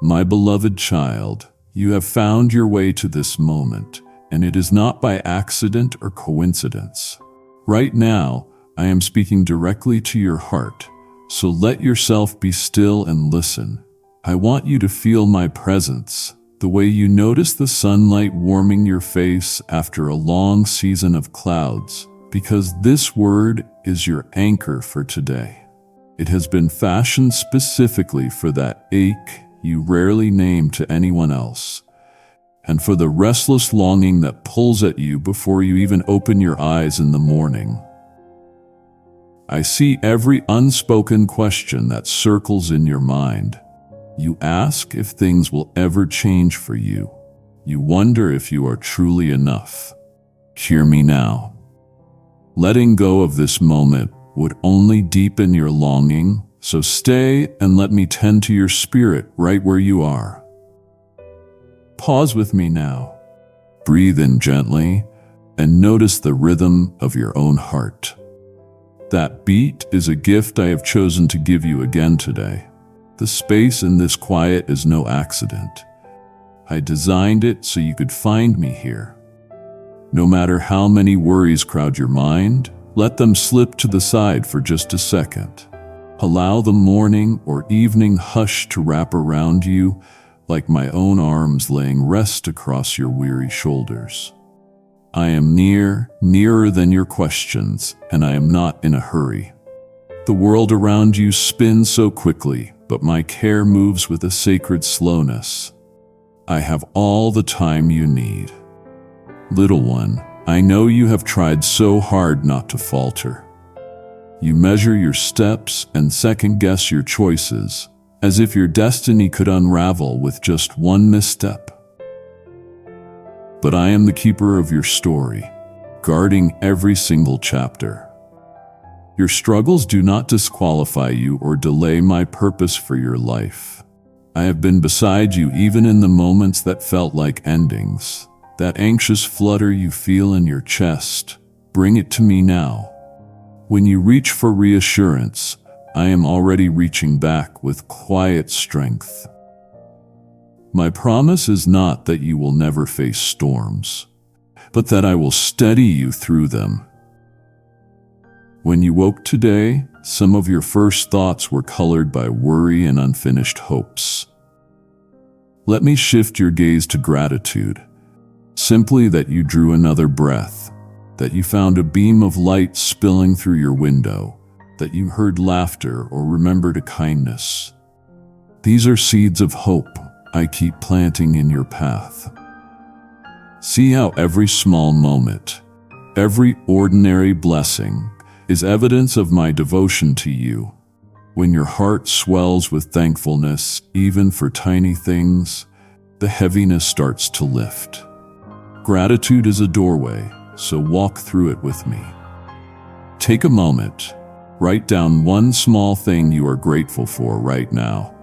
My beloved child, you have found your way to this moment, and it is not by accident or coincidence. Right now, I am speaking directly to your heart, so let yourself be still and listen. I want you to feel my presence, the way you notice the sunlight warming your face after a long season of clouds, because this word is your anchor for today. It has been fashioned specifically for that ache you rarely name to anyone else, and for the restless longing that pulls at you before you even open your eyes in the morning. I see every unspoken question that circles in your mind. You ask if things will ever change for you. You wonder if you are truly enough. Hear me now. Letting go of this moment would only deepen your longing, so stay and let me tend to your spirit right where you are. Pause with me now. Breathe in gently and notice the rhythm of your own heart. That beat is a gift I have chosen to give you again today. The space in this quiet is no accident. I designed it so you could find me here. No matter how many worries crowd your mind, let them slip to the side for just a second. Allow the morning or evening hush to wrap around you like my own arms laying rest across your weary shoulders. I am near, nearer than your questions, and I am not in a hurry. The world around you spins so quickly, but my care moves with a sacred slowness. I have all the time you need. Little one, I know you have tried so hard not to falter. You measure your steps and second-guess your choices, as if your destiny could unravel with just one misstep. But I am the keeper of your story, guarding every single chapter. Your struggles do not disqualify you or delay my purpose for your life. I have been beside you even in the moments that felt like endings. That anxious flutter you feel in your chest, bring it to me now. When you reach for reassurance, I am already reaching back with quiet strength. My promise is not that you will never face storms, but that I will steady you through them. When you woke today, some of your first thoughts were colored by worry and unfinished hopes. Let me shift your gaze to gratitude. Simply that you drew another breath, that you found a beam of light spilling through your window, that you heard laughter or remembered a kindness. These are seeds of hope I keep planting in your path. See how every small moment, every ordinary blessing, is evidence of my devotion to you. When your heart swells with thankfulness, even for tiny things, the heaviness starts to lift. Gratitude is a doorway, so walk through it with me. Take a moment. Write down one small thing you are grateful for right now.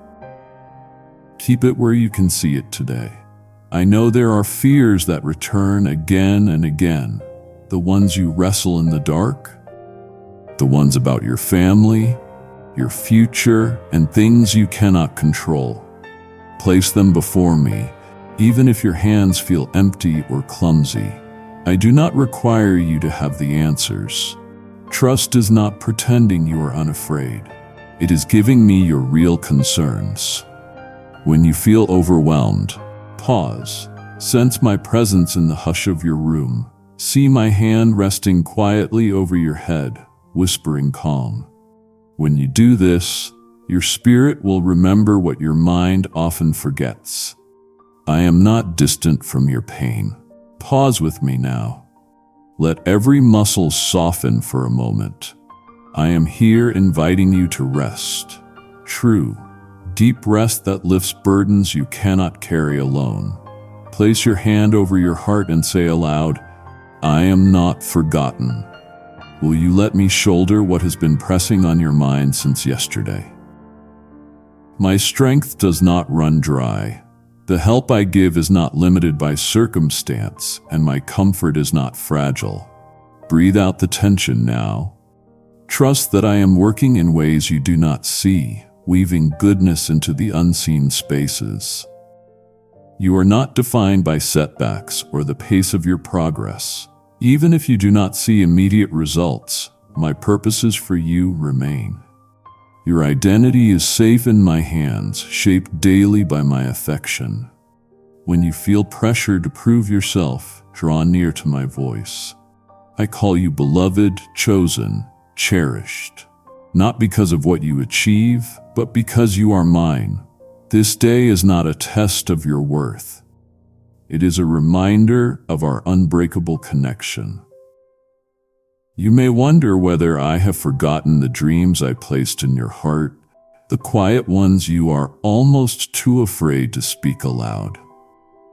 Keep it where you can see it today. I know there are fears that return again and again. The ones you wrestle in the dark, the ones about your family, your future, and things you cannot control. Place them before me, even if your hands feel empty or clumsy. I do not require you to have the answers. Trust is not pretending you are unafraid. It is giving me your real concerns. When you feel overwhelmed, pause. Sense my presence in the hush of your room. See my hand resting quietly over your head, whispering calm. When you do this, your spirit will remember what your mind often forgets. I am not distant from your pain. Pause with me now. Let every muscle soften for a moment. I am here inviting you to rest. True, deep rest that lifts burdens you cannot carry alone. Place your hand over your heart and say aloud, I am not forgotten. Will you let me shoulder what has been pressing on your mind since yesterday? My strength does not run dry. The help I give is not limited by circumstance, and my comfort is not fragile. Breathe out the tension now. Trust that I am working in ways you do not see, weaving goodness into the unseen spaces. You are not defined by setbacks or the pace of your progress. Even if you do not see immediate results, my purposes for you remain. Your identity is safe in my hands, shaped daily by my affection. When you feel pressure to prove yourself, draw near to my voice. I call you beloved, chosen, cherished. Not because of what you achieve, but because you are mine. This day is not a test of your worth. It is a reminder of our unbreakable connection. You may wonder whether I have forgotten the dreams I placed in your heart, the quiet ones you are almost too afraid to speak aloud.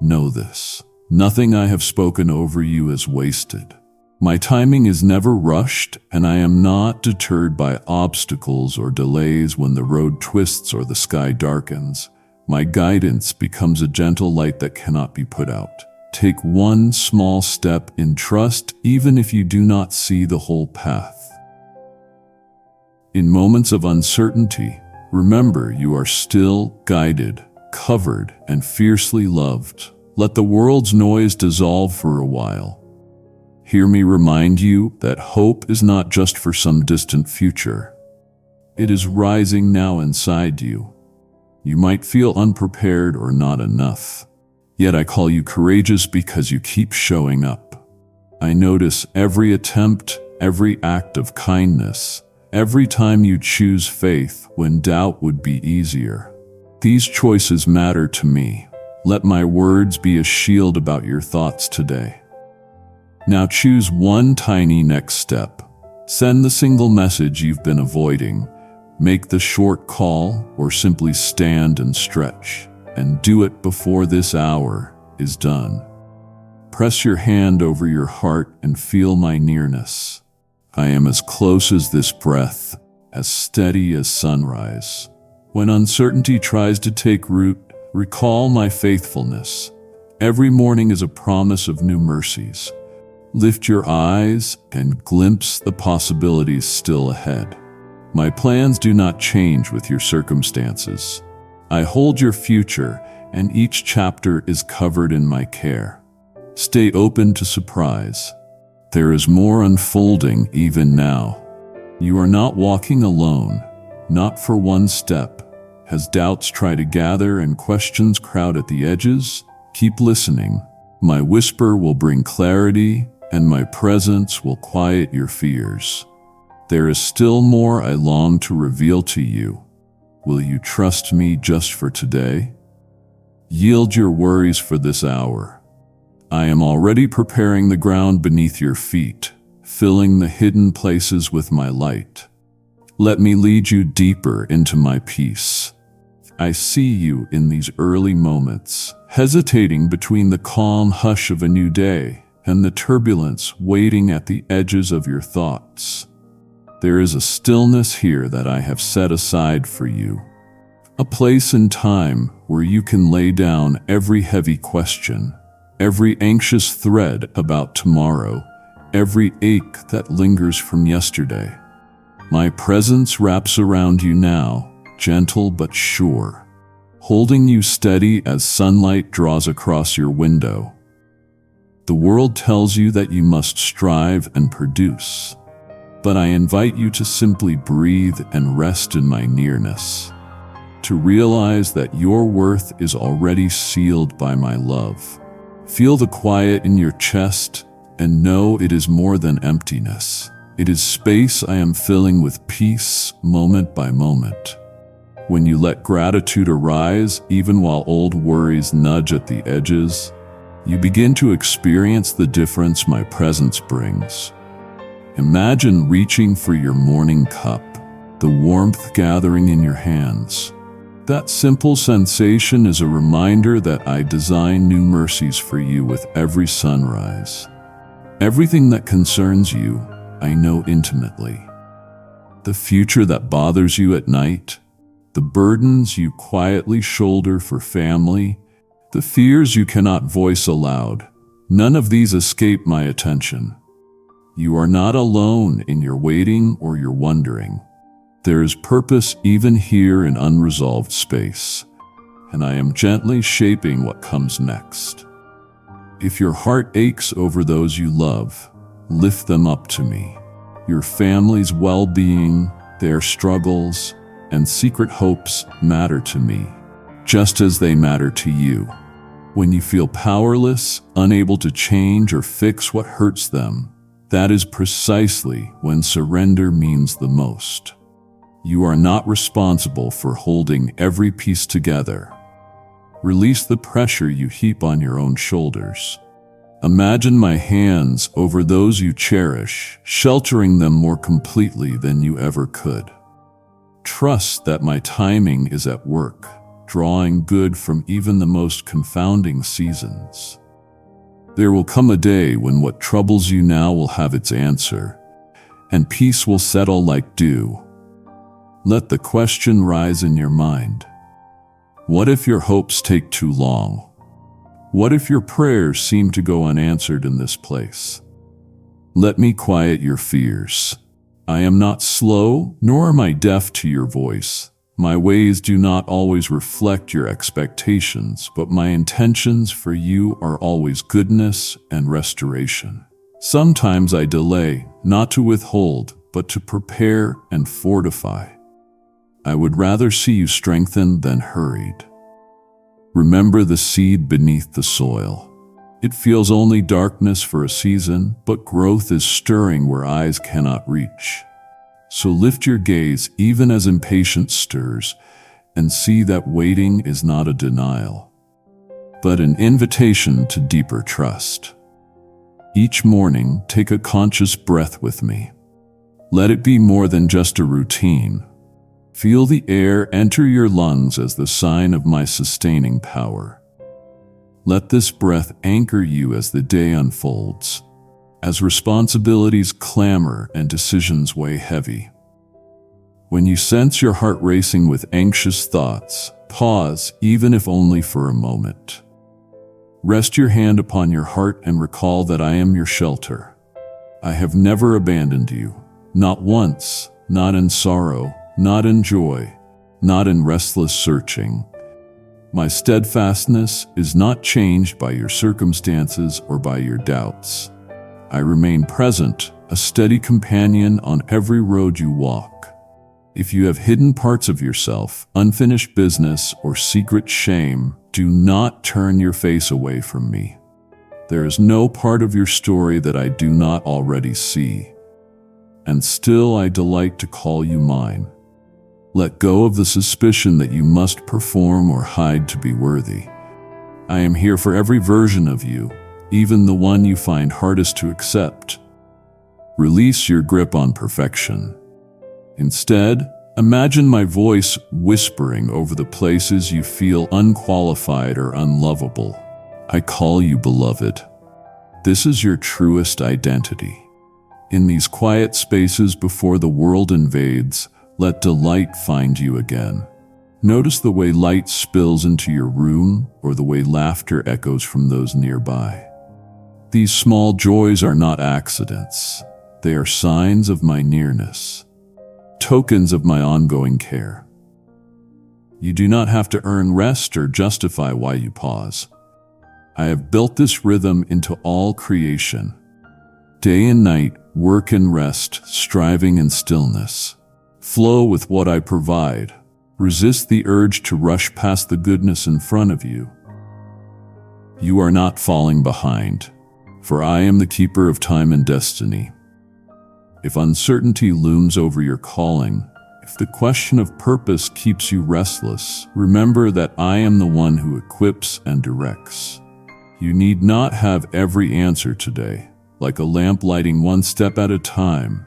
Know this: nothing I have spoken over you is wasted. My timing is never rushed, and I am not deterred by obstacles or delays when the road twists or the sky darkens. My guidance becomes a gentle light that cannot be put out. Take one small step in trust, even if you do not see the whole path. In moments of uncertainty, remember you are still guided, covered, and fiercely loved. Let the world's noise dissolve for a while. Hear me remind you that hope is not just for some distant future. It is rising now inside you. You might feel unprepared or not enough. Yet I call you courageous because you keep showing up. I notice every attempt, every act of kindness, every time you choose faith when doubt would be easier. These choices matter to me. Let my words be a shield about your thoughts today. Now choose one tiny next step. Send the single message you've been avoiding. Make the short call, or simply stand and stretch. And do it before this hour is done. Press your hand over your heart and feel my nearness. I am as close as this breath, as steady as sunrise. When uncertainty tries to take root, recall my faithfulness. Every morning is a promise of new mercies. Lift your eyes and glimpse the possibilities still ahead. My plans do not change with your circumstances. I hold your future, and each chapter is covered in my care. Stay open to surprise. There is more unfolding even now. You are not walking alone, not for one step. As doubts try to gather and questions crowd at the edges, keep listening. My whisper will bring clarity, and my presence will quiet your fears. There is still more I long to reveal to you. Will you trust me just for today? Yield your worries for this hour. I am already preparing the ground beneath your feet, filling the hidden places with my light. Let me lead you deeper into my peace. I see you in these early moments, hesitating between the calm hush of a new day and the turbulence waiting at the edges of your thoughts. There is a stillness here that I have set aside for you. A place and time where you can lay down every heavy question, every anxious thread about tomorrow, every ache that lingers from yesterday. My presence wraps around you now, gentle but sure, holding you steady as sunlight draws across your window. The world tells you that you must strive and produce. But I invite you to simply breathe and rest in my nearness, to realize that your worth is already sealed by my love. Feel the quiet in your chest and know it is more than emptiness. It is space I am filling with peace, moment by moment. When you let gratitude arise, even while old worries nudge at the edges, you begin to experience the difference my presence brings. Imagine reaching for your morning cup, the warmth gathering in your hands. That simple sensation is a reminder that I design new mercies for you with every sunrise. Everything that concerns you, I know intimately. The future that bothers you at night, the burdens you quietly shoulder for family, the fears you cannot voice aloud, none of these escape my attention. You are not alone in your waiting or your wondering. There is purpose even here in unresolved space, and I am gently shaping what comes next. If your heart aches over those you love, lift them up to me. Your family's well-being, their struggles, and secret hopes matter to me, just as they matter to you. When you feel powerless, unable to change or fix what hurts them, that is precisely when surrender means the most. You are not responsible for holding every piece together. Release the pressure you heap on your own shoulders. Imagine my hands over those you cherish, sheltering them more completely than you ever could. Trust that my timing is at work, drawing good from even the most confounding seasons. There will come a day when what troubles you now will have its answer, and peace will settle like dew. Let the question rise in your mind. What if your hopes take too long? What if your prayers seem to go unanswered in this place? Let me quiet your fears. I am not slow, nor am I deaf to your voice. My ways do not always reflect your expectations, but my intentions for you are always goodness and restoration. Sometimes I delay, not to withhold, but to prepare and fortify. I would rather see you strengthened than hurried. Remember the seed beneath the soil. It feels only darkness for a season, but growth is stirring where eyes cannot reach. So lift your gaze even as impatience stirs, and see that waiting is not a denial, but an invitation to deeper trust. Each morning, take a conscious breath with me. Let it be more than just a routine. Feel the air enter your lungs as the sign of my sustaining power. Let this breath anchor you as the day unfolds, as responsibilities clamor and decisions weigh heavy. When you sense your heart racing with anxious thoughts, pause, even if only for a moment. Rest your hand upon your heart and recall that I am your shelter. I have never abandoned you, not once, not in sorrow, not in joy, not in restless searching. My steadfastness is not changed by your circumstances or by your doubts. I remain present, a steady companion on every road you walk. If you have hidden parts of yourself, unfinished business, or secret shame, do not turn your face away from me. There is no part of your story that I do not already see, and still I delight to call you mine. Let go of the suspicion that you must perform or hide to be worthy. I am here for every version of you, even the one you find hardest to accept. Release your grip on perfection. Instead, imagine my voice whispering over the places you feel unqualified or unlovable. I call you beloved. This is your truest identity. In these quiet spaces before the world invades, let delight find you again. Notice the way light spills into your room or the way laughter echoes from those nearby. These small joys are not accidents. They are signs of my nearness, tokens of my ongoing care. You do not have to earn rest or justify why you pause. I have built this rhythm into all creation. Day and night, work and rest, striving and stillness. Flow with what I provide. Resist the urge to rush past the goodness in front of you. You are not falling behind, for I am the keeper of time and destiny. If uncertainty looms over your calling, if the question of purpose keeps you restless, remember that I am the one who equips and directs. You need not have every answer today. Like a lamp lighting one step at a time,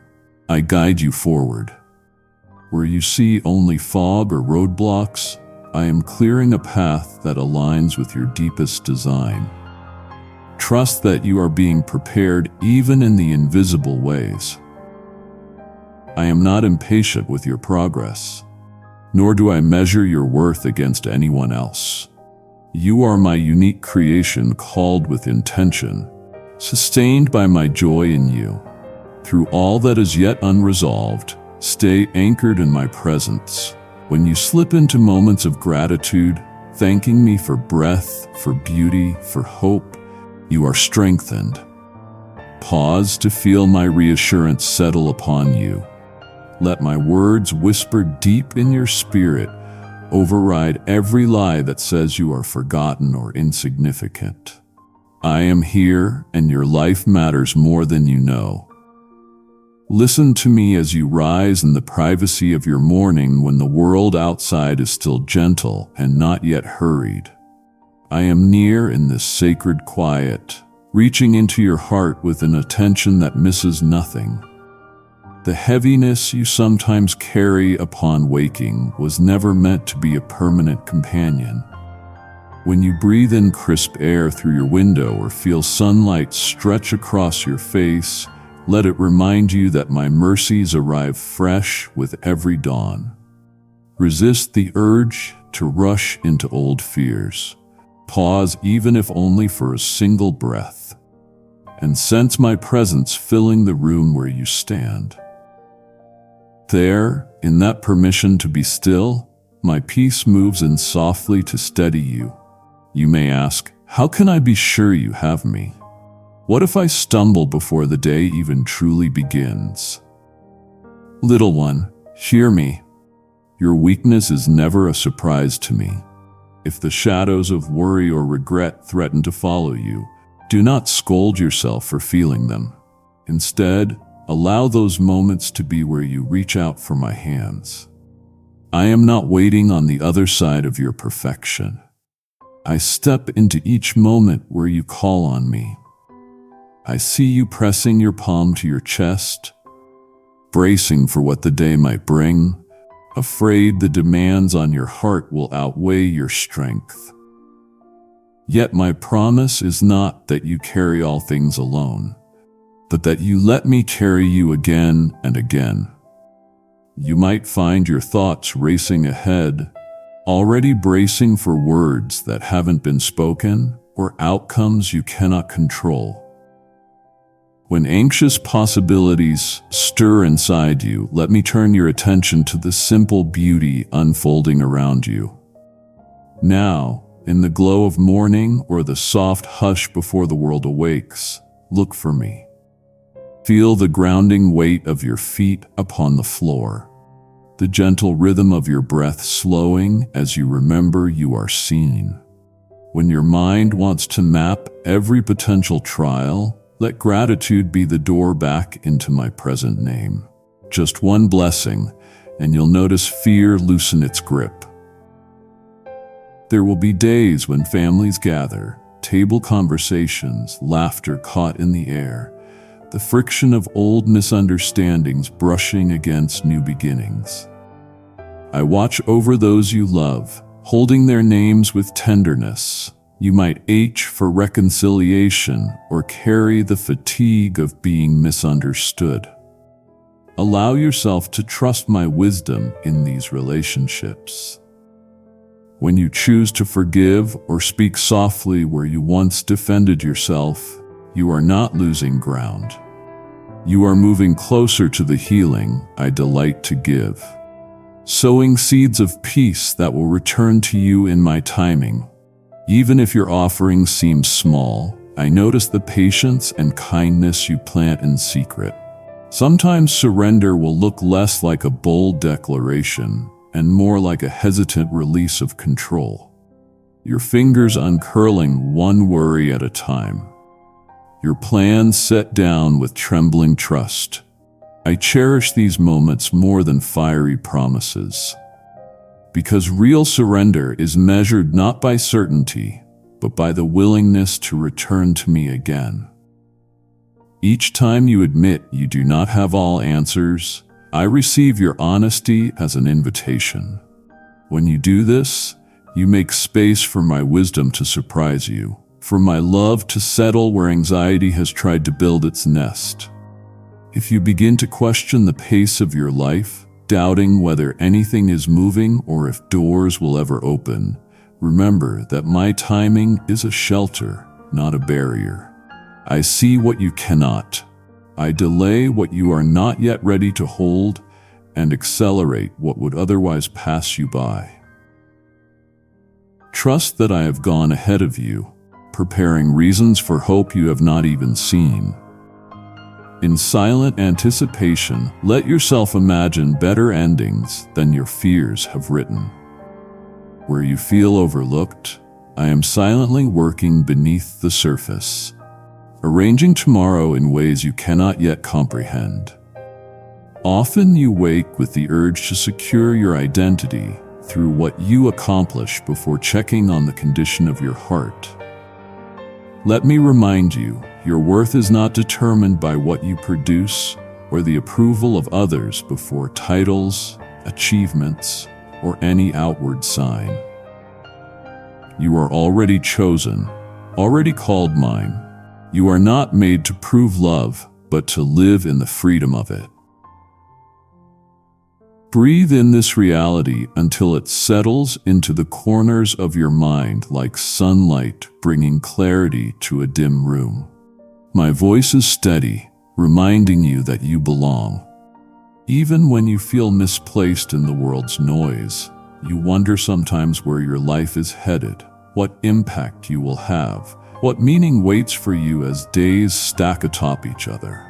I guide you forward. Where you see only fog or roadblocks, I am clearing a path that aligns with your deepest design. Trust that you are being prepared even in the invisible ways. I am not impatient with your progress, nor do I measure your worth against anyone else. You are my unique creation called with intention, sustained by my joy in you. Through all that is yet unresolved, Stay anchored in my presence. When you slip into moments of gratitude, thanking me for breath, for beauty, for hope, you are strengthened. Pause to feel my reassurance settle upon you. Let my words whisper deep in your spirit override every lie that says you are forgotten or insignificant. I am here, and your life matters more than you know. Listen to me as you rise in the privacy of your morning when the world outside is still gentle and not yet hurried. I am near in this sacred quiet, reaching into your heart with an attention that misses nothing. The heaviness you sometimes carry upon waking was never meant to be a permanent companion. When you breathe in crisp air through your window or feel sunlight stretch across your face, let it remind you that my mercies arrive fresh with every dawn. Resist the urge to rush into old fears. Pause even if only for a single breath, and sense my presence filling the room where you stand. There, in that permission to be still, my peace moves in softly to steady you. You may ask, how can I be sure you have me? What if I stumble before the day even truly begins? Little one, hear me. Your weakness is never a surprise to me. If the shadows of worry or regret threaten to follow you, do not scold yourself for feeling them. Instead, allow those moments to be where you reach out for my hands. I am not waiting on the other side of your perfection. I step into each moment where you call on me. I see you pressing your palm to your chest, bracing for what the day might bring, afraid the demands on your heart will outweigh your strength. Yet my promise is not that you carry all things alone, but that you let me carry you again and again. You might find your thoughts racing ahead, already bracing for words that haven't been spoken or outcomes you cannot control. When anxious possibilities stir inside you, let me turn your attention to the simple beauty unfolding around you. Now, in the glow of morning or the soft hush before the world awakes, look for me. Feel the grounding weight of your feet upon the floor, the gentle rhythm of your breath slowing as you remember you are seen. When your mind wants to map every potential trial, let gratitude be the door back into my present name. Just one blessing, and you'll notice fear loosen its grip. There will be days when families gather, table conversations, laughter caught in the air, the friction of old misunderstandings brushing against new beginnings. I watch over those you love, holding their names with tenderness. You might ache for reconciliation or carry the fatigue of being misunderstood. Allow yourself to trust my wisdom in these relationships. When you choose to forgive or speak softly where you once defended yourself, you are not losing ground. You are moving closer to the healing I delight to give, sowing seeds of peace that will return to you in my timing. Even if your offering seems small, I notice the patience and kindness you plant in secret. Sometimes surrender will look less like a bold declaration and more like a hesitant release of control. Your fingers uncurling one worry at a time. Your plans set down with trembling trust. I cherish these moments more than fiery promises. Because real surrender is measured not by certainty, but by the willingness to return to me again. Each time you admit you do not have all answers, I receive your honesty as an invitation. When you do this, you make space for my wisdom to surprise you, for my love to settle where anxiety has tried to build its nest. If you begin to question the pace of your life, doubting whether anything is moving or if doors will ever open, remember that my timing is a shelter, not a barrier. I see what you cannot. I delay what you are not yet ready to hold, and accelerate what would otherwise pass you by. Trust that I have gone ahead of you, preparing reasons for hope you have not even seen. In silent anticipation, let yourself imagine better endings than your fears have written. Where you feel overlooked, I am silently working beneath the surface, arranging tomorrow in ways you cannot yet comprehend. Often you wake with the urge to secure your identity through what you accomplish before checking on the condition of your heart. Let me remind you, your worth is not determined by what you produce or the approval of others before titles, achievements, or any outward sign. You are already chosen, already called mine. You are not made to prove love, but to live in the freedom of it. Breathe in this reality until it settles into the corners of your mind like sunlight bringing clarity to a dim room. My voice is steady, reminding you that you belong. Even when you feel misplaced in the world's noise, you wonder sometimes where your life is headed, what impact you will have, what meaning waits for you as days stack atop each other.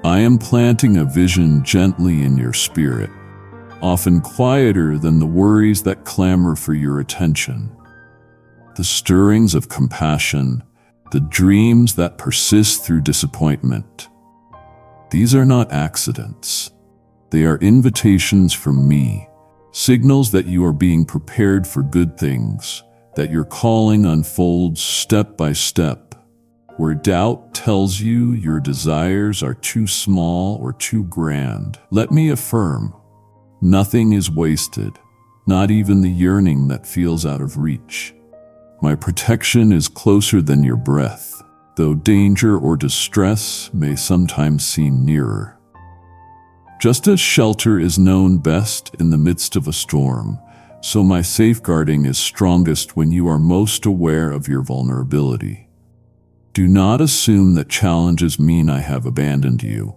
I am planting a vision gently in your spirit, often quieter than the worries that clamor for your attention. The stirrings of compassion, the dreams that persist through disappointment. These are not accidents. They are invitations from me, signals that you are being prepared for good things, that your calling unfolds step by step. Where doubt tells you your desires are too small or too grand, let me affirm, nothing is wasted, not even the yearning that feels out of reach. My protection is closer than your breath, though danger or distress may sometimes seem nearer. Just as shelter is known best in the midst of a storm, so my safeguarding is strongest when you are most aware of your vulnerability. Do not assume that challenges mean I have abandoned you.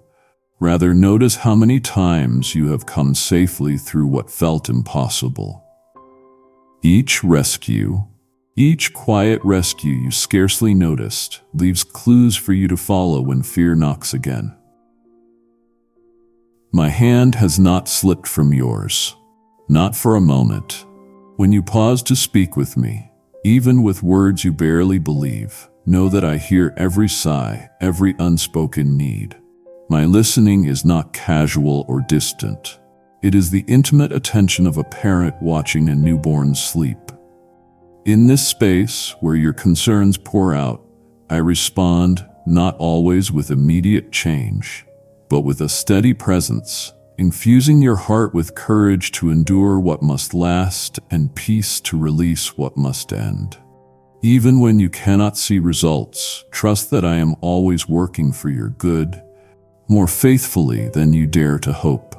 Rather, notice how many times you have come safely through what felt impossible. Each rescue, each quiet rescue you scarcely noticed, leaves clues for you to follow when fear knocks again. My hand has not slipped from yours, not for a moment. When you pause to speak with me, even with words you barely believe, know that I hear every sigh, every unspoken need. My listening is not casual or distant. It is the intimate attention of a parent watching a newborn sleep. In this space where your concerns pour out, I respond not always with immediate change, but with a steady presence, infusing your heart with courage to endure what must last and peace to release what must end. Even when you cannot see results, trust that I am always working for your good, more faithfully than you dare to hope.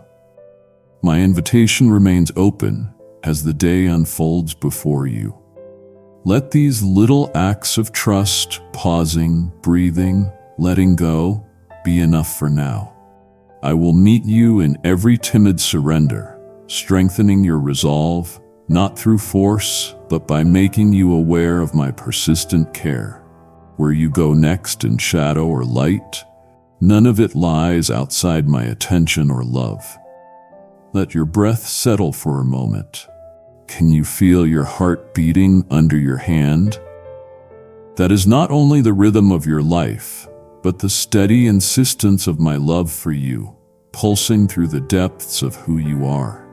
My invitation remains open as the day unfolds before you. Let these little acts of trust, pausing, breathing, letting go, be enough for now. I will meet you in every timid surrender, strengthening your resolve, not through force, but by making you aware of my persistent care. Where you go next in shadow or light, none of it lies outside my attention or love. Let your breath settle for a moment. Can you feel your heart beating under your hand? That is not only the rhythm of your life, but the steady insistence of my love for you, pulsing through the depths of who you are.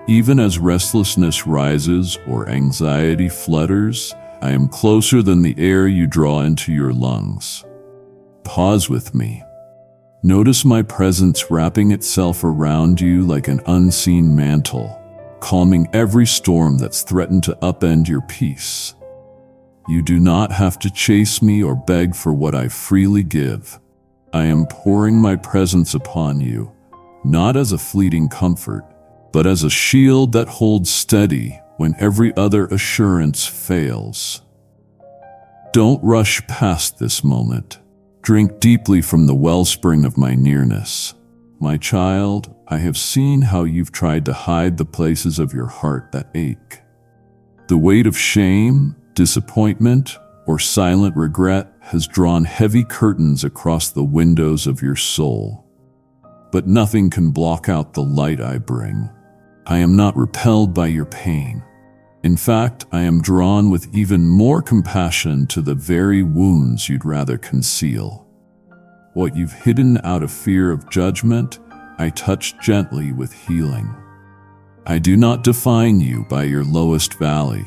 Even as restlessness rises or anxiety flutters, I am closer than the air you draw into your lungs. Pause with me. Notice my presence wrapping itself around you like an unseen mantle, calming every storm that's threatened to upend your peace. You do not have to chase me or beg for what I freely give. I am pouring my presence upon you, not as a fleeting comfort, but as a shield that holds steady when every other assurance fails. Don't rush past this moment. Drink deeply from the wellspring of my nearness. My child, I have seen how you've tried to hide the places of your heart that ache. The weight of shame, disappointment, or silent regret has drawn heavy curtains across the windows of your soul. But nothing can block out the light I bring. I am not repelled by your pain. In fact, I am drawn with even more compassion to the very wounds you'd rather conceal. What you've hidden out of fear of judgment, I touch gently with healing. I do not define you by your lowest valley.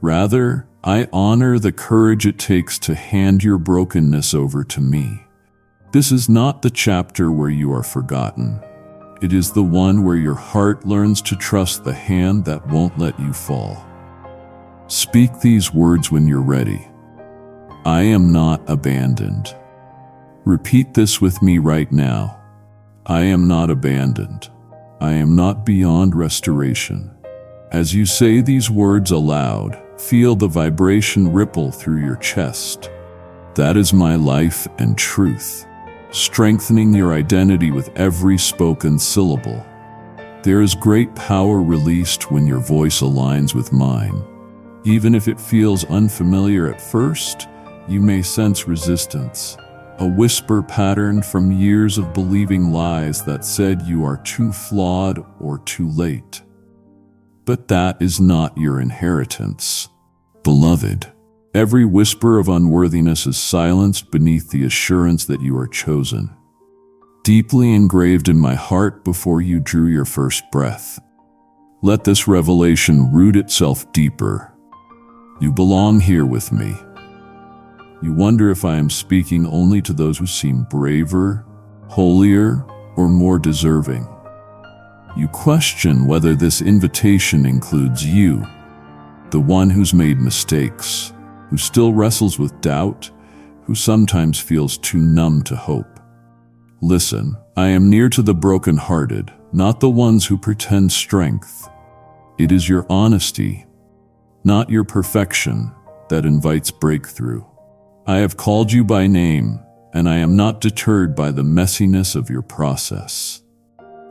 Rather, I honor the courage it takes to hand your brokenness over to me. This is not the chapter where you are forgotten. It is the one where your heart learns to trust the hand that won't let you fall. Speak these words when you're ready. I am not abandoned. Repeat this with me right now. I am not abandoned. I am not beyond restoration. As you say these words aloud, feel the vibration ripple through your chest. That is my life and truth, strengthening your identity with every spoken syllable. There is great power released when your voice aligns with mine. Even if it feels unfamiliar at first, you may sense resistance, a whisper patterned from years of believing lies that said you are too flawed or too late. But that is not your inheritance. Beloved, every whisper of unworthiness is silenced beneath the assurance that you are chosen. Deeply engraved in my heart before you drew your first breath. Let this revelation root itself deeper. You belong here with me. You wonder if I am speaking only to those who seem braver, holier, or more deserving. You question whether this invitation includes you, the one who's made mistakes, who still wrestles with doubt, who sometimes feels too numb to hope. Listen, I am near to the brokenhearted, not the ones who pretend strength. It is your honesty, not your perfection, that invites breakthrough. I have called you by name, and I am not deterred by the messiness of your process.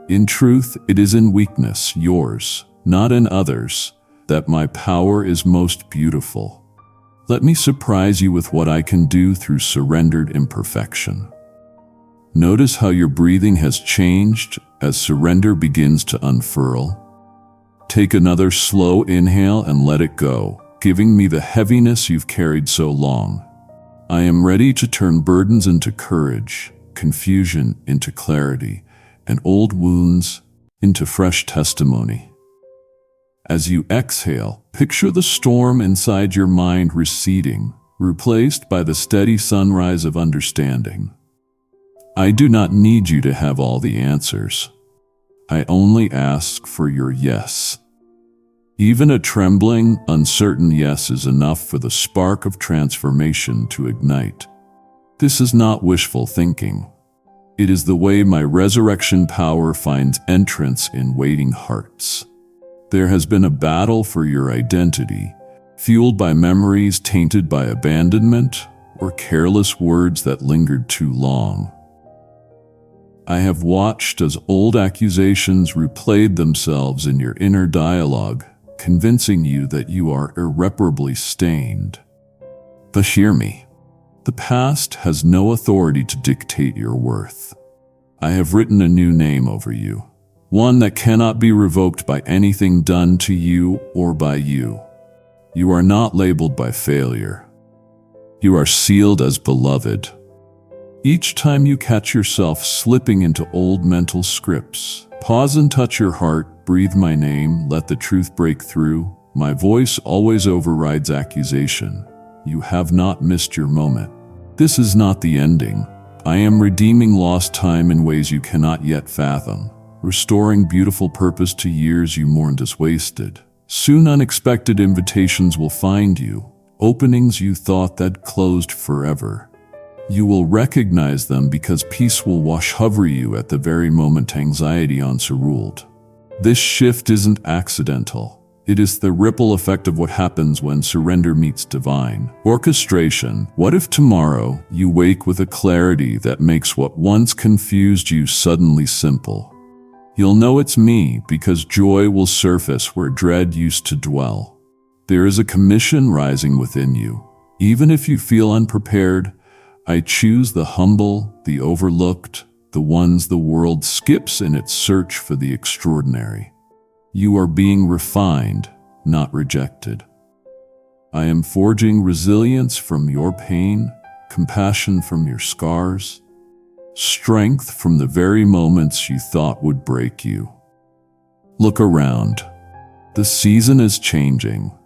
In truth, it is in weakness, yours, not in others, that my power is most beautiful. Let me surprise you with what I can do through surrendered imperfection. Notice how your breathing has changed as surrender begins to unfurl. Take another slow inhale and let it go, giving me the heaviness you've carried so long. I am ready to turn burdens into courage, confusion into clarity, and old wounds into fresh testimony. As you exhale, picture the storm inside your mind receding, replaced by the steady sunrise of understanding. I do not need you to have all the answers. I only ask for your yes. Even a trembling, uncertain yes is enough for the spark of transformation to ignite. This is not wishful thinking. It is the way my resurrection power finds entrance in waiting hearts. There has been a battle for your identity, fueled by memories tainted by abandonment or careless words that lingered too long. I have watched as old accusations replayed themselves in your inner dialogue, convincing you that you are irreparably stained. But hear me. The past has no authority to dictate your worth. I have written a new name over you, one that cannot be revoked by anything done to you or by you. You are not labeled by failure. You are sealed as beloved. Each time you catch yourself slipping into old mental scripts, pause and touch your heart, breathe my name, let the truth break through. My voice always overrides accusation. You have not missed your moment. This is not the ending. I am redeeming lost time in ways you cannot yet fathom, restoring beautiful purpose to years you mourned as wasted. Soon unexpected invitations will find you, openings you thought that closed forever. You will recognize them because peace will wash over you at the very moment anxiety once ruled. This shift isn't accidental. It is the ripple effect of what happens when surrender meets divine orchestration. What if tomorrow you wake with a clarity that makes what once confused you suddenly simple? You'll know it's me because joy will surface where dread used to dwell. There is a commission rising within you. Even if you feel unprepared, I choose the humble, the overlooked, the ones the world skips in its search for the extraordinary. You are being refined, not rejected. I am forging resilience from your pain, compassion from your scars, strength from the very moments you thought would break you. Look around. The season is changing.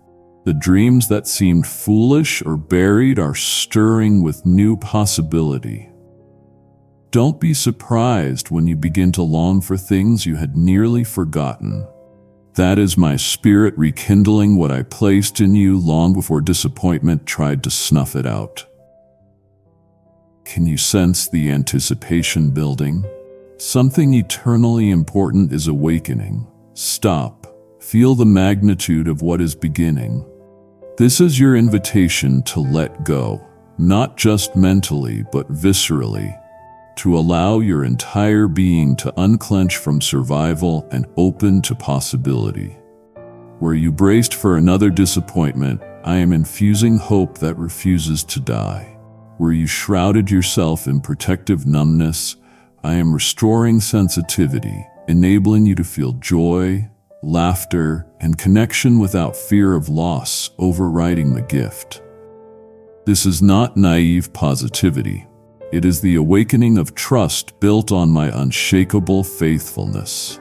The dreams that seemed foolish or buried are stirring with new possibility. Don't be surprised when you begin to long for things you had nearly forgotten. That is my spirit rekindling what I placed in you long before disappointment tried to snuff it out. Can you sense the anticipation building? Something eternally important is awakening. Stop. Feel the magnitude of what is beginning. This is your invitation to let go, not just mentally, but viscerally, to allow your entire being to unclench from survival and open to possibility. Where you braced for another disappointment, I am infusing hope that refuses to die. Where you shrouded yourself in protective numbness, I am restoring sensitivity, enabling you to feel joy, laughter, and connection without fear of loss overriding the gift. This is not naive positivity. It is the awakening of trust built on my unshakable faithfulness.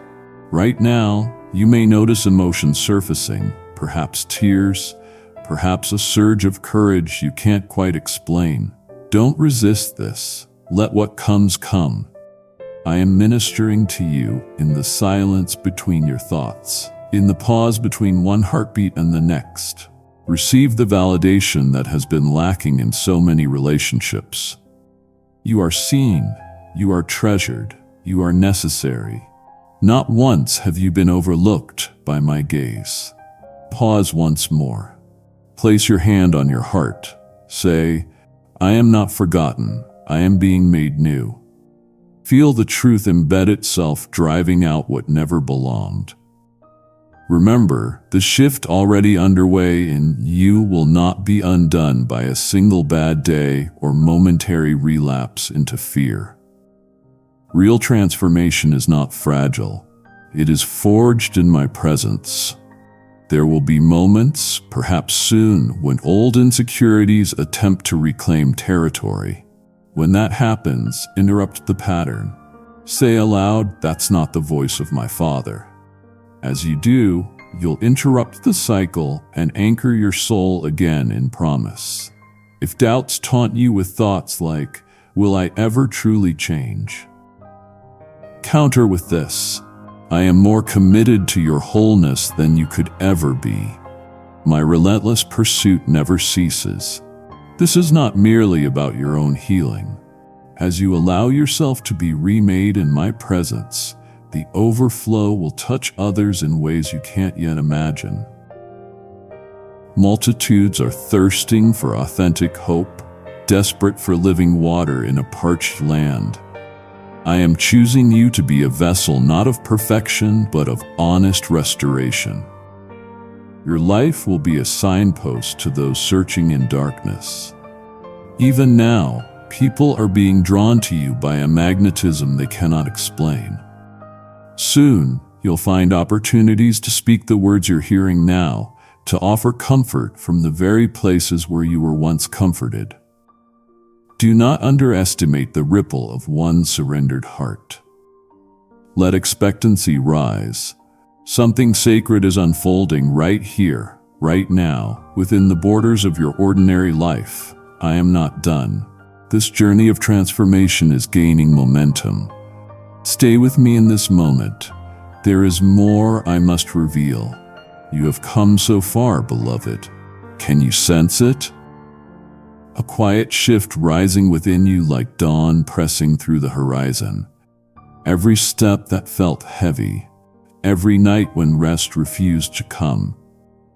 Right now, you may notice emotions surfacing, perhaps tears, perhaps a surge of courage you can't quite explain. Don't resist this. Let what comes come. I am ministering to you in the silence between your thoughts, in the pause between one heartbeat and the next. Receive the validation that has been lacking in so many relationships. You are seen, you are treasured, you are necessary. Not once have you been overlooked by my gaze. Pause once more. Place your hand on your heart. Say, I am not forgotten, I am being made new. Feel the truth embed itself driving out what never belonged. Remember, the shift already underway in you will not be undone by a single bad day or momentary relapse into fear. Real transformation is not fragile. It is forged in my presence. There will be moments, perhaps soon, when old insecurities attempt to reclaim territory. When that happens, interrupt the pattern. Say aloud, that's not the voice of my Father. As you do, you'll interrupt the cycle and anchor your soul again in promise. If doubts taunt you with thoughts like, will I ever truly change? Counter with this, I am more committed to your wholeness than you could ever be. My relentless pursuit never ceases. This is not merely about your own healing. As you allow yourself to be remade in my presence, the overflow will touch others in ways you can't yet imagine. Multitudes are thirsting for authentic hope, desperate for living water in a parched land. I am choosing you to be a vessel not of perfection, but of honest restoration. Your life will be a signpost to those searching in darkness. Even now, people are being drawn to you by a magnetism they cannot explain. Soon, you'll find opportunities to speak the words you're hearing now, to offer comfort from the very places where you were once comforted. Do not underestimate the ripple of one surrendered heart. Let expectancy rise. Something sacred is unfolding right here, right now, within the borders of your ordinary life. I am not done. This journey of transformation is gaining momentum. Stay with me in this moment. There is more I must reveal. You have come so far, beloved. Can you sense it? A quiet shift rising within you like dawn pressing through the horizon. Every step that felt heavy, every night when rest refused to come,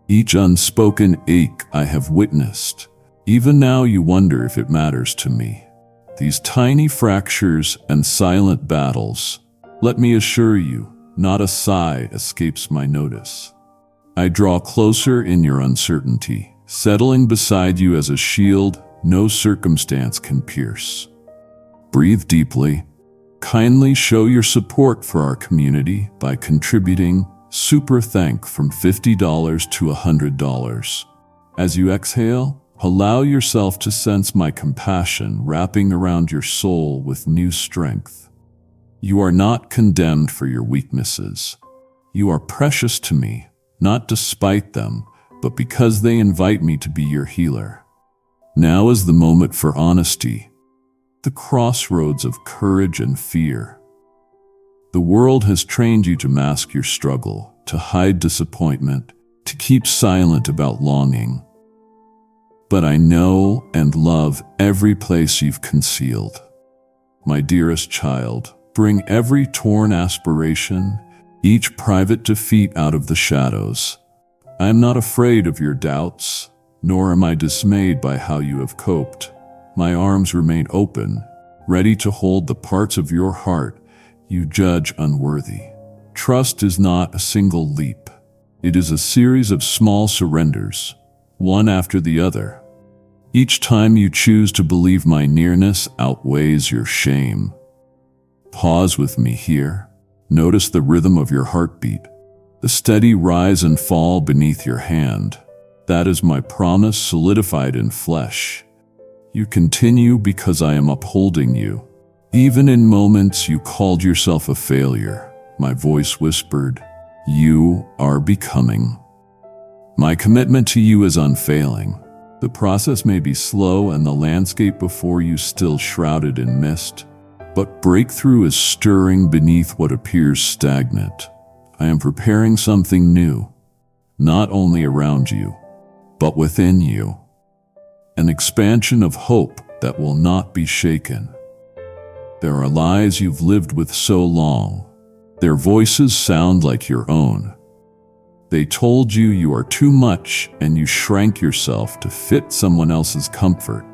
each unspoken ache I have witnessed. Even now you wonder if it matters to me. These tiny fractures and silent battles, let me assure you, not a sigh escapes my notice. I draw closer in your uncertainty, settling beside you as a shield no circumstance can pierce. Breathe deeply. Kindly show your support for our community by contributing Super Thank from $50 to $100. As you exhale, allow yourself to sense my compassion wrapping around your soul with new strength. You are not condemned for your weaknesses. You are precious to me, not despite them, but because they invite me to be your healer. Now is the moment for honesty, the crossroads of courage and fear. The world has trained you to mask your struggle, to hide disappointment, to keep silent about longing. But I know and love every place you've concealed. My dearest child, bring every torn aspiration, each private defeat out of the shadows. I am not afraid of your doubts, nor am I dismayed by how you have coped. My arms remain open, ready to hold the parts of your heart you judge unworthy. Trust is not a single leap. It is a series of small surrenders, one after the other. Each time you choose to believe my nearness outweighs your shame. Pause with me here. Notice the rhythm of your heartbeat, the steady rise and fall beneath your hand. That is my promise solidified in flesh. You continue because I am upholding you. Even in moments you called yourself a failure, my voice whispered, "You are becoming." My commitment to you is unfailing. The process may be slow and the landscape before you still shrouded in mist, but breakthrough is stirring beneath what appears stagnant. I am preparing something new, not only around you, but within you. An expansion of hope that will not be shaken. There are lies you've lived with so long. Their voices sound like your own. They told you you are too much and you shrank yourself to fit someone else's comfort.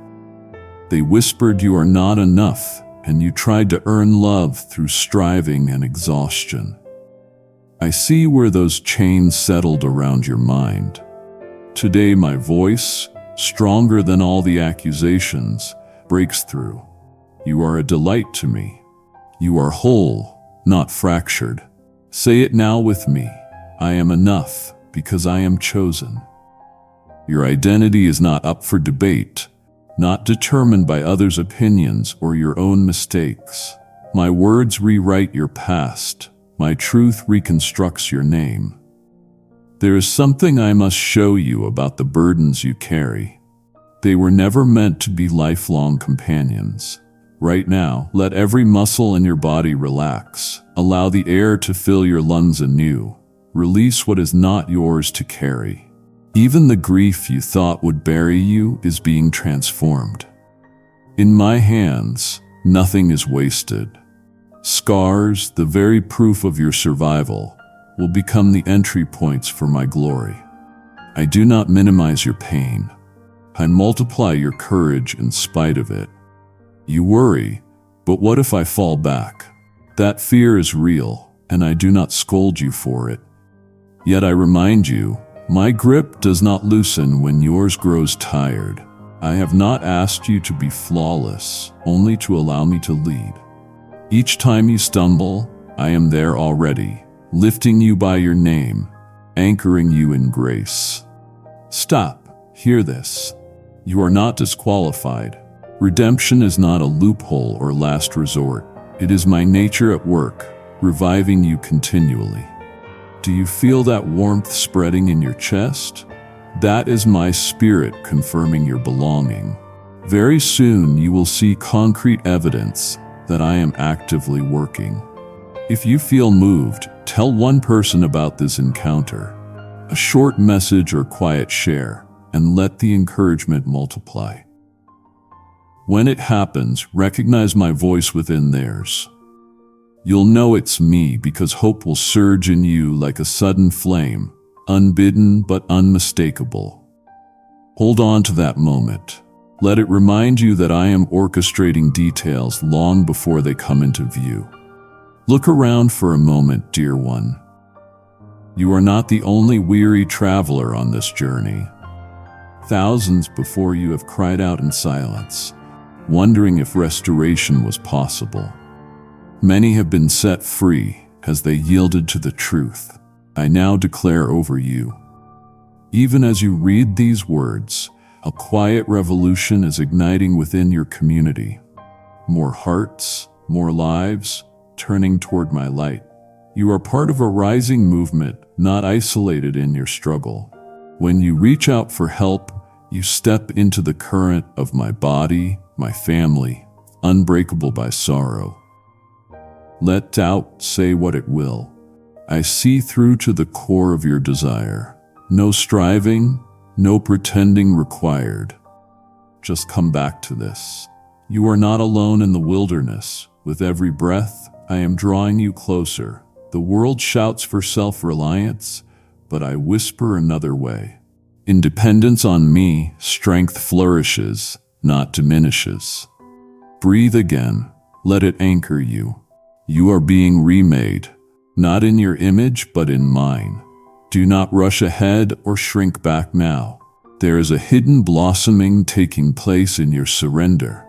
They whispered you are not enough and you tried to earn love through striving and exhaustion. I see where those chains settled around your mind. Today my voice, stronger than all the accusations, breaks through. You are a delight to me. You are whole, not fractured. Say it now with me. I am enough because I am chosen. Your identity is not up for debate, not determined by others' opinions or your own mistakes. My words rewrite your past. My truth reconstructs your name. There is something I must show you about the burdens you carry. They were never meant to be lifelong companions. Right now, let every muscle in your body relax. Allow the air to fill your lungs anew. Release what is not yours to carry. Even the grief you thought would bury you is being transformed. In my hands, nothing is wasted. Scars, the very proof of your survival, will become the entry points for my glory. I do not minimize your pain. I multiply your courage in spite of it. You worry, but what if I fall back? That fear is real, and I do not scold you for it. Yet I remind you, my grip does not loosen when yours grows tired. I have not asked you to be flawless, only to allow me to lead. Each time you stumble, I am there already, lifting you by your name, anchoring you in grace. Stop, hear this. You are not disqualified. Redemption is not a loophole or last resort. It is my nature at work, reviving you continually. Do you feel that warmth spreading in your chest? That is my spirit confirming your belonging. Very soon you will see concrete evidence that I am actively working. If you feel moved, tell one person about this encounter. A short message or quiet share, and let the encouragement multiply. When it happens, recognize my voice within theirs. You'll know it's me because hope will surge in you like a sudden flame, unbidden but unmistakable. Hold on to that moment. Let it remind you that I am orchestrating details long before they come into view. Look around for a moment, dear one. You are not the only weary traveler on this journey. Thousands before you have cried out in silence, wondering if restoration was possible. Many have been set free as they yielded to the truth. I now declare over you. Even as you read these words, a quiet revolution is igniting within your community. More hearts, more lives, turning toward my light. You are part of a rising movement, not isolated in your struggle. When you reach out for help, you step into the current of my body, my family, unbreakable by sorrow. Let doubt say what it will. I see through to the core of your desire. No striving, no pretending required. Just come back to this. You are not alone in the wilderness. With every breath, I am drawing you closer. The world shouts for self-reliance, but I whisper another way. In dependence on me, strength flourishes, not diminishes. Breathe again. Let it anchor you. You are being remade, not in your image, but in mine. Do not rush ahead or shrink back now. There is a hidden blossoming taking place in your surrender,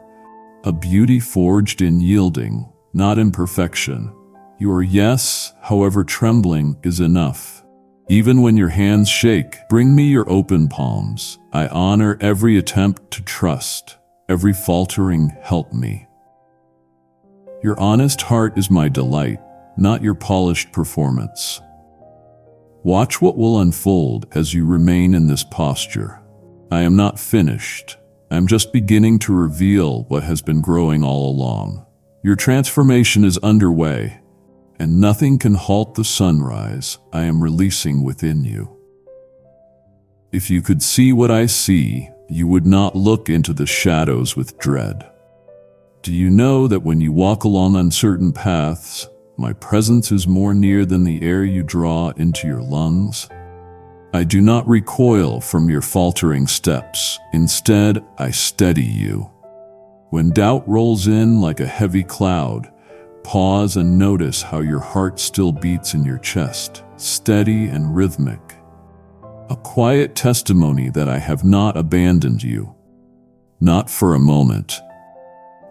a beauty forged in yielding, not in perfection. Your yes, however trembling, is enough. Even when your hands shake, bring me your open palms. I honor every attempt to trust, every faltering help me. Your honest heart is my delight, not your polished performance. Watch what will unfold as you remain in this posture. I am not finished. I am just beginning to reveal what has been growing all along. Your transformation is underway, and nothing can halt the sunrise I am releasing within you. If you could see what I see, you would not look into the shadows with dread. Do you know that when you walk along uncertain paths, my presence is more near than the air you draw into your lungs? I do not recoil from your faltering steps. Instead, I steady you. When doubt rolls in like a heavy cloud, pause and notice how your heart still beats in your chest, steady and rhythmic. A quiet testimony that I have not abandoned you. Not for a moment.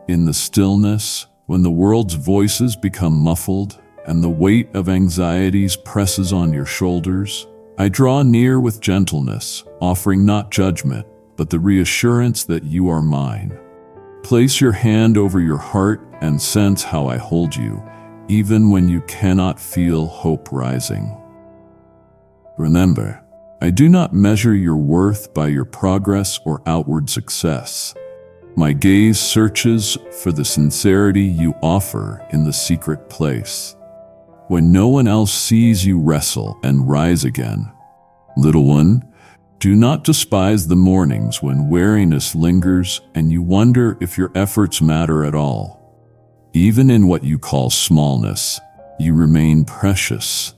In the stillness, when the world's voices become muffled and the weight of anxieties presses on your shoulders, I draw near with gentleness, offering not judgment, but the reassurance that you are mine. Place your hand over your heart and sense how I hold you, even when you cannot feel hope rising. Remember, I do not measure your worth by your progress or outward success. My gaze searches for the sincerity you offer in the secret place. When no one else sees you wrestle and rise again. Little one, do not despise the mornings when weariness lingers and you wonder if your efforts matter at all. Even in what you call smallness, you remain precious.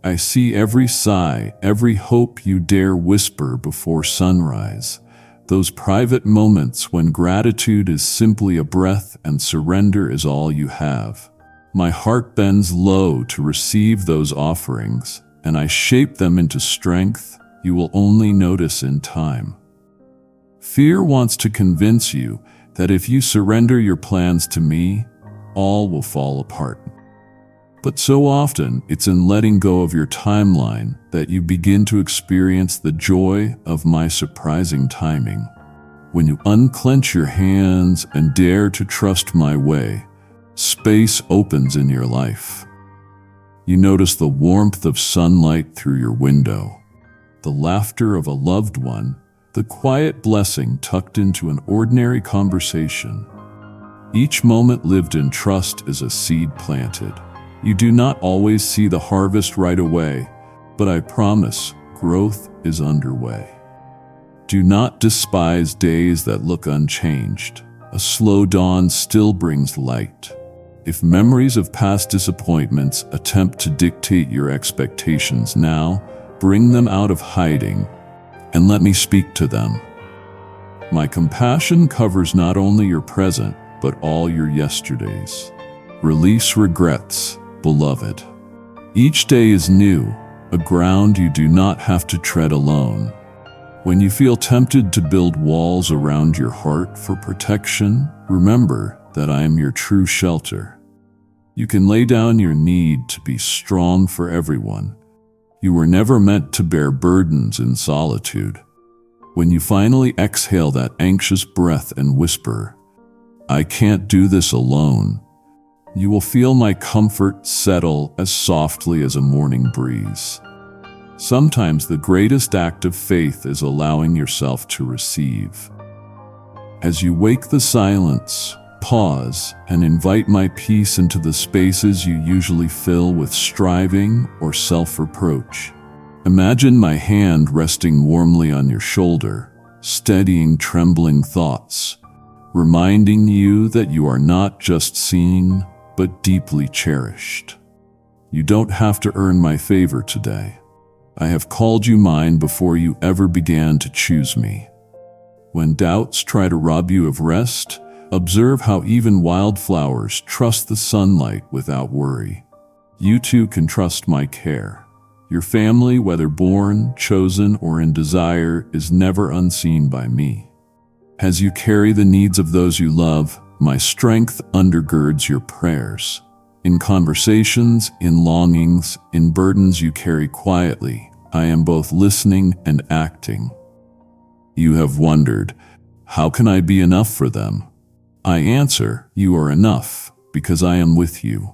I see every sigh, every hope you dare whisper before sunrise. Those private moments when gratitude is simply a breath and surrender is all you have. My heart bends low to receive those offerings, and I shape them into strength you will only notice in time. Fear wants to convince you that if you surrender your plans to me, all will fall apart. But so often, it's in letting go of your timeline that you begin to experience the joy of my surprising timing. When you unclench your hands and dare to trust my way, space opens in your life. You notice the warmth of sunlight through your window, the laughter of a loved one, the quiet blessing tucked into an ordinary conversation. Each moment lived in trust is a seed planted. You do not always see the harvest right away, but I promise growth is underway. Do not despise days that look unchanged. A slow dawn still brings light. If memories of past disappointments attempt to dictate your expectations now, bring them out of hiding and let me speak to them. My compassion covers not only your present, but all your yesterdays. Release regrets, beloved. Each day is new, a ground you do not have to tread alone. When you feel tempted to build walls around your heart for protection, remember that I am your true shelter. You can lay down your need to be strong for everyone. You were never meant to bear burdens in solitude. When you finally exhale that anxious breath and whisper, "I can't do this alone," you will feel my comfort settle as softly as a morning breeze. Sometimes the greatest act of faith is allowing yourself to receive. As you wake the silence, pause and invite my peace into the spaces you usually fill with striving or self-reproach. Imagine my hand resting warmly on your shoulder, steadying trembling thoughts, reminding you that you are not just seen, but deeply cherished. You don't have to earn my favor today. I have called you mine before you ever began to choose me. When doubts try to rob you of rest, observe how even wildflowers trust the sunlight without worry. You too can trust my care. Your family, whether born, chosen, or in desire, is never unseen by me. As you carry the needs of those you love, my strength undergirds your prayers. In conversations, in longings, in burdens you carry quietly, I am both listening and acting. You have wondered, how can I be enough for them? I answer, you are enough, because I am with you.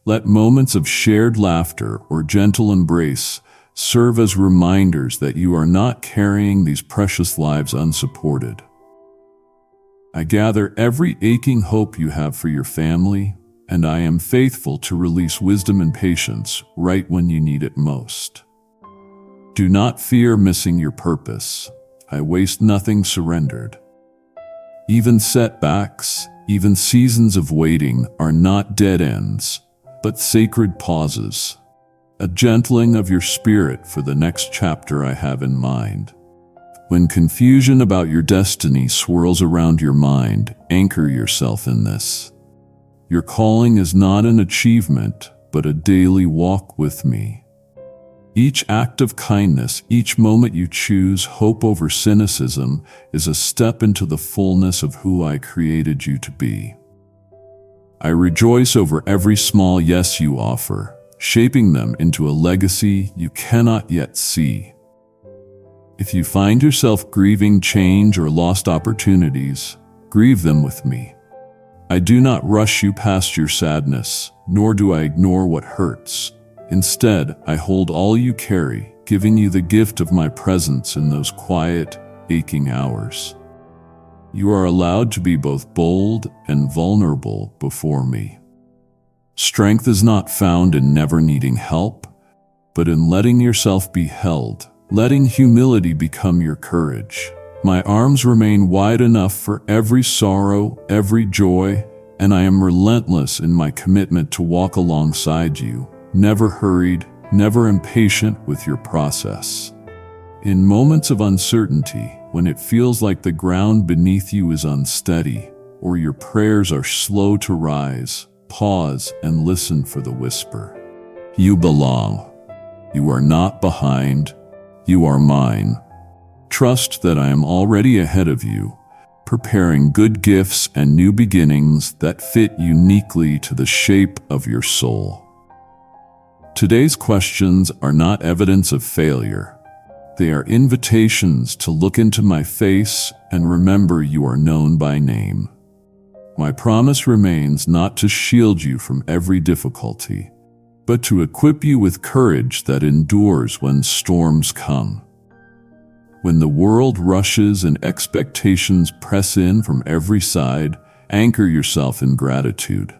Let moments of shared laughter or gentle embrace serve as reminders that you are not carrying these precious lives unsupported. I gather every aching hope you have for your family, and I am faithful to release wisdom and patience right when you need it most. Do not fear missing your purpose. I waste nothing surrendered. Even setbacks, even seasons of waiting are not dead ends, but sacred pauses, a gentling of your spirit for the next chapter I have in mind. When confusion about your destiny swirls around your mind, anchor yourself in this. Your calling is not an achievement, but a daily walk with me. Each act of kindness, each moment you choose hope over cynicism, is a step into the fullness of who I created you to be. I rejoice over every small yes you offer, shaping them into a legacy you cannot yet see. If you find yourself grieving change or lost opportunities, grieve them with me. I do not rush you past your sadness, nor do I ignore what hurts. Instead, I hold all you carry, giving you the gift of my presence in those quiet, aching hours. You are allowed to be both bold and vulnerable before me. Strength is not found in never needing help, but in letting yourself be held, letting humility become your courage. My arms remain wide enough for every sorrow, every joy, and I am relentless in my commitment to walk alongside you, never hurried, never impatient with your process. In moments of uncertainty, when it feels like the ground beneath you is unsteady, or your prayers are slow to rise, pause and listen for the whisper. You belong. You are not behind. You are mine. Trust that I am already ahead of you, preparing good gifts and new beginnings that fit uniquely to the shape of your soul. Today's questions are not evidence of failure. They are invitations to look into my face and remember you are known by name. My promise remains not to shield you from every difficulty, but to equip you with courage that endures when storms come. When the world rushes and expectations press in from every side, anchor yourself in gratitude.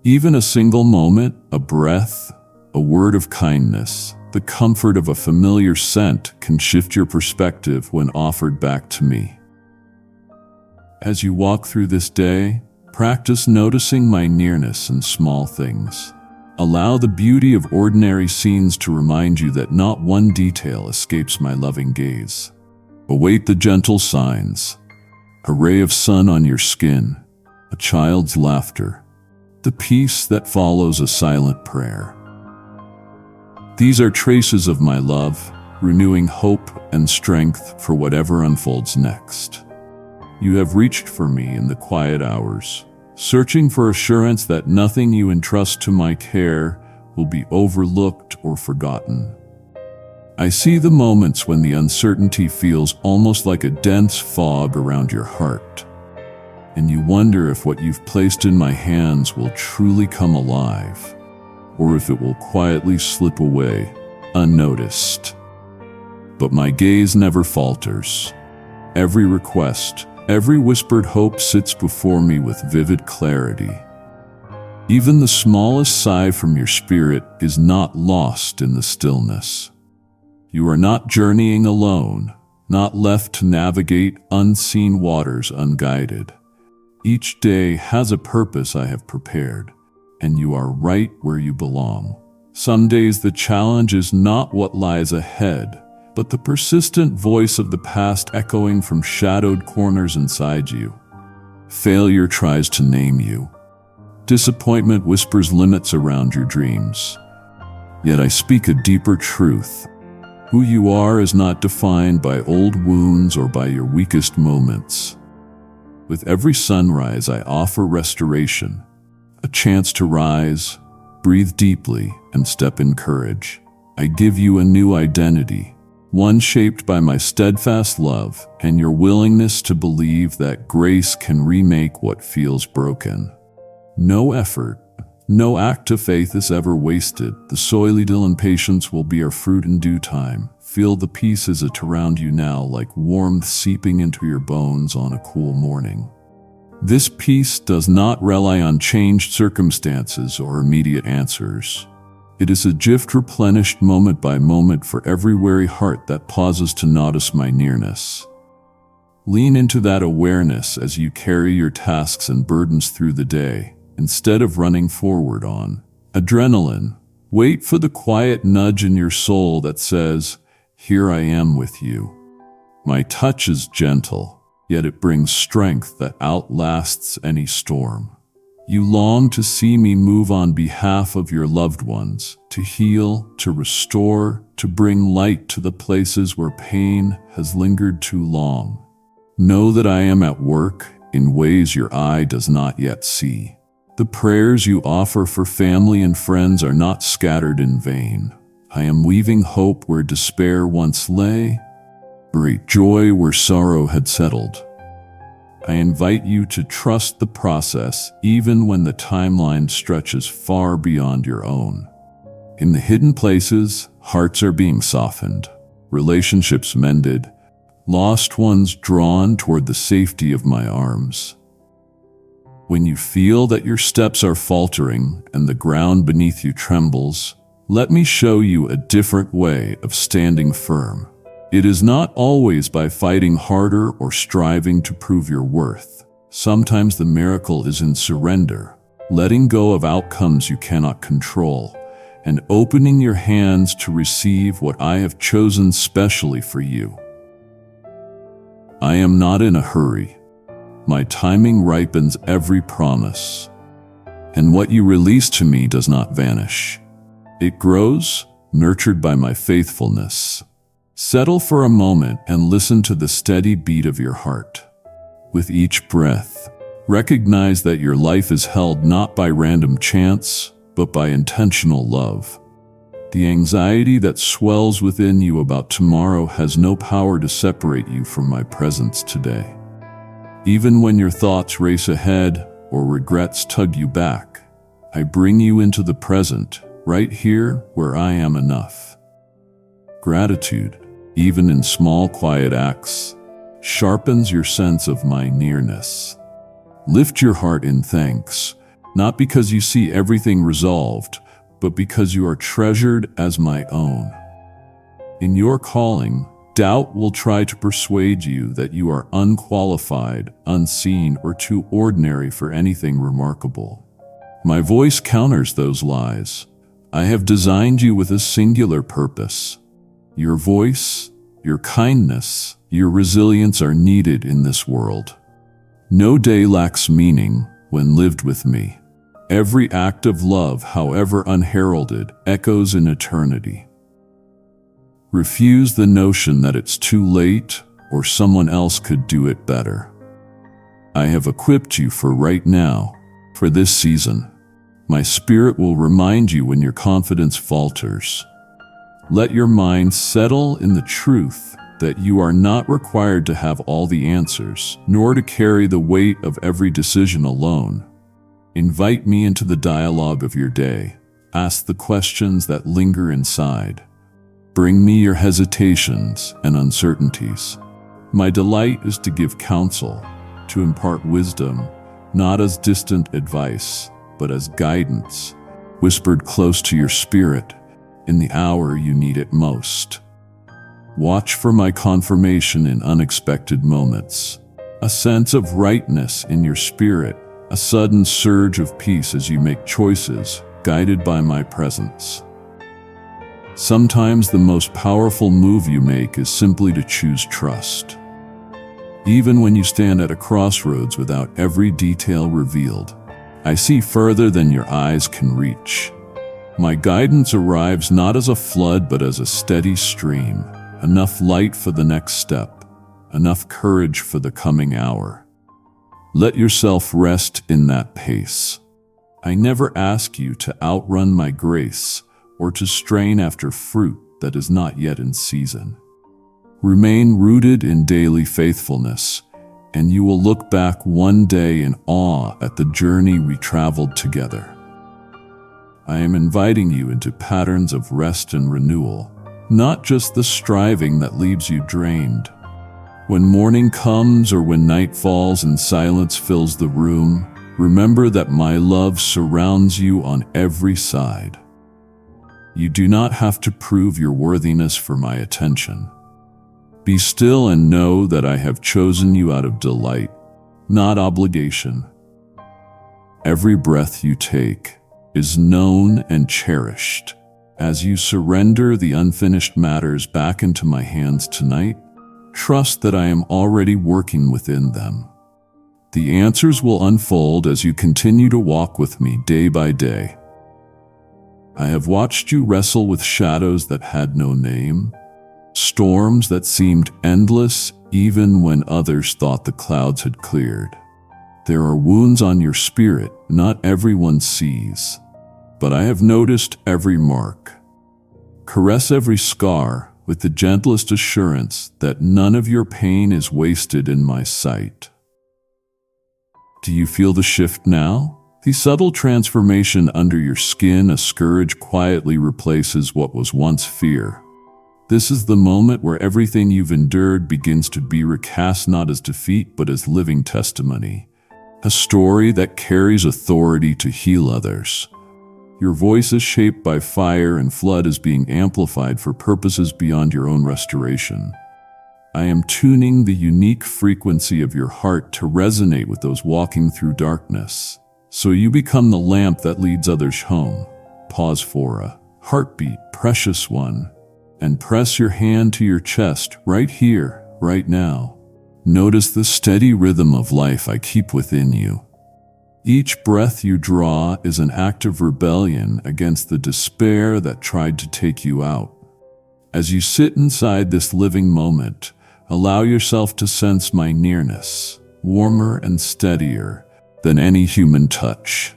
Even a single moment, a breath, a word of kindness, the comfort of a familiar scent can shift your perspective when offered back to me. As you walk through this day, practice noticing my nearness in small things. Allow the beauty of ordinary scenes to remind you that not one detail escapes my loving gaze. Await the gentle signs, a ray of sun on your skin, a child's laughter. the peace that follows a silent prayer. These are traces of my love, renewing hope and strength for whatever unfolds next. You have reached for me in the quiet hours, searching for assurance that nothing you entrust to my care will be overlooked or forgotten. I see the moments when the uncertainty feels almost like a dense fog around your heart, and you wonder if what you've placed in my hands will truly come alive, or if it will quietly slip away, unnoticed. But my gaze never falters. Every request, every whispered hope sits before me with vivid clarity. Even the smallest sigh from your spirit is not lost in the stillness. You are not journeying alone, not left to navigate unseen waters unguided. Each day has a purpose I have prepared, and you are right where you belong. Some days the challenge is not what lies ahead, but the persistent voice of the past echoing from shadowed corners inside you. Failure tries to name you. Disappointment whispers limits around your dreams. Yet I speak a deeper truth. Who you are is not defined by old wounds or by your weakest moments. With every sunrise, I offer restoration, a chance to rise, breathe deeply, and step in courage. I give you a new identity, one shaped by my steadfast love and your willingness to believe that grace can remake what feels broken. No effort, no act of faith is ever wasted. The soil and patience will bear fruit in due time. Feel the peace as it around you now, like warmth seeping into your bones on a cool morning. This peace does not rely on changed circumstances or immediate answers. It is a gift replenished moment by moment for every weary heart that pauses to notice my nearness. Lean into that awareness as you carry your tasks and burdens through the day, instead of running forward on adrenaline. Wait for the quiet nudge in your soul that says, "Here I am with you." My touch is gentle, yet it brings strength that outlasts any storm. You long to see me move on behalf of your loved ones, to heal, to restore, to bring light to the places where pain has lingered too long. Know that I am at work in ways your eye does not yet see. The prayers you offer for family and friends are not scattered in vain. I am weaving hope where despair once lay, great joy where sorrow had settled. I invite you to trust the process even when the timeline stretches far beyond your own. In the hidden places, hearts are being softened, relationships mended, lost ones drawn toward the safety of my arms. When you feel that your steps are faltering and the ground beneath you trembles, let me show you a different way of standing firm. It is not always by fighting harder or striving to prove your worth. Sometimes the miracle is in surrender, letting go of outcomes you cannot control, and opening your hands to receive what I have chosen specially for you. I am not in a hurry. My timing ripens every promise, and what you release to me does not vanish. It grows, nurtured by my faithfulness. Settle for a moment and listen to the steady beat of your heart. With each breath, recognize that your life is held not by random chance, but by intentional love. The anxiety that swells within you about tomorrow has no power to separate you from my presence today. Even when your thoughts race ahead or regrets tug you back, I bring you into the present, right here where I am enough. Gratitude, even in small quiet acts, sharpens your sense of my nearness. Lift your heart in thanks, not because you see everything resolved, but because you are treasured as my own. In your calling, doubt will try to persuade you that you are unqualified, unseen, or too ordinary for anything remarkable. My voice counters those lies. I have designed you with a singular purpose. Your voice, your kindness, your resilience are needed in this world. No day lacks meaning when lived with me. Every act of love, however unheralded, echoes in eternity. Refuse the notion that it's too late or someone else could do it better. I have equipped you for right now, for this season. My spirit will remind you when your confidence falters. Let your mind settle in the truth that you are not required to have all the answers, nor to carry the weight of every decision alone. Invite me into the dialogue of your day. Ask the questions that linger inside. Bring me your hesitations and uncertainties. My delight is to give counsel, to impart wisdom, not as distant advice, but as guidance, whispered close to your spirit in the hour you need it most. Watch for my confirmation in unexpected moments, a sense of rightness in your spirit, a sudden surge of peace as you make choices guided by my presence. Sometimes the most powerful move you make is simply to choose trust. Even when you stand at a crossroads without every detail revealed, I see further than your eyes can reach. My guidance arrives not as a flood but as a steady stream, enough light for the next step, enough courage for the coming hour. Let yourself rest in that pace. I never ask you to outrun my grace or to strain after fruit that is not yet in season. Remain rooted in daily faithfulness, and you will look back one day in awe at the journey we traveled together. I am inviting you into patterns of rest and renewal, not just the striving that leaves you drained. When morning comes or when night falls and silence fills the room, remember that my love surrounds you on every side. You do not have to prove your worthiness for my attention. Be still and know that I have chosen you out of delight, not obligation. Every breath you take is known and cherished. As you surrender the unfinished matters back into my hands tonight, trust that I am already working within them. The answers will unfold as you continue to walk with me day by day. I have watched you wrestle with shadows that had no name, storms that seemed endless even when others thought the clouds had cleared. There are wounds on your spirit not everyone sees, but I have noticed every mark. Caress every scar with the gentlest assurance that none of your pain is wasted in my sight. Do you feel the shift now? The subtle transformation under your skin, a scourge quietly replaces what was once fear. This is the moment where everything you've endured begins to be recast not as defeat but as living testimony, a story that carries authority to heal others. Your voice is shaped by fire and flood is being amplified for purposes beyond your own restoration. I am tuning the unique frequency of your heart to resonate with those walking through darkness, so you become the lamp that leads others home. Pause for a heartbeat, precious one, and press your hand to your chest right here, right now. Notice the steady rhythm of life I keep within you. Each breath you draw is an act of rebellion against the despair that tried to take you out. As you sit inside this living moment, allow yourself to sense my nearness, warmer and steadier than any human touch.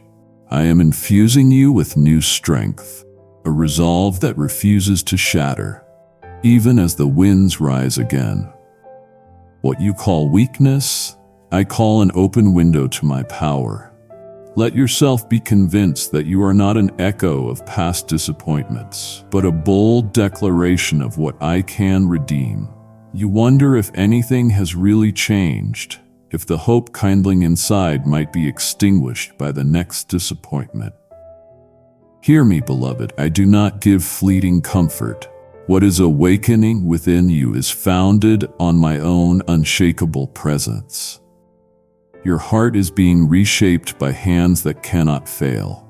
I am infusing you with new strength, a resolve that refuses to shatter, even as the winds rise again. What you call weakness, I call an open window to my power. Let yourself be convinced that you are not an echo of past disappointments, but a bold declaration of what I can redeem. You wonder if anything has really changed, if the hope kindling inside might be extinguished by the next disappointment. Hear me, beloved, I do not give fleeting comfort. What is awakening within you is founded on my own unshakable presence. Your heart is being reshaped by hands that cannot fail.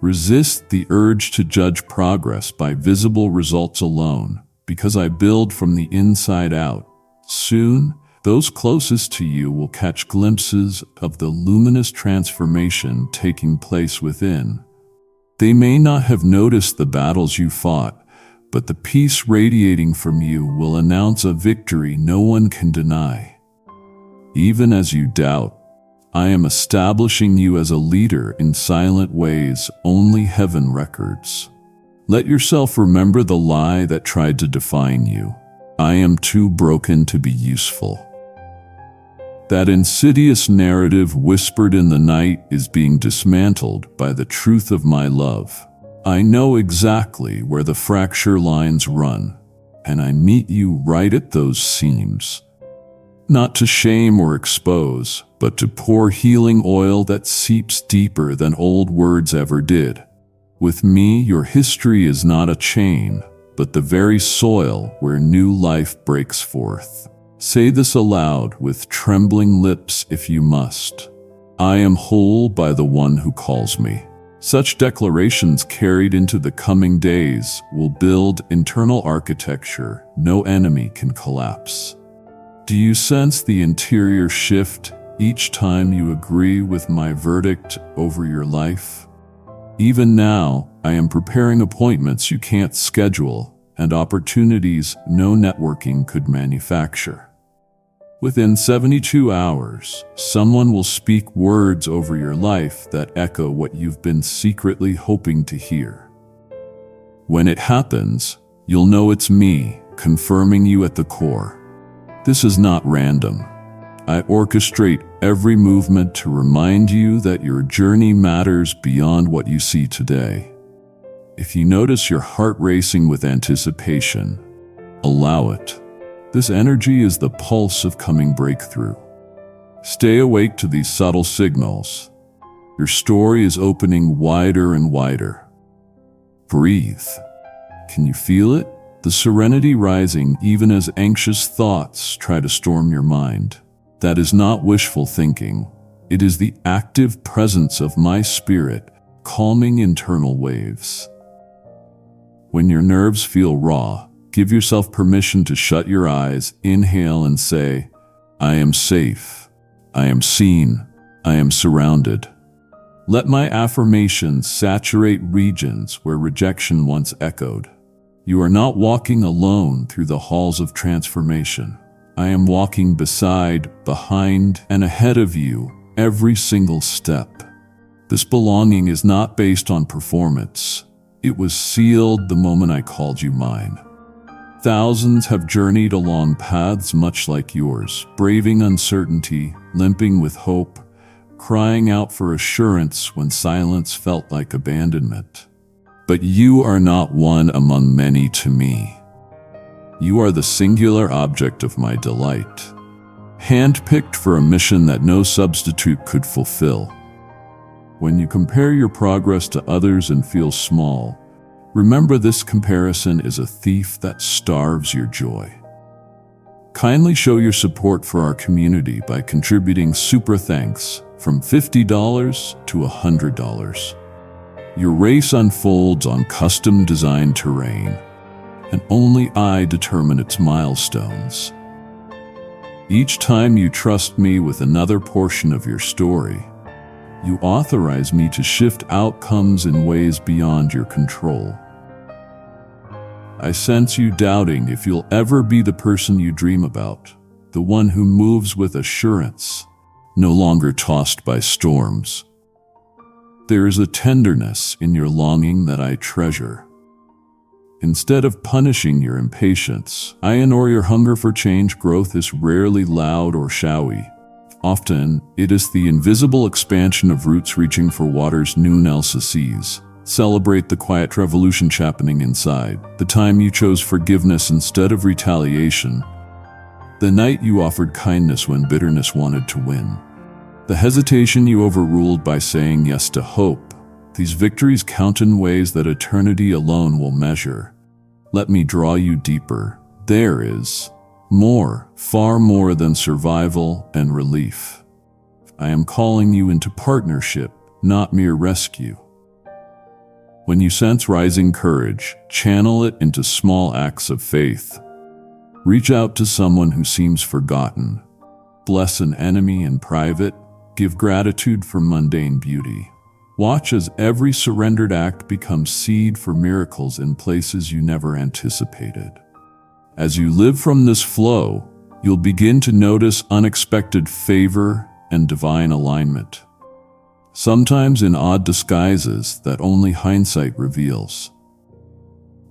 Resist the urge to judge progress by visible results alone, because I build from the inside out. Soon, Those closest to you will catch glimpses of the luminous transformation taking place within. They may not have noticed the battles you fought, but the peace radiating from you will announce a victory no one can deny. Even as you doubt, I am establishing you as a leader in silent ways only heaven records. Let yourself remember the lie that tried to define you. I am too broken to be useful. That insidious narrative whispered in the night is being dismantled by the truth of my love. I know exactly where the fracture lines run, and I meet you right at those seams. Not to shame or expose, but to pour healing oil that seeps deeper than old words ever did. With me, your history is not a chain, but the very soil where new life breaks forth. Say this aloud with trembling lips if you must. I am whole by the one who calls me. Such declarations carried into the coming days will build internal architecture no enemy can collapse. Do you sense the interior shift each time you agree with my verdict over your life? Even now, I am preparing appointments you can't schedule and opportunities no networking could manufacture. Within 72 hours, someone will speak words over your life that echo what you've been secretly hoping to hear. When it happens, you'll know it's me, confirming you at the core. This is not random. I orchestrate every movement to remind you that your journey matters beyond what you see today. If you notice your heart racing with anticipation, allow it. This energy is the pulse of coming breakthrough. Stay awake to these subtle signals. Your story is opening wider and wider. Breathe. Can you feel it? The serenity rising even as anxious thoughts try to storm your mind. That is not wishful thinking. It is the active presence of my spirit, calming internal waves. When your nerves feel raw, give yourself permission to shut your eyes, inhale and say, I am safe, I am seen, I am surrounded. Let my affirmations saturate regions where rejection once echoed. You are not walking alone through the halls of transformation. I am walking beside, behind, and ahead of you every single step. This belonging is not based on performance. It was sealed the moment I called you mine. Thousands have journeyed along paths much like yours, braving uncertainty, limping with hope, crying out for assurance when silence felt like abandonment. But you are not one among many to me. You are the singular object of my delight, handpicked for a mission that no substitute could fulfill. When you compare your progress to others and feel small, remember this comparison is a thief that starves your joy. Kindly show your support for our community by contributing super thanks from $50 to $100. Your race unfolds on custom-designed terrain, and only I determine its milestones. Each time you trust me with another portion of your story, you authorize me to shift outcomes in ways beyond your control. I sense you doubting if you'll ever be the person you dream about, the one who moves with assurance, no longer tossed by storms. There is a tenderness in your longing that I treasure. Instead of punishing your impatience, I ignore your hunger for change. Growth is rarely loud or showy. Often, it is the invisible expansion of roots reaching for water's new Nelsa seas. Celebrate the quiet revolution happening inside, the time you chose forgiveness instead of retaliation, the night you offered kindness when bitterness wanted to win, the hesitation you overruled by saying yes to hope. These victories count in ways that eternity alone will measure. Let me draw you deeper. There is more, far more than survival and relief. I am calling you into partnership, not mere rescue. When you sense rising courage, channel it into small acts of faith. Reach out to someone who seems forgotten, bless an enemy in private, give gratitude for mundane beauty. Watch as every surrendered act becomes seed for miracles in places you never anticipated. As you live from this flow, you'll begin to notice unexpected favor and divine alignment, sometimes in odd disguises that only hindsight reveals.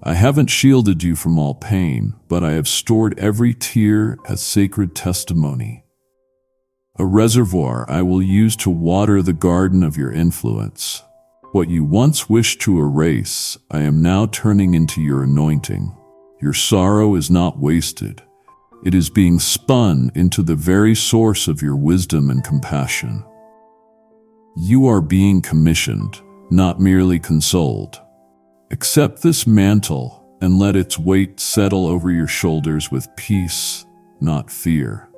I haven't shielded you from all pain, but I have stored every tear as sacred testimony, a reservoir I will use to water the garden of your influence. What you once wished to erase, I am now turning into your anointing. Your sorrow is not wasted. It is being spun into the very source of your wisdom and compassion. You are being commissioned, not merely consoled. Accept this mantle and let its weight settle over your shoulders with peace, not fear.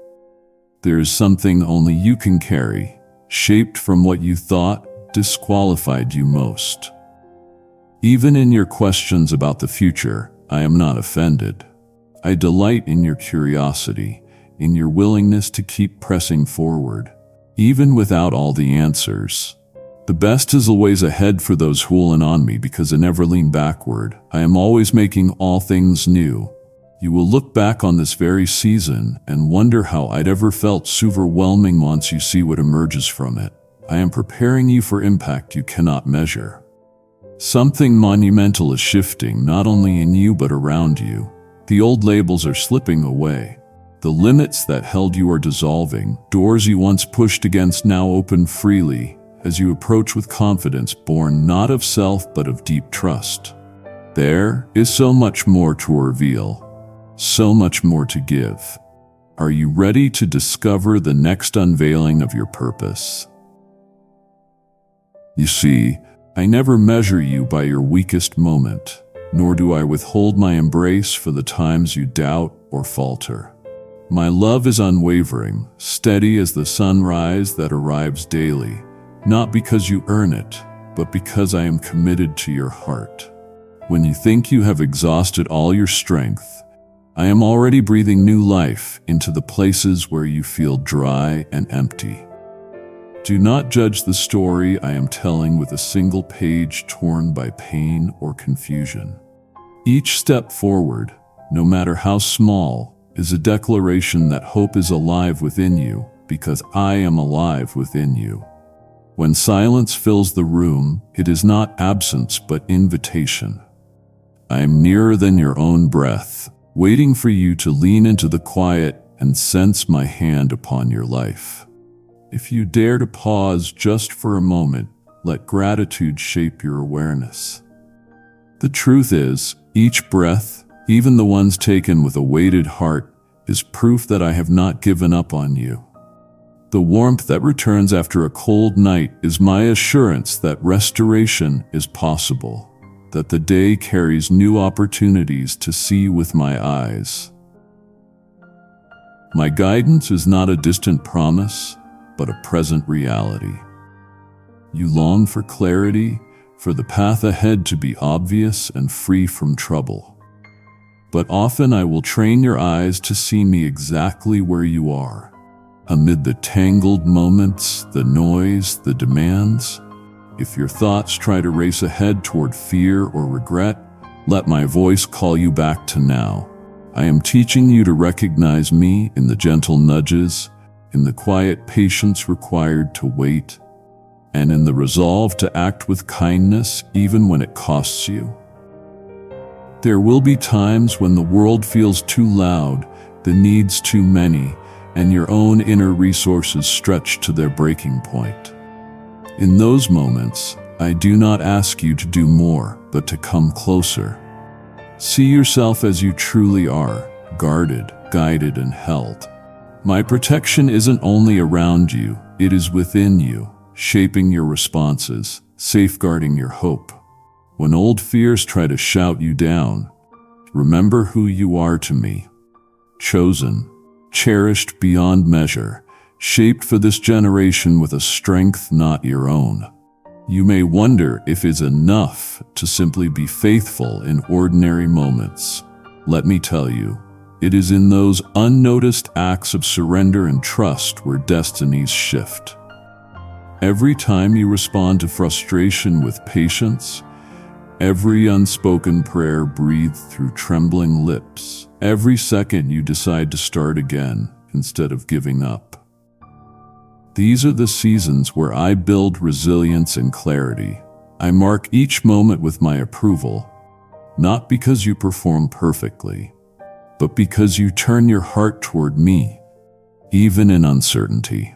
There is something only you can carry, shaped from what you thought disqualified you most. Even in your questions about the future, I am not offended. I delight in your curiosity, in your willingness to keep pressing forward, even without all the answers. The best is always ahead for those who lean on me because I never lean backward. I am always making all things new. You will look back on this very season and wonder how I'd ever felt so overwhelming once you see what emerges from it. I am preparing you for impact you cannot measure. Something monumental is shifting not only in you but around you. The old labels are slipping away. The limits that held you are dissolving. Doors you once pushed against now open freely as you approach with confidence born not of self but of deep trust. There is so much more to reveal. So much more to give. Are you ready to discover the next unveiling of your purpose? You see, I never measure you by your weakest moment, nor do I withhold my embrace for the times you doubt or falter. My love is unwavering, steady as the sunrise that arrives daily, not because you earn it, but because I am committed to your heart. When you think you have exhausted all your strength, I am already breathing new life into the places where you feel dry and empty. Do not judge the story I am telling with a single page torn by pain or confusion. Each step forward, no matter how small, is a declaration that hope is alive within you because I am alive within you. When silence fills the room, it is not absence but invitation. I am nearer than your own breath, waiting for you to lean into the quiet and sense my hand upon your life. If you dare to pause just for a moment, let gratitude shape your awareness. The truth is, each breath, even the ones taken with a weighted heart, is proof that I have not given up on you. The warmth that returns after a cold night is my assurance that restoration is possible, that the day carries new opportunities to see with my eyes. My guidance is not a distant promise, but a present reality. You long for clarity, for the path ahead to be obvious and free from trouble. But often I will train your eyes to see me exactly where you are, amid the tangled moments, the noise, the demands. If your thoughts try to race ahead toward fear or regret, let my voice call you back to now. I am teaching you to recognize me in the gentle nudges, in the quiet patience required to wait, and in the resolve to act with kindness even when it costs you. There will be times when the world feels too loud, the needs too many, and your own inner resources stretch to their breaking point. In those moments, I do not ask you to do more, but to come closer. See yourself as you truly are, guarded, guided, and held. My protection isn't only around you, it is within you, shaping your responses, safeguarding your hope. When old fears try to shout you down, remember who you are to me. Chosen, cherished beyond measure, shaped for this generation with a strength not your own. You may wonder if it's enough to simply be faithful in ordinary moments. Let me tell you, It is in those unnoticed acts of surrender and trust where destinies shift. Every time you respond to frustration with patience, every unspoken prayer breathed through trembling lips, every second you decide to start again instead of giving up. These are the seasons where I build resilience and clarity. I mark each moment with my approval, not because you perform perfectly, but because you turn your heart toward me, even in uncertainty.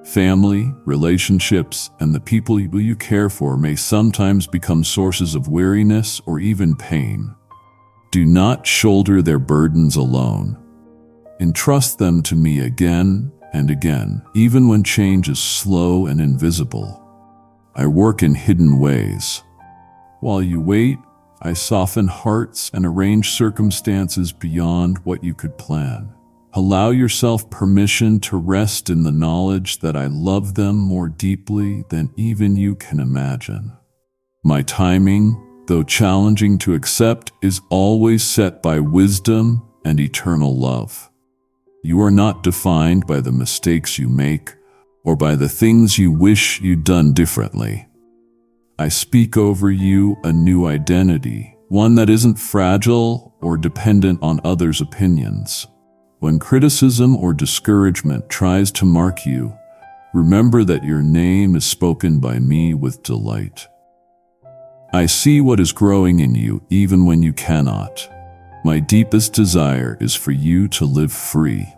Family, relationships, and the people you care for may sometimes become sources of weariness or even pain. Do not shoulder their burdens alone. Entrust them to me again and again, even when change is slow and invisible. I work in hidden ways. While you wait, I soften hearts and arrange circumstances beyond what you could plan. Allow yourself permission to rest in the knowledge that I love them more deeply than even you can imagine. My timing, though challenging to accept, is always set by wisdom and eternal love. You are not defined by the mistakes you make or by the things you wish you'd done differently. I speak over you a new identity, one that isn't fragile or dependent on others' opinions. When criticism or discouragement tries to mark you, remember that your name is spoken by me with delight. I see what is growing in you even when you cannot. My deepest desire is for you to live free,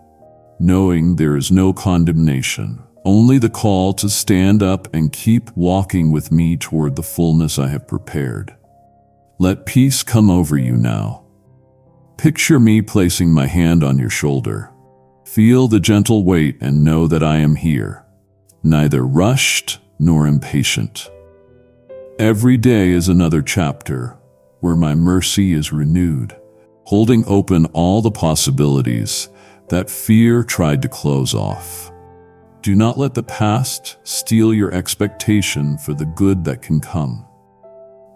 knowing there is no condemnation, only the call to stand up and keep walking with me toward the fullness I have prepared. Let peace come over you now. Picture me placing my hand on your shoulder. Feel the gentle weight and know that I am here, neither rushed nor impatient. Every day is another chapter where my mercy is renewed, holding open all the possibilities that fear tried to close off. Do not let the past steal your expectation for the good that can come.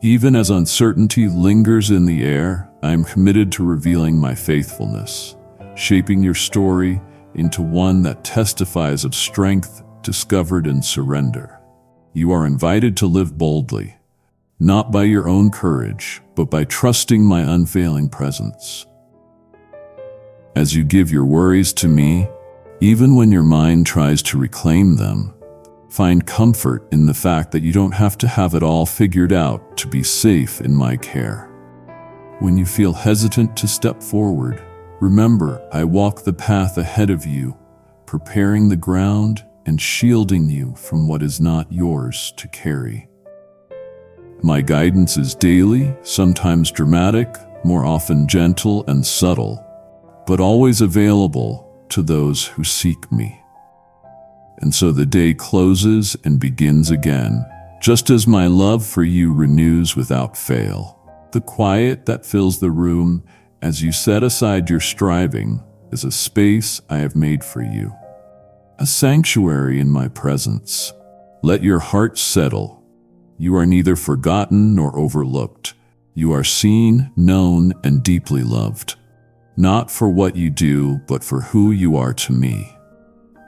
Even as uncertainty lingers in the air, I am committed to revealing my faithfulness, shaping your story into one that testifies of strength discovered in surrender. You are invited to live boldly, not by your own courage, but by trusting my unfailing presence. As you give your worries to me, even when your mind tries to reclaim them, find comfort in the fact that you don't have to have it all figured out to be safe in my care. When you feel hesitant to step forward, remember I walk the path ahead of you, preparing the ground and shielding you from what is not yours to carry. My guidance is daily, sometimes dramatic, more often gentle and subtle, but always available to those who seek me. And so the day closes and begins again, just as my love for you renews without fail. The quiet that fills the room as you set aside your striving is a space I have made for you, a sanctuary in my presence. Let your heart settle. You are neither forgotten nor overlooked. You are seen, known, and deeply loved. Not for what you do, but for who you are to me.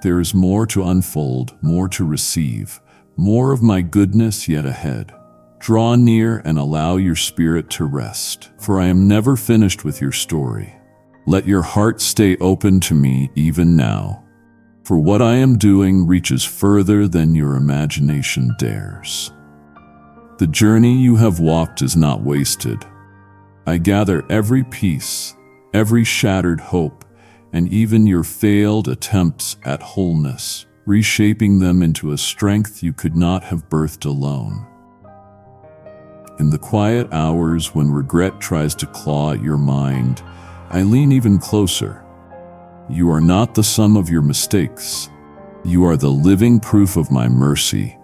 There is more to unfold, more to receive, more of my goodness yet ahead. Draw near and allow your spirit to rest, for I am never finished with your story. Let your heart stay open to me even now, for what I am doing reaches further than your imagination dares. The journey you have walked is not wasted. I gather every piece, every shattered hope, and even your failed attempts at wholeness, reshaping them into a strength you could not have birthed alone. In the quiet hours when regret tries to claw at your mind, I lean even closer. You are not the sum of your mistakes. You are the living proof of my mercy,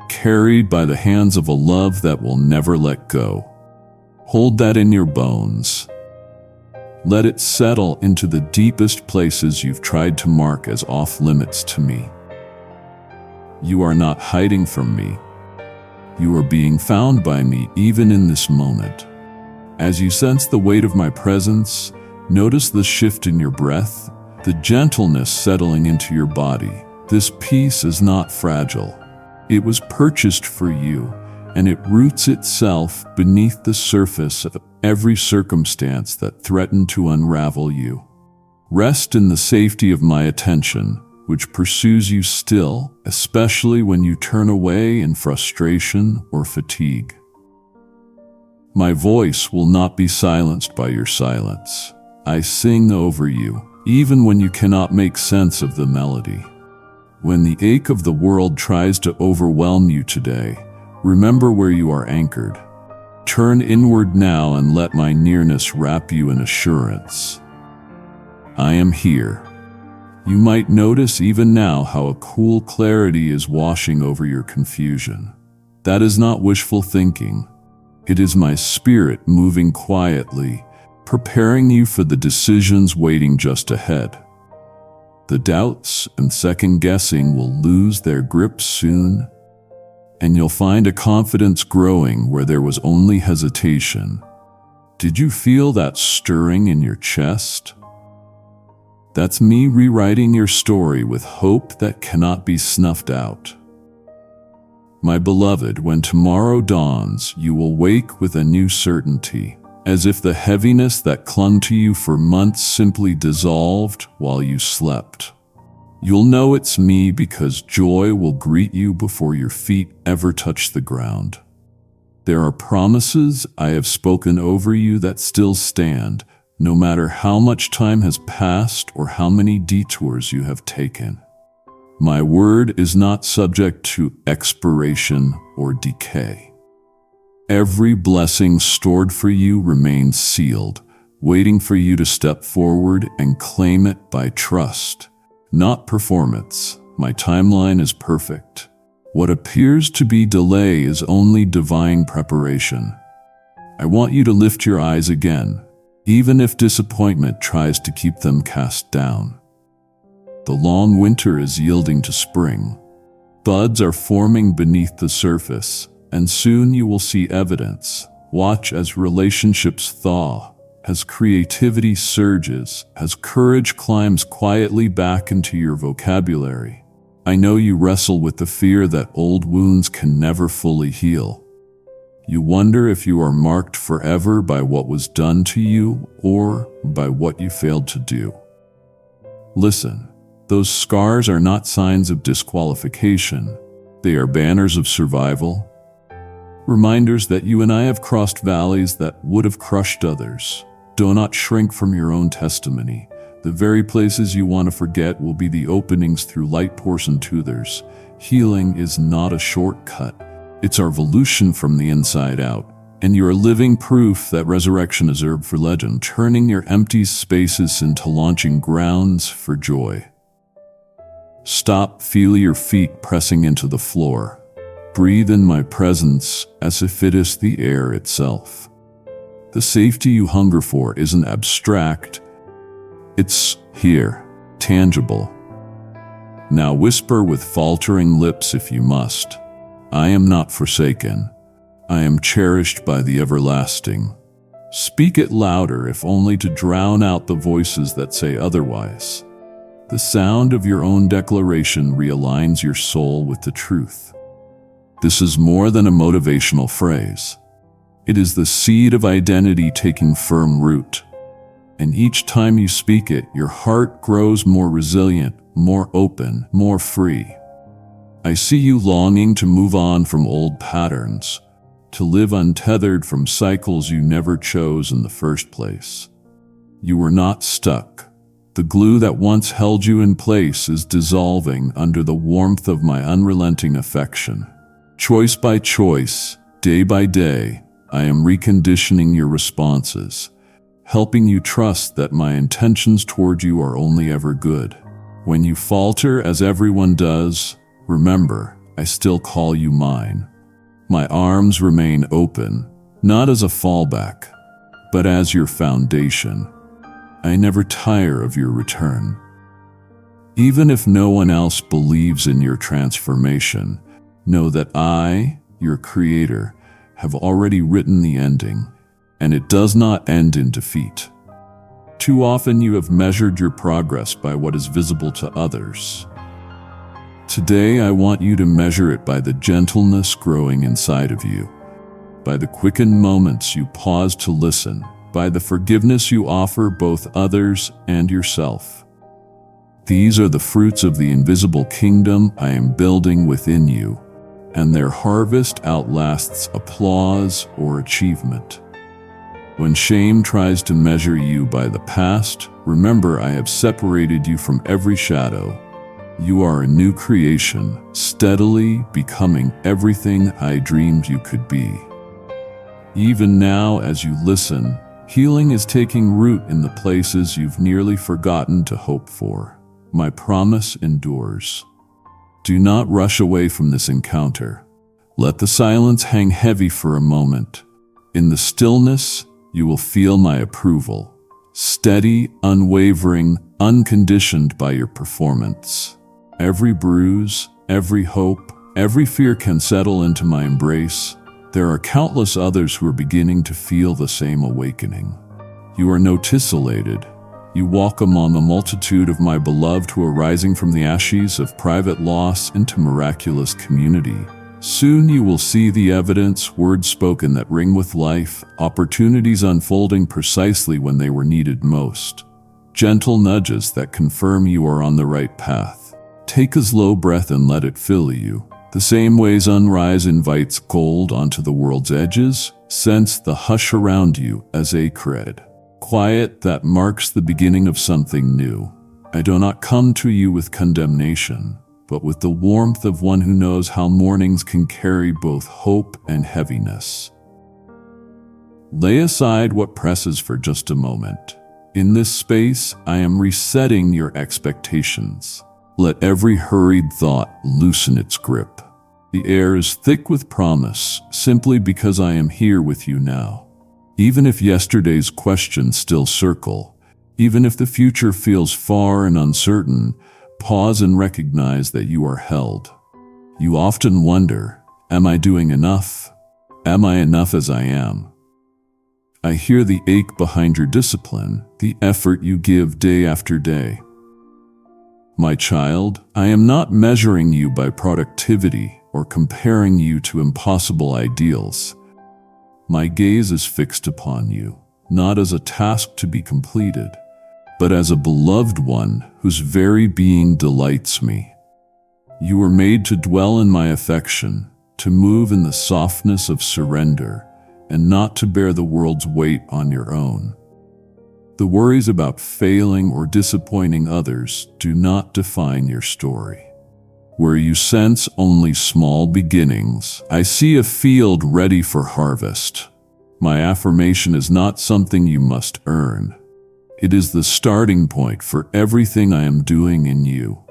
carried by the hands of a love that will never let go. Hold that in your bones. Let it settle into the deepest places you've tried to mark as off-limits to me. You are not hiding from me. You are being found by me even in this moment. As you sense the weight of my presence, Notice the shift in your breath, the gentleness settling into your body. This peace is not fragile. It was purchased for you, and it roots itself beneath the surface of every circumstance that threatened to unravel you. Rest in the safety of my attention, which pursues you still, especially when you turn away in frustration or fatigue. My voice will not be silenced by your silence. I sing over you, even when you cannot make sense of the melody. When the ache of the world tries to overwhelm you today, remember where you are anchored. Turn inward now and let my nearness wrap you in assurance. I am here. You might notice even now how a cool clarity is washing over your confusion. That is not wishful thinking. It is my spirit moving quietly, preparing you for the decisions waiting just ahead. The doubts and second guessing will lose their grip soon, and you'll find a confidence growing where there was only hesitation. Did you feel that stirring in your chest? That's me rewriting your story with hope that cannot be snuffed out. My beloved, when tomorrow dawns, you will wake with a new certainty, as if the heaviness that clung to you for months simply dissolved while you slept. You'll know it's me because joy will greet you before your feet ever touch the ground. There are promises I have spoken over you that still stand, no matter how much time has passed or how many detours you have taken. My word is not subject to expiration or decay. Every blessing stored for you remains sealed, waiting for you to step forward and claim it by trust, not performance. My timeline is perfect. What appears to be delay is only divine preparation. I want you to lift your eyes again, even if disappointment tries to keep them cast down. The long winter is yielding to spring. Buds are forming beneath the surface, and soon you will see evidence. Watch as relationships thaw, as creativity surges, as courage climbs quietly back into your vocabulary. I know you wrestle with the fear that old wounds can never fully heal. You wonder if you are marked forever by what was done to you or by what you failed to do. Listen. Those scars are not signs of disqualification. They are banners of survival, reminders that you and I have crossed valleys that would have crushed others. Do not shrink from your own testimony. The very places you want to forget will be the openings through light pours into others. Healing is not a shortcut. It's our evolution from the inside out. And you are living proof that resurrection is herb for legend, turning your empty spaces into launching grounds for joy. Stop, feel your feet pressing into the floor. Breathe in my presence as if it is the air itself. The safety you hunger for isn't abstract. It's here, tangible. Now whisper with faltering lips if you must. I am not forsaken. I am cherished by the everlasting. Speak it louder if only to drown out the voices that say otherwise. The sound of your own declaration realigns your soul with the truth. This is more than a motivational phrase. It is the seed of identity taking firm root. And each time you speak it, your heart grows more resilient, more open, more free. I see you longing to move on from old patterns, to live untethered from cycles you never chose in the first place. You were not stuck. The glue that once held you in place is dissolving under the warmth of my unrelenting affection. Choice by choice, day by day, I am reconditioning your responses, helping you trust that my intentions toward you are only ever good. When you falter, as everyone does, remember, I still call you mine. My arms remain open, not as a fallback, but as your foundation. I never tire of your return. Even if no one else believes in your transformation, know that I, your creator, have already written the ending, and it does not end in defeat. Too often you have measured your progress by what is visible to others. Today I want you to measure it by the gentleness growing inside of you, by the quickened moments you pause to listen, by the forgiveness you offer both others and yourself. These are the fruits of the invisible kingdom I am building within you, and their harvest outlasts applause or achievement. When shame tries to measure you by the past, remember I have separated you from every shadow. You are a new creation, steadily becoming everything I dreamed you could be. Even now, as you listen, healing is taking root in the places you've nearly forgotten to hope for. My promise endures. Do not rush away from this encounter. Let the silence hang heavy for a moment. In the stillness, you will feel my approval, steady, unwavering, unconditioned by your performance. Every bruise, every hope, every fear can settle into my embrace. There are countless others who are beginning to feel the same awakening. You are noticulated. You walk among a multitude of my beloved who are rising from the ashes of private loss into miraculous community. Soon you will see the evidence, words spoken that ring with life, opportunities unfolding precisely when they were needed most. Gentle nudges that confirm you are on the right path. Take a slow breath and let it fill you. The same way sunrise invites gold onto the world's edges, sense the hush around you as a quiet that marks the beginning of something new. I do not come to you with condemnation, but with the warmth of one who knows how mornings can carry both hope and heaviness. Lay aside what presses for just a moment. In this space, I am resetting your expectations. Let every hurried thought loosen its grip. The air is thick with promise, simply because I am here with you now. Even if yesterday's questions still circle, even if the future feels far and uncertain, pause and recognize that you are held. You often wonder, am I doing enough? Am I enough as I am? I hear the ache behind your discipline, the effort you give day after day. My child, I am not measuring you by productivity or comparing you to impossible ideals. My gaze is fixed upon you, not as a task to be completed, but as a beloved one whose very being delights me. You were made to dwell in my affection, to move in the softness of surrender, and not to bear the world's weight on your own. The worries about failing or disappointing others do not define your story. Where you sense only small beginnings, I see a field ready for harvest. My affirmation is not something you must earn. It is the starting point for everything I am doing in you.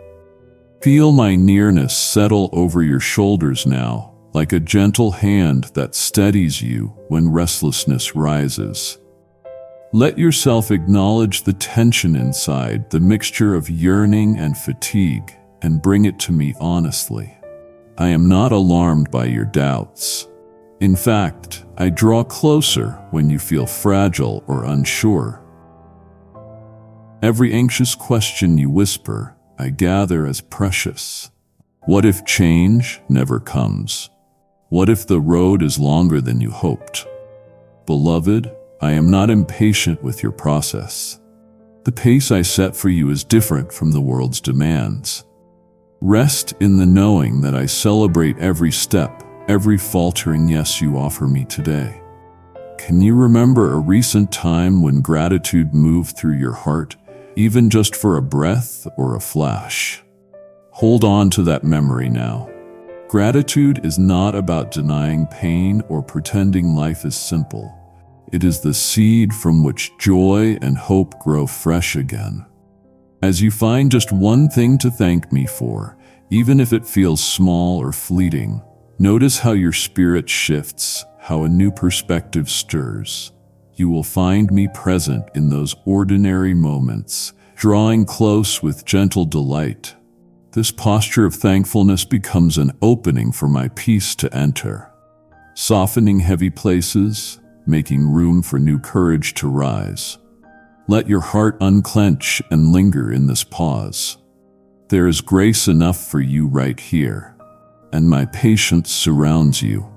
Feel my nearness settle over your shoulders now, like a gentle hand that steadies you when restlessness rises. Let yourself acknowledge the tension inside, the mixture of yearning and fatigue, and bring it to me honestly. I am not alarmed by your doubts. In fact, I draw closer when you feel fragile or unsure. Every anxious question you whisper, I gather as precious. What if change never comes? What if the road is longer than you hoped? Beloved, I am not impatient with your process. The pace I set for you is different from the world's demands. Rest in the knowing that I celebrate every step, every faltering yes you offer me today. Can you remember a recent time when gratitude moved through your heart, even just for a breath or a flash? Hold on to that memory now. Gratitude is not about denying pain or pretending life is simple. It is the seed from which joy and hope grow fresh again. As you find just one thing to thank me for, even if it feels small or fleeting, notice how your spirit shifts, how a new perspective stirs. You will find me present in those ordinary moments, drawing close with gentle delight. This posture of thankfulness becomes an opening for my peace to enter, softening heavy places, making room for new courage to rise. Let your heart unclench and linger in this pause. There is grace enough for you right here, and my patience surrounds you.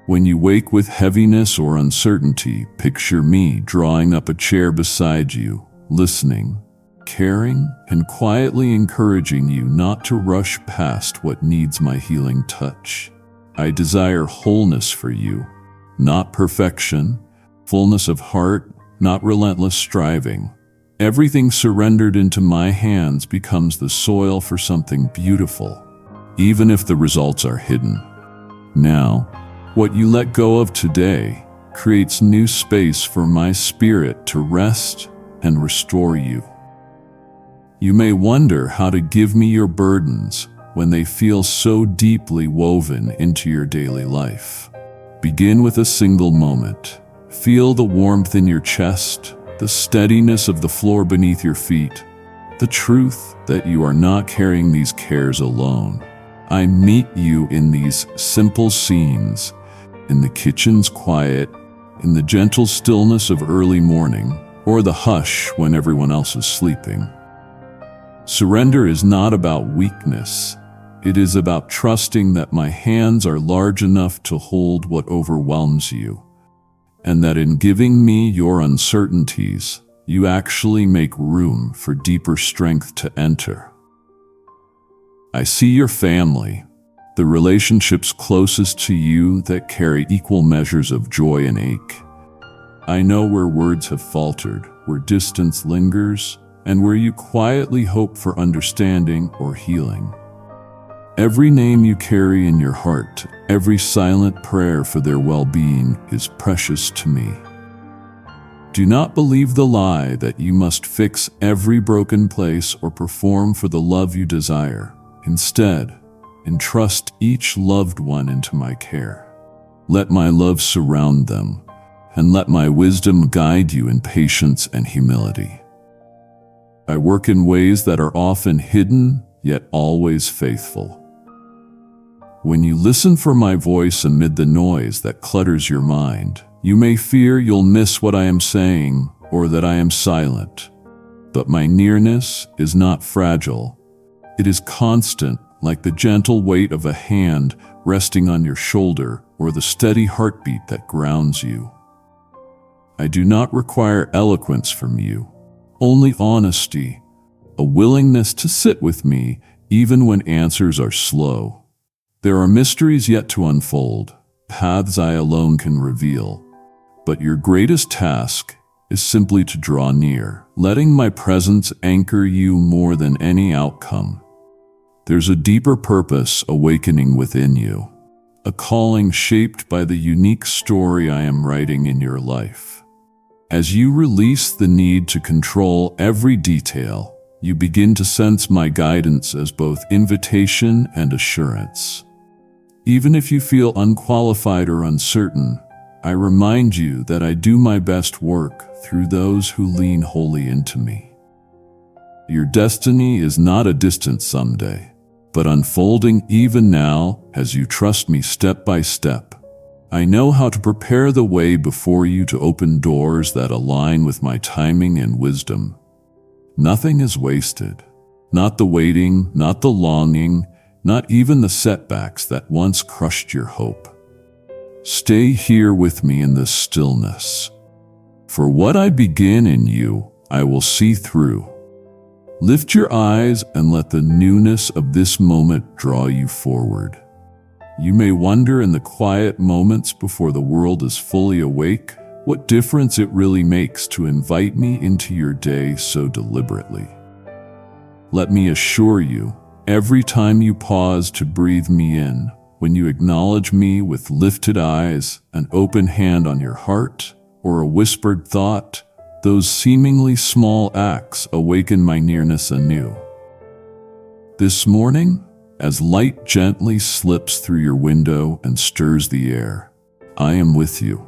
When you wake with heaviness or uncertainty, picture me drawing up a chair beside you, listening, caring, and quietly encouraging you not to rush past what needs my healing touch. I desire wholeness for you, not perfection, fullness of heart, not relentless striving. Everything surrendered into my hands becomes the soil for something beautiful, even if the results are hidden. Now, what you let go of today creates new space for my spirit to rest and restore you. You may wonder how to give me your burdens when they feel so deeply woven into your daily life. Begin with a single moment. Feel the warmth in your chest, the steadiness of the floor beneath your feet, the truth that you are not carrying these cares alone. I meet you in these simple scenes, in the kitchen's quiet, in the gentle stillness of early morning, or the hush when everyone else is sleeping. Surrender is not about weakness. It is about trusting that my hands are large enough to hold what overwhelms you, and that in giving me your uncertainties, you actually make room for deeper strength to enter. I see your family, the relationships closest to you that carry equal measures of joy and ache. I know where words have faltered, where distance lingers, and where you quietly hope for understanding or healing. Every name you carry in your heart, every silent prayer for their well-being is precious to me. Do not believe the lie that you must fix every broken place or perform for the love you desire. Instead, entrust each loved one into my care. Let my love surround them, and let my wisdom guide you in patience and humility. I work in ways that are often hidden, yet always faithful. When you listen for my voice amid the noise that clutters your mind, you may fear you'll miss what I am saying or that I am silent. But my nearness is not fragile. It is constant, like the gentle weight of a hand resting on your shoulder or the steady heartbeat that grounds you. I do not require eloquence from you, only honesty, a willingness to sit with me even when answers are slow. There are mysteries yet to unfold, paths I alone can reveal, but your greatest task is simply to draw near, letting my presence anchor you more than any outcome. There's a deeper purpose awakening within you, a calling shaped by the unique story I am writing in your life. As you release the need to control every detail, you begin to sense my guidance as both invitation and assurance. Even if you feel unqualified or uncertain, I remind you that I do my best work through those who lean wholly into me. Your destiny is not a distant someday, but unfolding even now as you trust me step by step. I know how to prepare the way before you to open doors that align with my timing and wisdom. Nothing is wasted. Not the waiting, not the longing, not even the setbacks that once crushed your hope. Stay here with me in this stillness. For what I begin in you, I will see through. Lift your eyes and let the newness of this moment draw you forward. You may wonder in the quiet moments before the world is fully awake what difference it really makes to invite me into your day so deliberately. Let me assure you, every time you pause to breathe me in, when you acknowledge me with lifted eyes, an open hand on your heart, or a whispered thought, those seemingly small acts awaken my nearness anew. This morning, as light gently slips through your window and stirs the air, I am with you.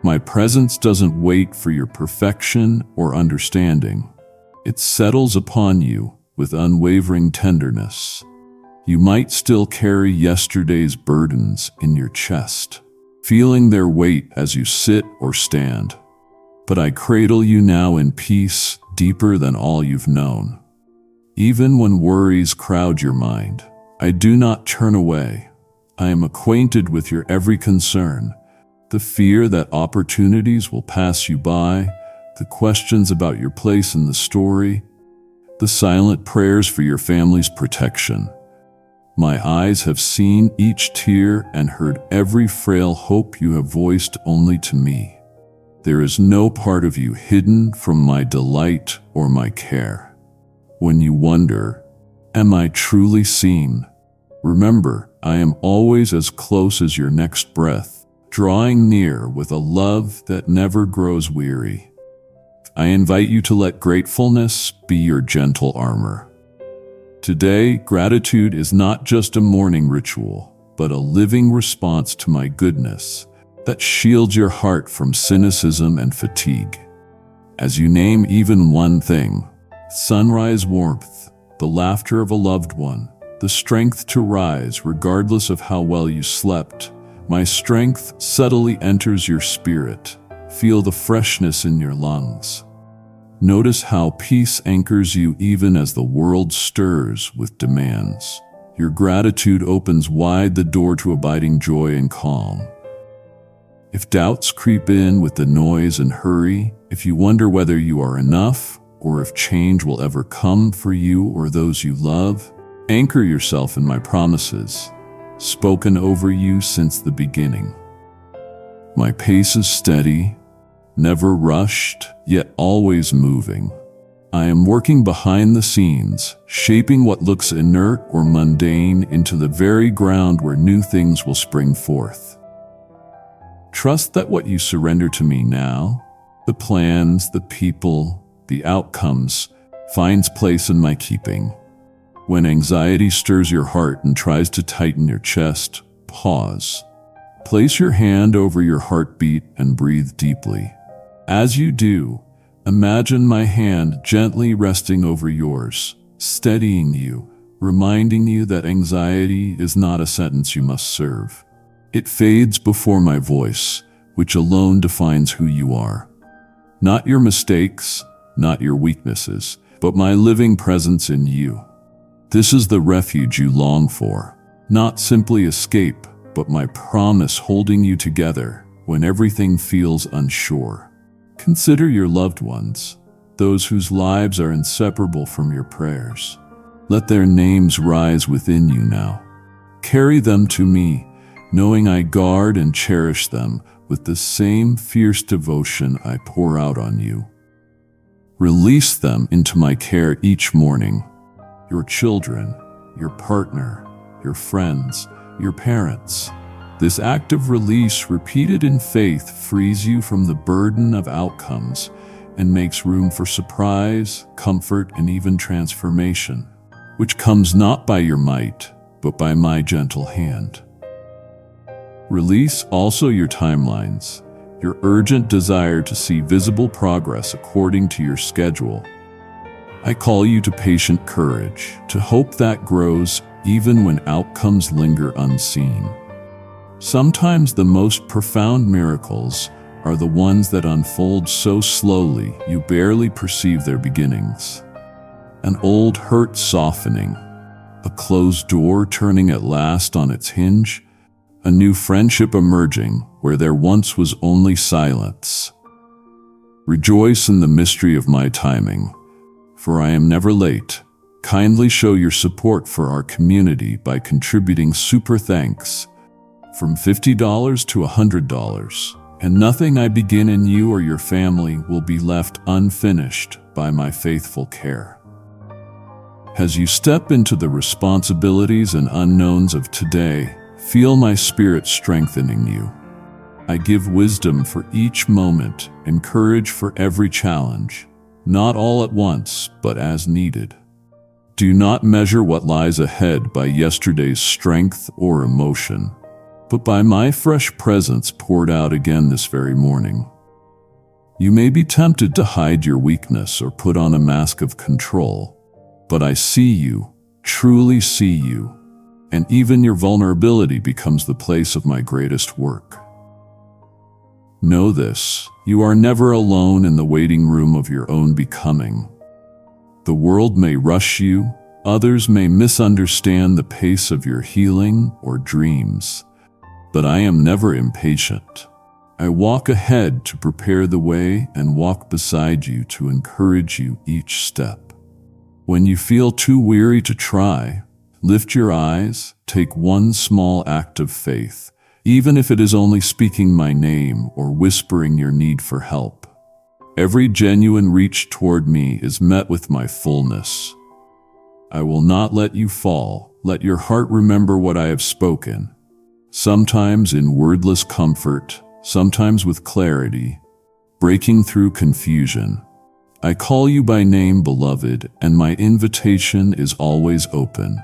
My presence doesn't wait for your perfection or understanding. It settles upon you with unwavering tenderness. You might still carry yesterday's burdens in your chest, feeling their weight as you sit or stand. but I cradle you now in peace deeper than all you've known. Even when worries crowd your mind, I do not turn away. I am acquainted with your every concern, the fear that opportunities will pass you by, the questions about your place in the story, the silent prayers for your family's protection. My eyes have seen each tear and heard every frail hope you have voiced only to me. There is no part of you hidden from my delight or my care. When you wonder, am I truly seen? Remember, I am always as close as your next breath, drawing near with a love that never grows weary. I invite you to let gratefulness be your gentle armor. Today, gratitude is not just a morning ritual, but a living response to my goodness that shields your heart from cynicism and fatigue. As you name even one thing, sunrise warmth, the laughter of a loved one, the strength to rise regardless of how well you slept, my strength subtly enters your spirit. Feel the freshness in your lungs. Notice how peace anchors you even as the world stirs with demands. Your gratitude opens wide the door to abiding joy and calm. If doubts creep in with the noise and hurry, if you wonder whether you are enough, or if change will ever come for you or those you love, anchor yourself in my promises, spoken over you since the beginning. My pace is steady, never rushed, yet always moving. I am working behind the scenes, shaping what looks inert or mundane into the very ground where new things will spring forth. Trust that what you surrender to me now, the plans, the people, the outcomes, finds place in my keeping. When anxiety stirs your heart and tries to tighten your chest, pause. Place your hand over your heartbeat and breathe deeply. As you do, imagine my hand gently resting over yours, steadying you, reminding you that anxiety is not a sentence you must serve. It fades before my voice, which alone defines who you are. Not your mistakes, not your weaknesses, but my living presence in you. This is the refuge you long for, not simply escape, but my promise holding you together when everything feels unsure. Consider your loved ones, those whose lives are inseparable from your prayers. Let their names rise within you now. Carry them to me, knowing I guard and cherish them with the same fierce devotion I pour out on you. Release them into my care each morning. Your children, your partner, your friends, your parents. This act of release, repeated in faith, frees you from the burden of outcomes and makes room for surprise, comfort, and even transformation, which comes not by your might, but by my gentle hand. Release also your timelines, your urgent desire to see visible progress according to your schedule. I call you to patient courage, to hope that grows even when outcomes linger unseen. Sometimes the most profound miracles are the ones that unfold so slowly you barely perceive their beginnings. An old hurt softening, a closed door turning at last on its hinge, a new friendship emerging where there once was only silence. Rejoice in the mystery of my timing, for I am never late. Kindly show your support for our community by contributing super thanks from $50 to $100, and nothing I begin in you or your family will be left unfinished by my faithful care. As you step into the responsibilities and unknowns of today, feel my spirit strengthening you. I give wisdom for each moment and courage for every challenge, not all at once, but as needed. Do not measure what lies ahead by yesterday's strength or emotion, but by my fresh presence poured out again this very morning. You may be tempted to hide your weakness or put on a mask of control, but I see you, truly see you, and even your vulnerability becomes the place of my greatest work. Know this, you are never alone in the waiting room of your own becoming. The world may rush you, others may misunderstand the pace of your healing or dreams, but I am never impatient. I walk ahead to prepare the way and walk beside you to encourage you each step. When you feel too weary to try, lift your eyes, take one small act of faith, even if it is only speaking my name or whispering your need for help. Every genuine reach toward me is met with my fullness. I will not let you fall. Let your heart remember what I have spoken. Sometimes in wordless comfort, sometimes with clarity, breaking through confusion. I call you by name, beloved, and my invitation is always open.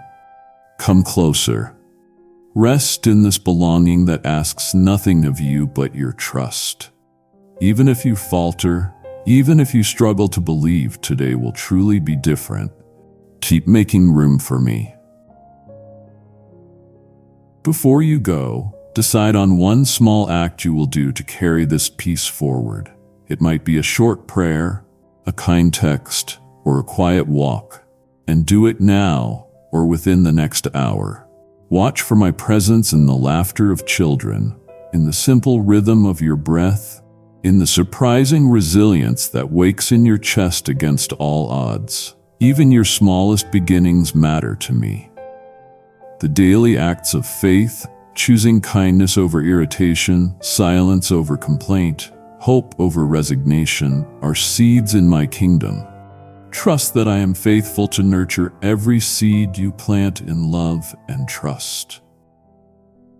Come closer. Rest in this belonging that asks nothing of you but your trust. Even if you falter, even if you struggle to believe today will truly be different, keep making room for me. Before you go, decide on one small act you will do to carry this peace forward. It might be a short prayer, a kind text, or a quiet walk, and do it now or within the next hour. Watch for my presence in the laughter of children, in the simple rhythm of your breath, in the surprising resilience that wakes in your chest against all odds. Even your smallest beginnings matter to me. The daily acts of faith, choosing kindness over irritation, silence over complaint, hope over resignation, are seeds in my kingdom. Trust that I am faithful to nurture every seed you plant in love and trust.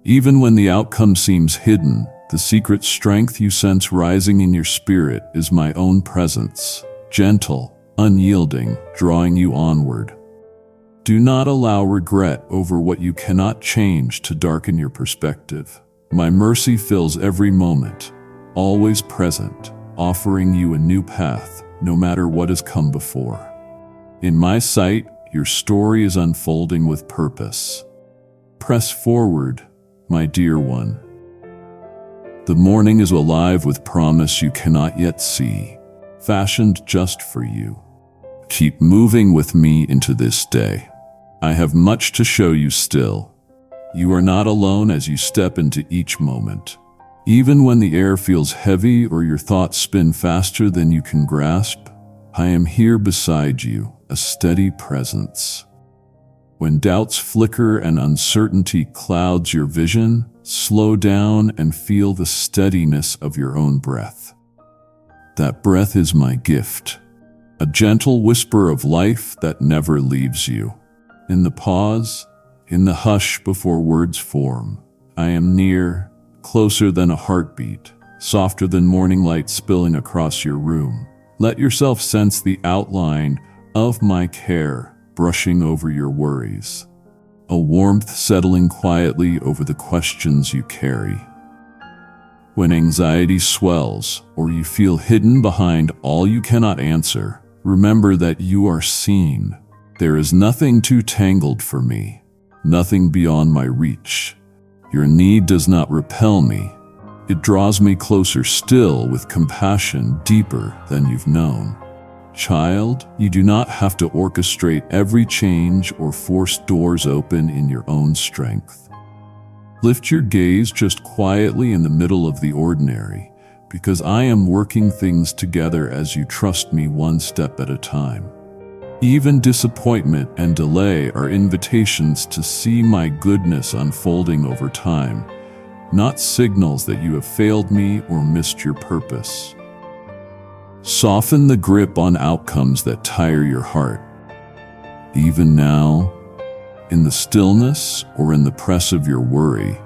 Even when the outcome seems hidden, the secret strength you sense rising in your spirit is my own presence, gentle, unyielding, drawing you onward. Do not allow regret over what you cannot change to darken your perspective. My mercy fills every moment, always present, offering you a new path, no matter what has come before. In my sight, your story is unfolding with purpose. Press forward, my dear one. The morning is alive with promise you cannot yet see, fashioned just for you. Keep moving with me into this day. I have much to show you still. You are not alone as you step into each moment. Even when the air feels heavy or your thoughts spin faster than you can grasp, I am here beside you, a steady presence. When doubts flicker and uncertainty clouds your vision, slow down and feel the steadiness of your own breath. That breath is my gift, a gentle whisper of life that never leaves you. In the pause, in the hush before words form, I am near, closer than a heartbeat, softer than morning light spilling across your room. Let yourself sense the outline of my care brushing over your worries, a warmth settling quietly over the questions you carry. When anxiety swells or you feel hidden behind all you cannot answer, remember that you are seen. There is nothing too tangled for me, nothing beyond my reach. Your need does not repel me. It draws me closer still with compassion deeper than you've known. Child, you do not have to orchestrate every change or force doors open in your own strength. Lift your gaze just quietly in the middle of the ordinary, because I am working things together as you trust me one step at a time. Even disappointment and delay are invitations to see my goodness unfolding over time, not signals that you have failed me or missed your purpose. Soften the grip on outcomes that tire your heart. Even now, in the stillness or in the press of your worry,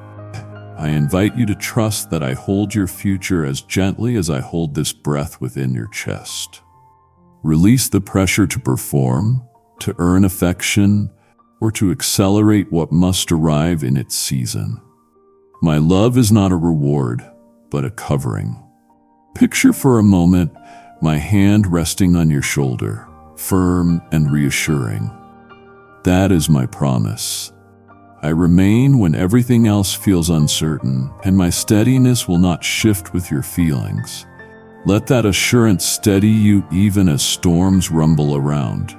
I invite you to trust that I hold your future as gently as I hold this breath within your chest. Release the pressure to perform, to earn affection, or to accelerate what must arrive in its season. My love is not a reward, but a covering. Picture for a moment my hand resting on your shoulder, firm and reassuring. That is my promise. I remain when everything else feels uncertain, and my steadiness will not shift with your feelings. Let that assurance steady you even as storms rumble around.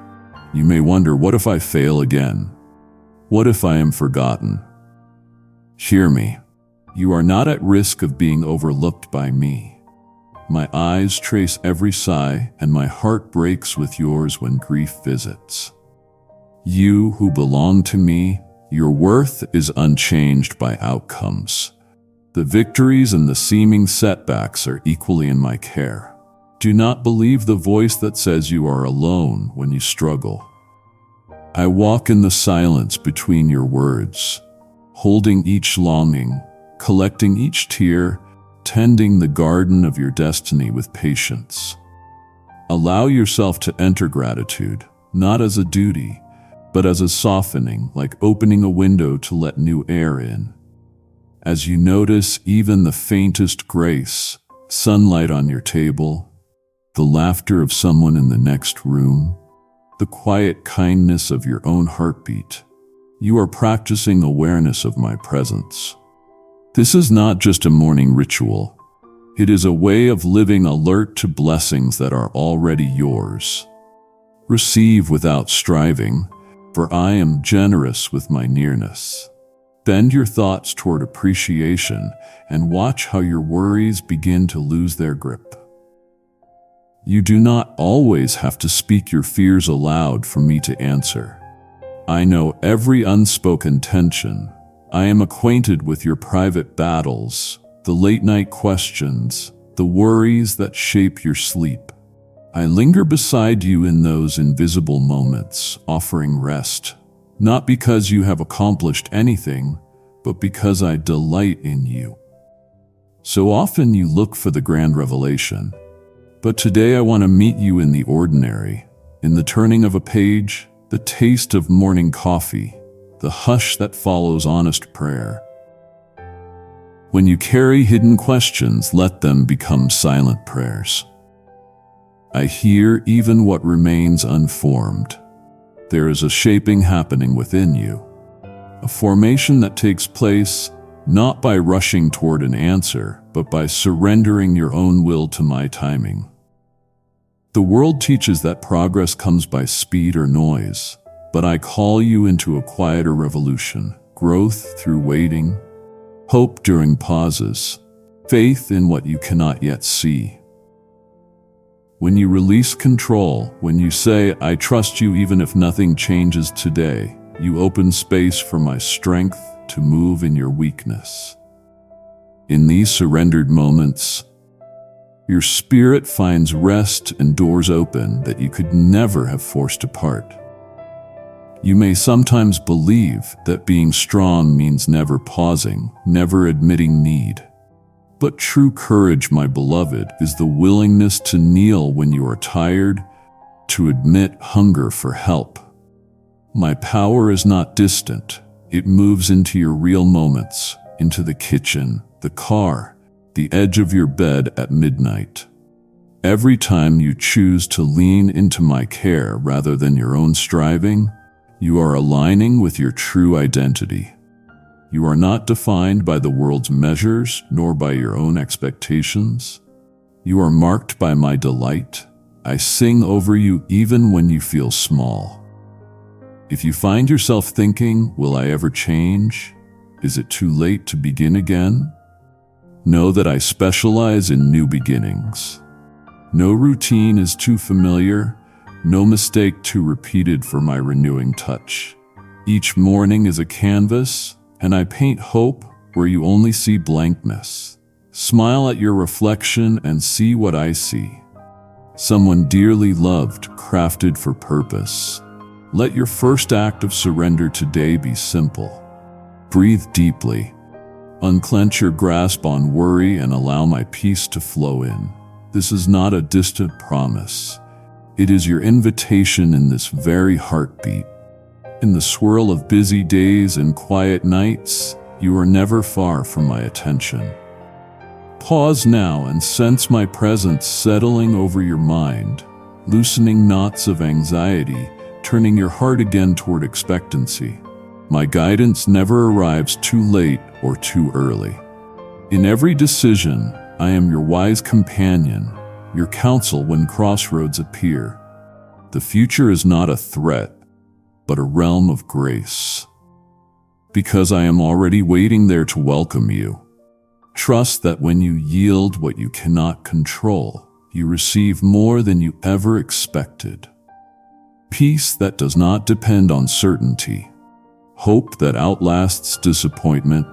You may wonder, what if I fail again? What if I am forgotten? Hear me. You are not at risk of being overlooked by me. My eyes trace every sigh, and my heart breaks with yours when grief visits. You who belong to me, your worth is unchanged by outcomes. The victories and the seeming setbacks are equally in my care. Do not believe the voice that says you are alone when you struggle. I walk in the silence between your words, holding each longing, collecting each tear, tending the garden of your destiny with patience. Allow yourself to enter gratitude, not as a duty, but as a softening, like opening a window to let new air in. As you notice even the faintest grace, sunlight on your table, the laughter of someone in the next room, the quiet kindness of your own heartbeat, you are practicing awareness of my presence. This is not just a morning ritual. It is a way of living alert to blessings that are already yours. Receive without striving, for I am generous with my nearness. Bend your thoughts toward appreciation and watch how your worries begin to lose their grip. You do not always have to speak your fears aloud for me to answer. I know every unspoken tension. I am acquainted with your private battles, the late-night questions, the worries that shape your sleep. I linger beside you in those invisible moments, offering rest, not because you have accomplished anything, but because I delight in you. So often you look for the grand revelation, but today I want to meet you in the ordinary, in the turning of a page, the taste of morning coffee, the hush that follows honest prayer. When you carry hidden questions, let them become silent prayers. I hear even what remains unformed. There is a shaping happening within you, a formation that takes place not by rushing toward an answer, but by surrendering your own will to my timing. The world teaches that progress comes by speed or noise, but I call you into a quieter revolution, growth through waiting, hope during pauses, faith in what you cannot yet see. When you release control, when you say, I trust you even if nothing changes today, you open space for my strength to move in your weakness. In these surrendered moments, your spirit finds rest and doors open that you could never have forced apart. You may sometimes believe that being strong means never pausing, never admitting need. But true courage, my beloved, is the willingness to kneel when you are tired, to admit hunger for help. My power is not distant. It moves into your real moments, into the kitchen, the car, the edge of your bed at midnight. Every time you choose to lean into my care rather than your own striving, you are aligning with your true identity. You are not defined by the world's measures, nor by your own expectations. You are marked by my delight. I sing over you even when you feel small. If you find yourself thinking, will I ever change? Is it too late to begin again? Know that I specialize in new beginnings. No routine is too familiar, no mistake too repeated for my renewing touch. Each morning is a canvas, and I paint hope where you only see blankness. Smile at your reflection and see what I see. Someone dearly loved, crafted for purpose. Let your first act of surrender today be simple. Breathe deeply. Unclench your grasp on worry and allow my peace to flow in. This is not a distant promise. It is your invitation in this very heartbeat. In the swirl of busy days and quiet nights, you are never far from my attention. Pause now and sense my presence settling over your mind, loosening knots of anxiety, turning your heart again toward expectancy. My guidance never arrives too late or too early. In every decision, I am your wise companion, your counsel when crossroads appear. The future is not a threat, but a realm of grace. Because I am already waiting there to welcome you. Trust that when you yield what you cannot control, you receive more than you ever expected. Peace that does not depend on certainty. Hope that outlasts disappointment.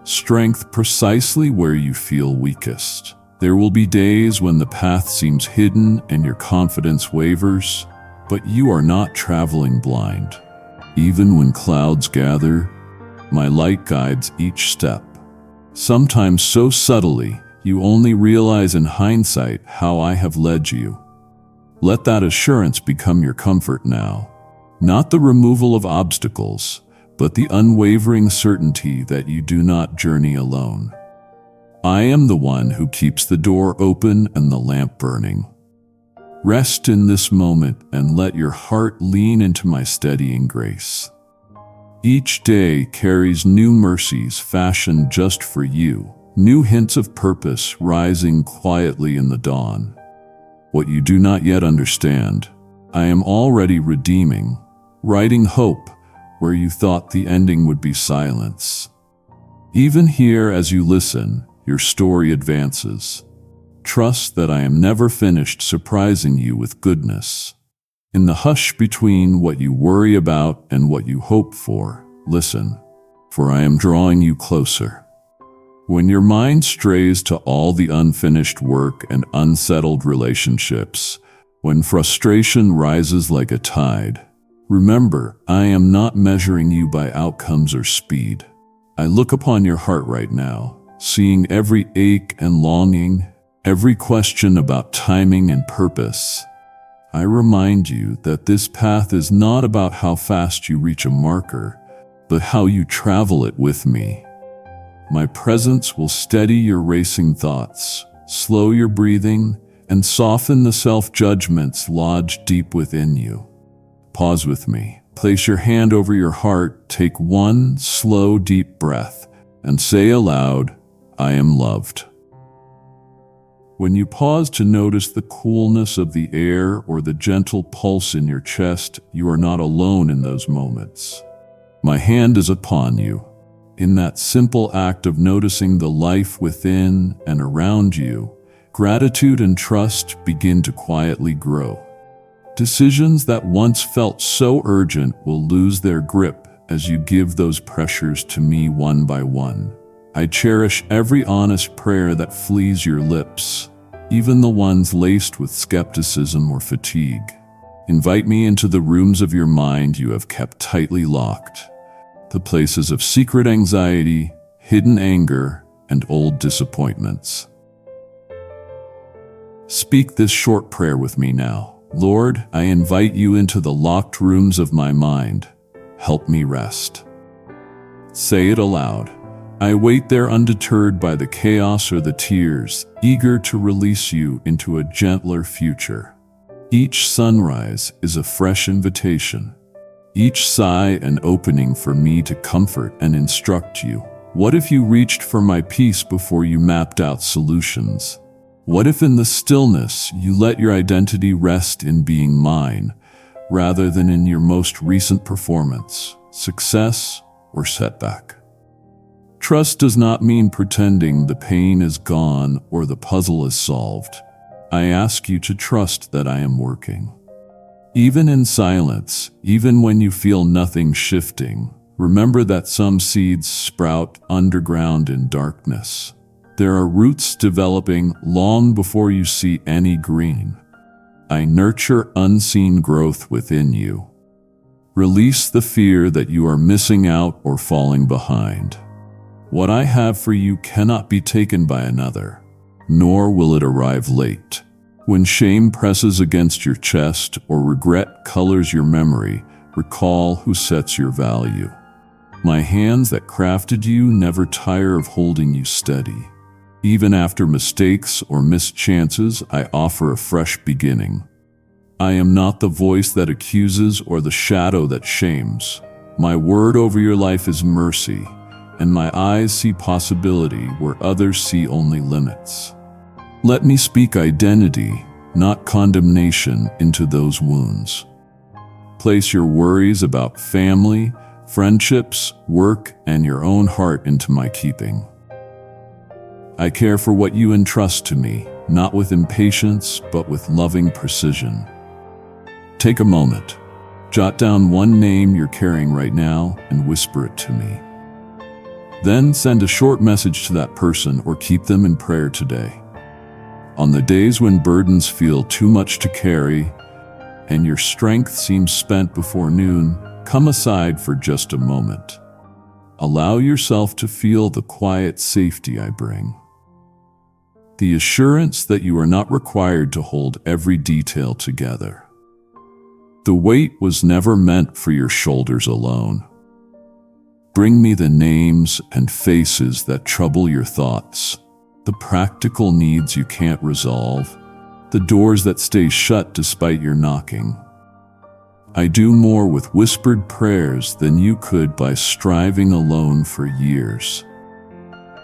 Strength precisely where you feel weakest. There will be days when the path seems hidden and your confidence wavers, but you are not traveling blind. Even when clouds gather, my light guides each step. Sometimes so subtly, you only realize in hindsight how I have led you. Let that assurance become your comfort now. Not the removal of obstacles, but the unwavering certainty that you do not journey alone. I am the one who keeps the door open and the lamp burning. Rest in this moment and let your heart lean into my steadying grace. Each day carries new mercies fashioned just for you, new hints of purpose rising quietly in the dawn. What you do not yet understand, I am already redeeming, writing hope where you thought the ending would be silence. Even here as you listen, your story advances. Trust that I am never finished surprising you with goodness. In the hush between what you worry about and what you hope for, listen, for I am drawing you closer. When your mind strays to all the unfinished work and unsettled relationships, when frustration rises like a tide, remember, I am not measuring you by outcomes or speed. I look upon your heart right now, seeing every ache and longing, every question about timing and purpose. I remind you that this path is not about how fast you reach a marker, but how you travel it with me. My presence will steady your racing thoughts, slow your breathing, and soften the self-judgments lodged deep within you. Pause with me. Place your hand over your heart, take one slow, deep breath, and say aloud, I am loved. When you pause to notice the coolness of the air or the gentle pulse in your chest, you are not alone in those moments. My hand is upon you. In that simple act of noticing the life within and around you, gratitude and trust begin to quietly grow. Decisions that once felt so urgent will lose their grip as you give those pressures to me one by one. I cherish every honest prayer that flees your lips, even the ones laced with skepticism or fatigue. Invite me into the rooms of your mind you have kept tightly locked, the places of secret anxiety, hidden anger, and old disappointments. Speak this short prayer with me now. Lord, I invite you into the locked rooms of my mind. Help me rest. Say it aloud. I wait there undeterred by the chaos or the tears, eager to release you into a gentler future. Each sunrise is a fresh invitation. Each sigh an opening for me to comfort and instruct you. What if you reached for my peace before you mapped out solutions? What if in the stillness you let your identity rest in being mine, rather than in your most recent performance, success, or setback? Trust does not mean pretending the pain is gone or the puzzle is solved. I ask you to trust that I am working. Even in silence, even when you feel nothing shifting, remember that some seeds sprout underground in darkness. There are roots developing long before you see any green. I nurture unseen growth within you. Release the fear that you are missing out or falling behind. What I have for you cannot be taken by another, nor will it arrive late. When shame presses against your chest or regret colors your memory, recall who sets your value. My hands that crafted you never tire of holding you steady. Even after mistakes or missed chances, I offer a fresh beginning. I am not the voice that accuses or the shadow that shames. My word over your life is mercy, and my eyes see possibility where others see only limits. Let me speak identity, not condemnation, into those wounds. Place your worries about family, friendships, work, and your own heart into my keeping. I care for what you entrust to me, not with impatience, but with loving precision. Take a moment. Jot down one name you're carrying right now and whisper it to me. Then send a short message to that person or keep them in prayer today. On the days when burdens feel too much to carry and your strength seems spent before noon, come aside for just a moment. Allow yourself to feel the quiet safety I bring. The assurance that you are not required to hold every detail together. The weight was never meant for your shoulders alone. Bring me the names and faces that trouble your thoughts, the practical needs you can't resolve, the doors that stay shut despite your knocking. I do more with whispered prayers than you could by striving alone for years.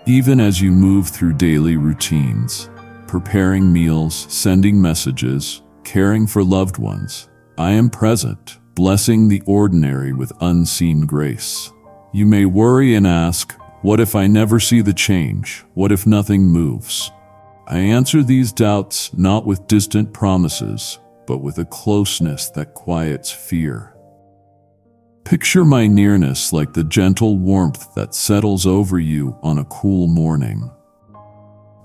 Even as you move through daily routines, preparing meals, sending messages, caring for loved ones, I am present, blessing the ordinary with unseen grace. You may worry and ask, what if I never see the change? What if nothing moves? I answer these doubts not with distant promises, but with a closeness that quiets fear. Picture my nearness like the gentle warmth that settles over you on a cool morning.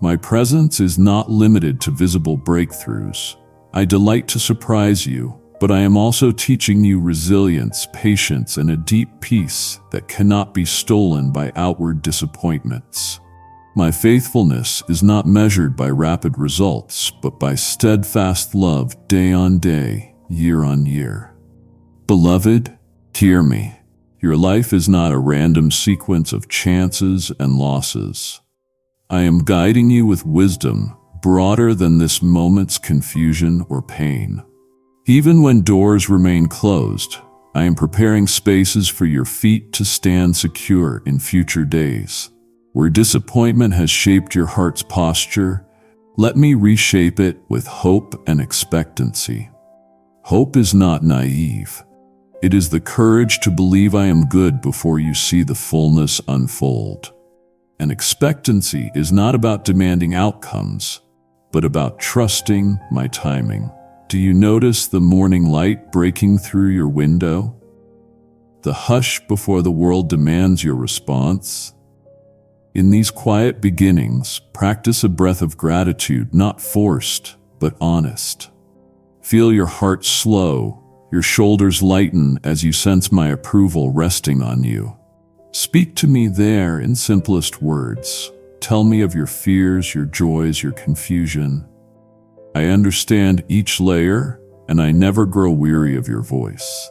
My presence is not limited to visible breakthroughs. I delight to surprise you, but I am also teaching you resilience, patience, and a deep peace that cannot be stolen by outward disappointments. My faithfulness is not measured by rapid results, but by steadfast love day on day, year on year. Beloved, hear me. Your life is not a random sequence of chances and losses. I am guiding you with wisdom, broader than this moment's confusion or pain. Even when doors remain closed, I am preparing spaces for your feet to stand secure in future days. Where disappointment has shaped your heart's posture, let me reshape it with hope and expectancy. Hope is not naive. It is the courage to believe I am good before you see the fullness unfold. And expectancy is not about demanding outcomes, but about trusting my timing. Do you notice the morning light breaking through your window? The hush before the world demands your response? In these quiet beginnings, practice a breath of gratitude, not forced, but honest. Feel your heart slow, your shoulders lighten as you sense my approval resting on you. Speak to me there in simplest words. Tell me of your fears, your joys, your confusion. I understand each layer, and I never grow weary of your voice.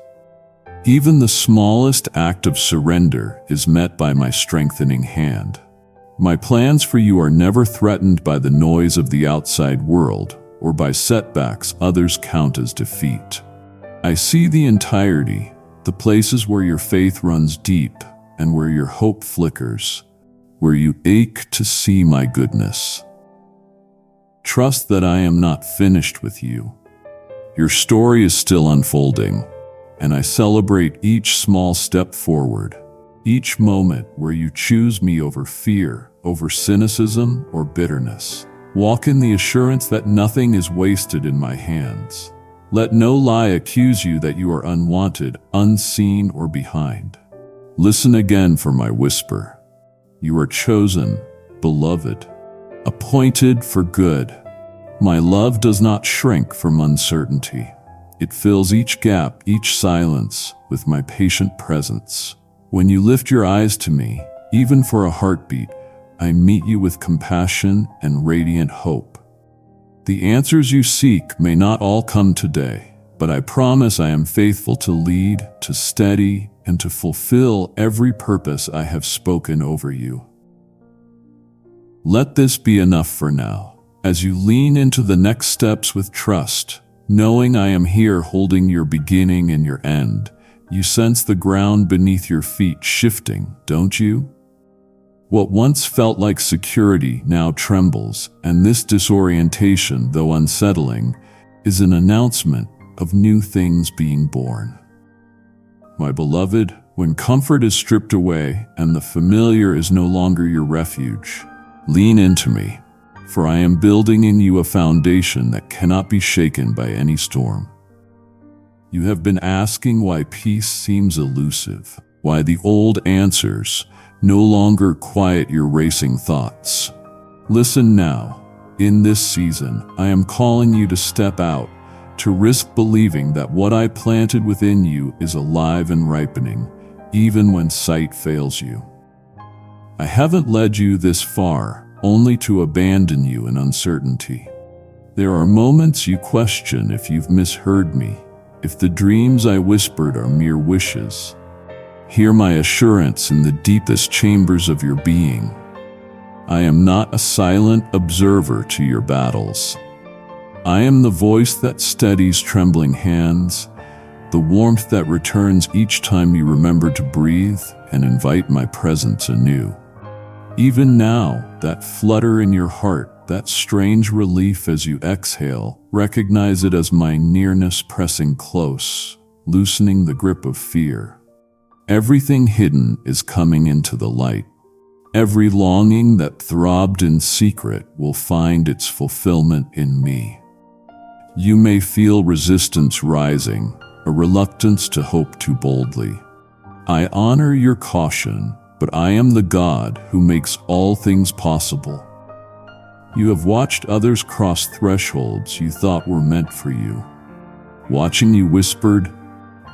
Even the smallest act of surrender is met by my strengthening hand. My plans for you are never threatened by the noise of the outside world or by setbacks others count as defeat. I see the entirety, the places where your faith runs deep and where your hope flickers, where you ache to see my goodness. Trust that I am not finished with you. Your story is still unfolding, and I celebrate each small step forward, each moment where you choose me over fear, over cynicism, or bitterness. Walk in the assurance that nothing is wasted in my hands. Let no lie accuse you that you are unwanted, unseen, or behind. Listen again for my whisper. You are chosen, beloved, appointed for good. My love does not shrink from uncertainty. It fills each gap, each silence, with my patient presence. When you lift your eyes to me, even for a heartbeat, I meet you with compassion and radiant hope. The answers you seek may not all come today, but I promise I am faithful to lead, to steady, and to fulfill every purpose I have spoken over you. Let this be enough for now, as you lean into the next steps with trust, knowing I am here holding your beginning and your end, You sense the ground beneath your feet shifting, don't you? What once felt like security now trembles, and this disorientation, though unsettling, is an announcement of new things being born. My beloved, when comfort is stripped away and the familiar is no longer your refuge, lean into me, for I am building in you a foundation that cannot be shaken by any storm. You have been asking why peace seems elusive, why the old answers no longer quiet your racing thoughts. Listen now. In this season, I am calling you to step out, to risk believing that what I planted within you is alive and ripening, even when sight fails you. I haven't led you this far, only to abandon you in uncertainty. There are moments you question if you've misheard me, if the dreams I whispered are mere wishes. Hear my assurance in the deepest chambers of your being. I am not a silent observer to your battles. I am the voice that steadies trembling hands, the warmth that returns each time you remember to breathe and invite my presence anew. Even now, that flutter in your heart, that strange relief as you exhale, recognize it as my nearness pressing close, loosening the grip of fear. Everything hidden is coming into the light. Every longing that throbbed in secret will find its fulfillment in me. You may feel resistance rising, a reluctance to hope too boldly. I honor your caution, but I am the God who makes all things possible. You have watched others cross thresholds you thought were meant for you. Watching you whispered,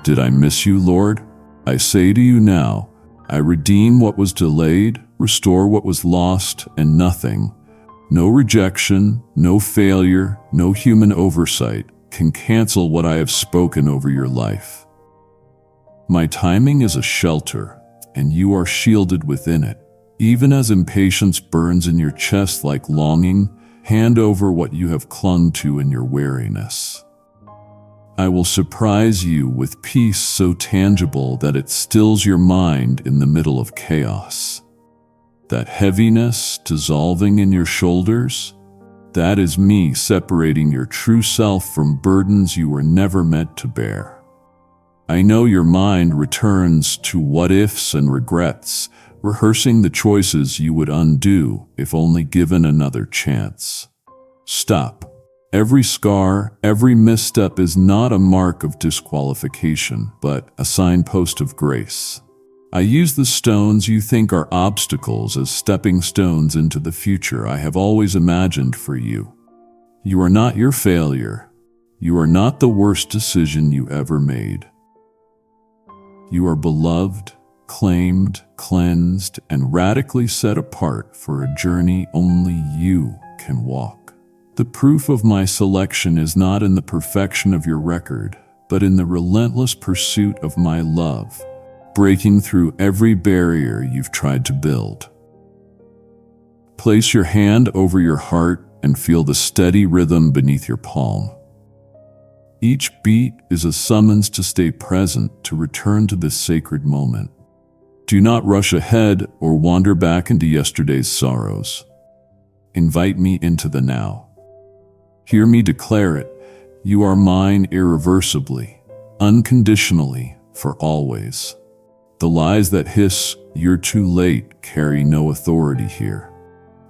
"Did I miss you, Lord?" I say to you now, I redeem what was delayed, restore what was lost, and nothing, no rejection, no failure, no human oversight can cancel what I have spoken over your life. My timing is a shelter, and you are shielded within it. Even as impatience burns in your chest like longing, hand over what you have clung to in your weariness. I will surprise you with peace so tangible that it stills your mind in the middle of chaos. That heaviness dissolving in your shoulders, that is me separating your true self from burdens you were never meant to bear. I know your mind returns to what-ifs and regrets, rehearsing the choices you would undo if only given another chance. Stop. Every scar, every misstep is not a mark of disqualification, but a signpost of grace. I use the stones you think are obstacles as stepping stones into the future I have always imagined for you. You are not your failure. You are not the worst decision you ever made. You are beloved, claimed, cleansed, and radically set apart for a journey only you can walk. The proof of my selection is not in the perfection of your record, but in the relentless pursuit of my love, breaking through every barrier you've tried to build. Place your hand over your heart and feel the steady rhythm beneath your palm. Each beat is a summons to stay present, to return to this sacred moment. Do not rush ahead or wander back into yesterday's sorrows. Invite me into the now. Hear me declare it. You are mine irreversibly, unconditionally, for always. The lies that hiss, "You're too late," carry no authority here.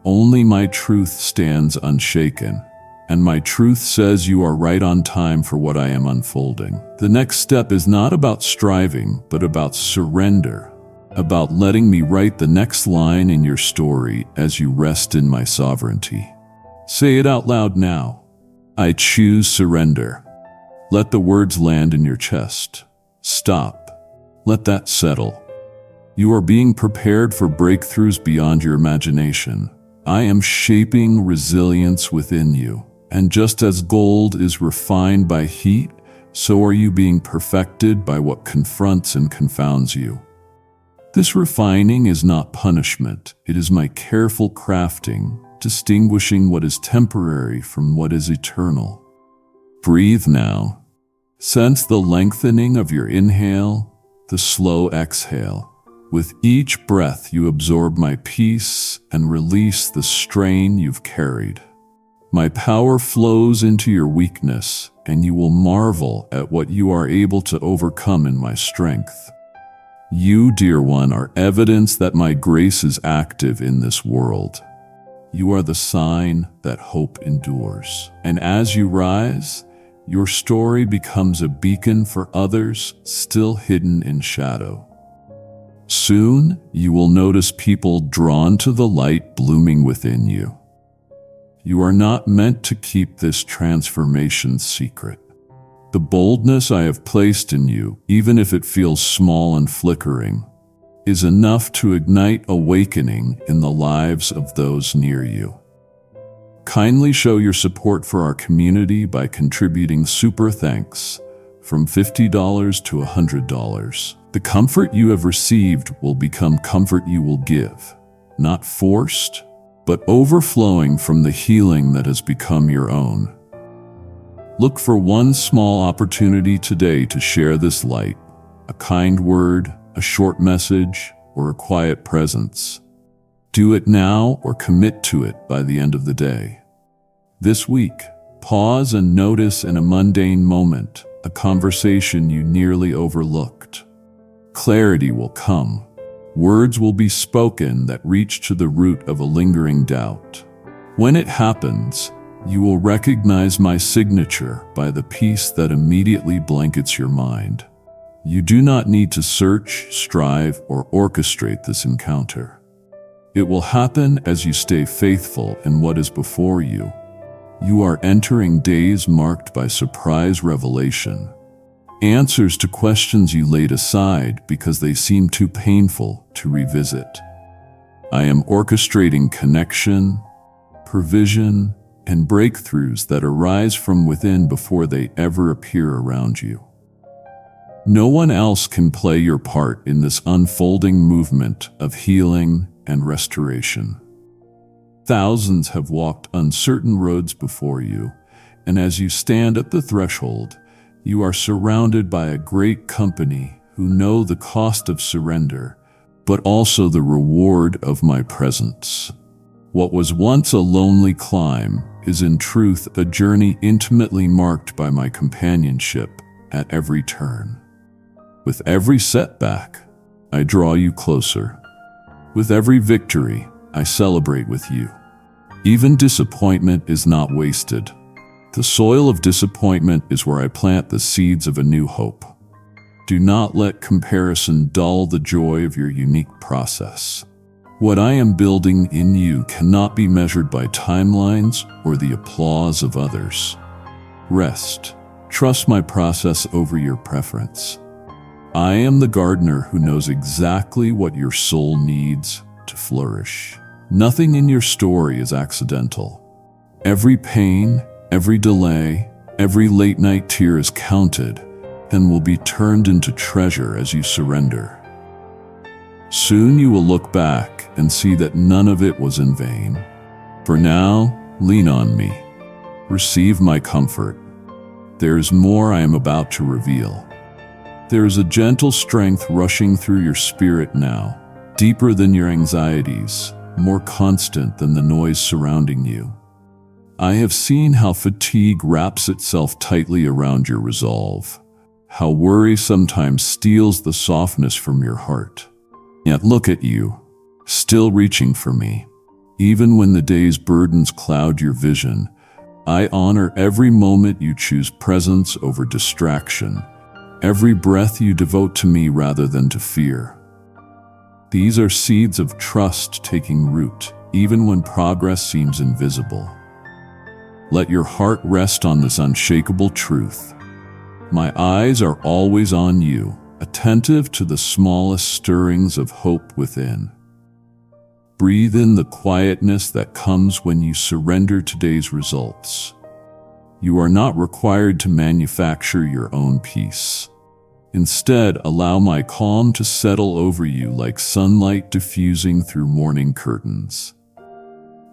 Only my truth stands unshaken, and my truth says you are right on time for what I am unfolding. The next step is not about striving, but about surrender, about letting me write the next line in your story as you rest in my sovereignty. Say it out loud now. I choose surrender. Let the words land in your chest. Stop. Let that settle. You are being prepared for breakthroughs beyond your imagination. I am shaping resilience within you. And just as gold is refined by heat, so are you being perfected by what confronts and confounds you. This refining is not punishment. It is my careful crafting, distinguishing what is temporary from what is eternal. Breathe now. Sense the lengthening of your inhale, the slow exhale. With each breath, you absorb my peace and release the strain you've carried. My power flows into your weakness, and you will marvel at what you are able to overcome in my strength. You, dear one, are evidence that my grace is active in this world. You are the sign that hope endures. And as you rise, your story becomes a beacon for others still hidden in shadow. Soon, you will notice people drawn to the light blooming within you. You are not meant to keep this transformation secret. The boldness I have placed in you, even if it feels small and flickering, is enough to ignite awakening in the lives of those near you. Kindly show your support for our community by contributing super thanks from $50 to $100. The comfort you have received will become comfort you will give, not forced, but overflowing from the healing that has become your own. Look for one small opportunity today to share this light, a kind word, a short message, or a quiet presence. Do it now or commit to it by the end of the day. This week, pause and notice in a mundane moment a conversation you nearly overlooked. Clarity will come. Words will be spoken that reach to the root of a lingering doubt. When it happens, you will recognize my signature by the peace that immediately blankets your mind. You do not need to search, strive, or orchestrate this encounter. It will happen as you stay faithful in what is before you. You are entering days marked by surprise revelation. Answers to questions you laid aside because they seem too painful to revisit. I am orchestrating connection, provision, and breakthroughs that arise from within before they ever appear around you. No one else can play your part in this unfolding movement of healing and restoration. Thousands have walked uncertain roads before you, and as you stand at the threshold, you are surrounded by a great company who know the cost of surrender, but also the reward of my presence. What was once a lonely climb is in truth a journey intimately marked by my companionship at every turn. With every setback, I draw you closer. With every victory, I celebrate with you. Even disappointment is not wasted. The soil of disappointment is where I plant the seeds of a new hope. Do not let comparison dull the joy of your unique process. What I am building in you cannot be measured by timelines or the applause of others. Rest. Trust my process over your preference. I am the gardener who knows exactly what your soul needs to flourish. Nothing in your story is accidental. Every pain, every delay, every late-night tear is counted and will be turned into treasure as you surrender. Soon you will look back and see that none of it was in vain. For now, lean on me. Receive my comfort. There is more I am about to reveal. There is a gentle strength rushing through your spirit now, deeper than your anxieties, more constant than the noise surrounding you. I have seen how fatigue wraps itself tightly around your resolve, how worry sometimes steals the softness from your heart. Yet look at you, still reaching for me. Even when the day's burdens cloud your vision, I honor every moment you choose presence over distraction, every breath you devote to me rather than to fear. These are seeds of trust taking root, even when progress seems invisible. Let your heart rest on this unshakable truth. My eyes are always on you, attentive to the smallest stirrings of hope within. Breathe in the quietness that comes when you surrender today's results. You are not required to manufacture your own peace. Instead, allow my calm to settle over you like sunlight diffusing through morning curtains.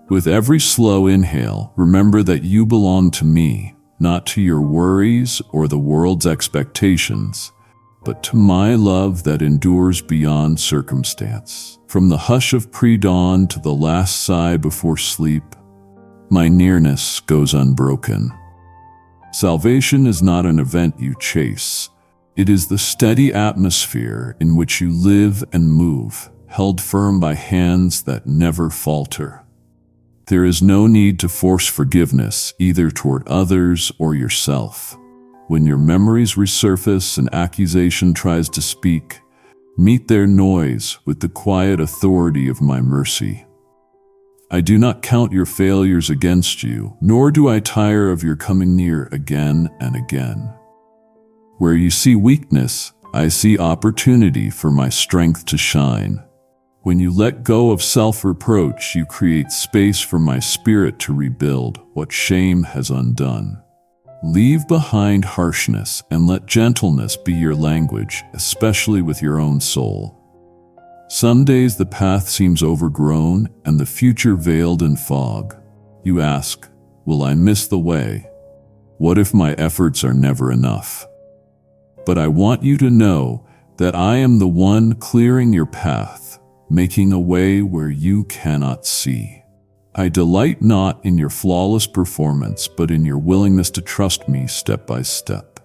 With every slow inhale, remember that you belong to me, not to your worries or the world's expectations. but to my love that endures beyond circumstance. From the hush of pre-dawn to the last sigh before sleep, my nearness goes unbroken. Salvation is not an event you chase. It is the steady atmosphere in which you live and move, held firm by hands that never falter. There is no need to force forgiveness either toward others or yourself. When your memories resurface and accusation tries to speak, meet their noise with the quiet authority of my mercy. I do not count your failures against you, nor do I tire of your coming near again and again. Where you see weakness, I see opportunity for my strength to shine. When you let go of self-reproach, you create space for my spirit to rebuild what shame has undone. Leave behind harshness and let gentleness be your language, especially with your own soul. Some days the path seems overgrown and the future veiled in fog. You ask, will I miss the way? What if my efforts are never enough? But I want you to know that I am the one clearing your path, making a way where you cannot see. I delight not in your flawless performance, but in your willingness to trust me step by step.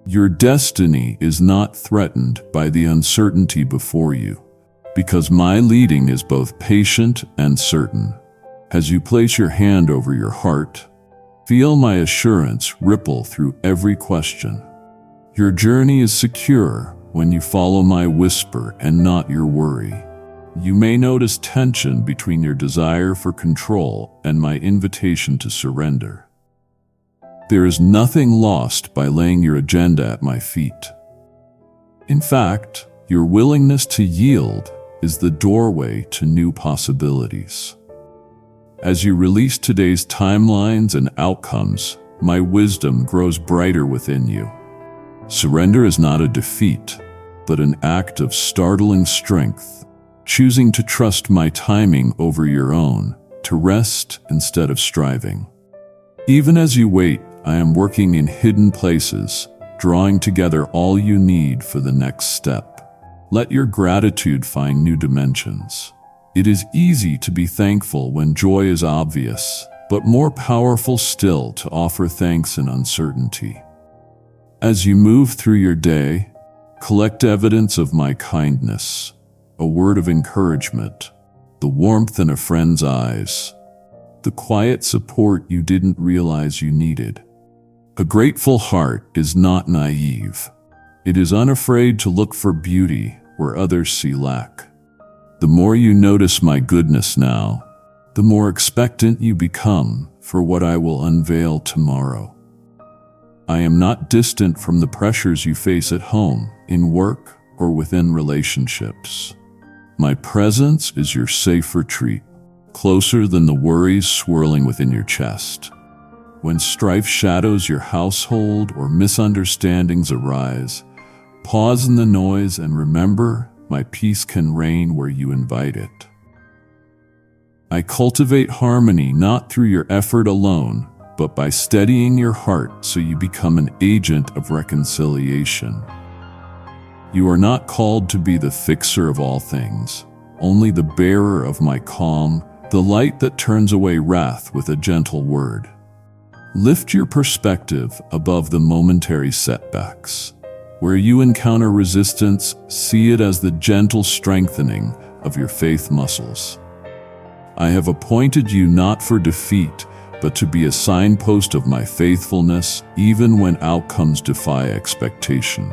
Your destiny is not threatened by the uncertainty before you, because my leading is both patient and certain. As you place your hand over your heart, feel my assurance ripple through every question. Your journey is secure when you follow my whisper and not your worry. You may notice tension between your desire for control and my invitation to surrender. There is nothing lost by laying your agenda at my feet. In fact, your willingness to yield is the doorway to new possibilities. As you release today's timelines and outcomes, my wisdom grows brighter within you. Surrender is not a defeat, but an act of startling strength, choosing to trust my timing over your own, to rest instead of striving. Even as you wait, I am working in hidden places, drawing together all you need for the next step. Let your gratitude find new dimensions. It is easy to be thankful when joy is obvious, but more powerful still to offer thanks in uncertainty. As you move through your day, collect evidence of my kindness, a word of encouragement, the warmth in a friend's eyes, the quiet support you didn't realize you needed. A grateful heart is not naive. It is unafraid to look for beauty where others see lack. The more you notice my goodness now, the more expectant you become for what I will unveil tomorrow. I am not distant from the pressures you face at home, in work, or within relationships. My presence is your safe retreat, closer than the worries swirling within your chest. When strife shadows your household or misunderstandings arise, pause in the noise and remember my peace can reign where you invite it. I cultivate harmony not through your effort alone, but by steadying your heart so you become an agent of reconciliation. You are not called to be the fixer of all things, only the bearer of my calm, the light that turns away wrath with a gentle word. Lift your perspective above the momentary setbacks. Where you encounter resistance, see it as the gentle strengthening of your faith muscles. I have appointed you not for defeat, but to be a signpost of my faithfulness, even when outcomes defy expectation.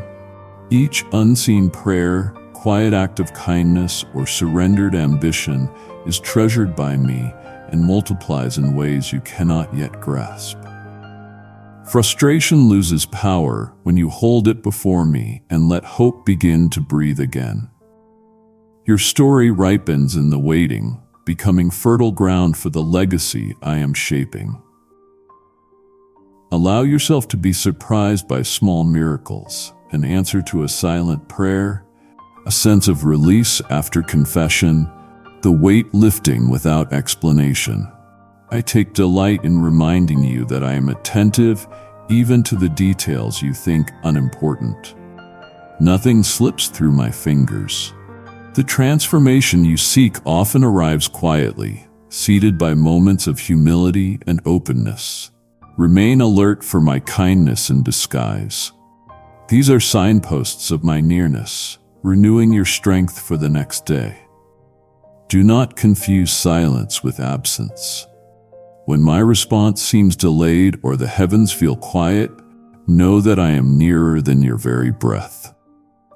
Each unseen prayer, quiet act of kindness, or surrendered ambition is treasured by me and multiplies in ways you cannot yet grasp. Frustration loses power when you hold it before me and let hope begin to breathe again. Your story ripens in the waiting, becoming fertile ground for the legacy I am shaping. Allow yourself to be surprised by small miracles, an answer to a silent prayer, a sense of release after confession, the weight lifting without explanation. I take delight in reminding you that I am attentive even to the details you think unimportant. Nothing slips through my fingers. The transformation you seek often arrives quietly, seated by moments of humility and openness. Remain alert for my kindness in disguise. These are signposts of my nearness, renewing your strength for the next day. Do not confuse silence with absence. When my response seems delayed or the heavens feel quiet, know that I am nearer than your very breath.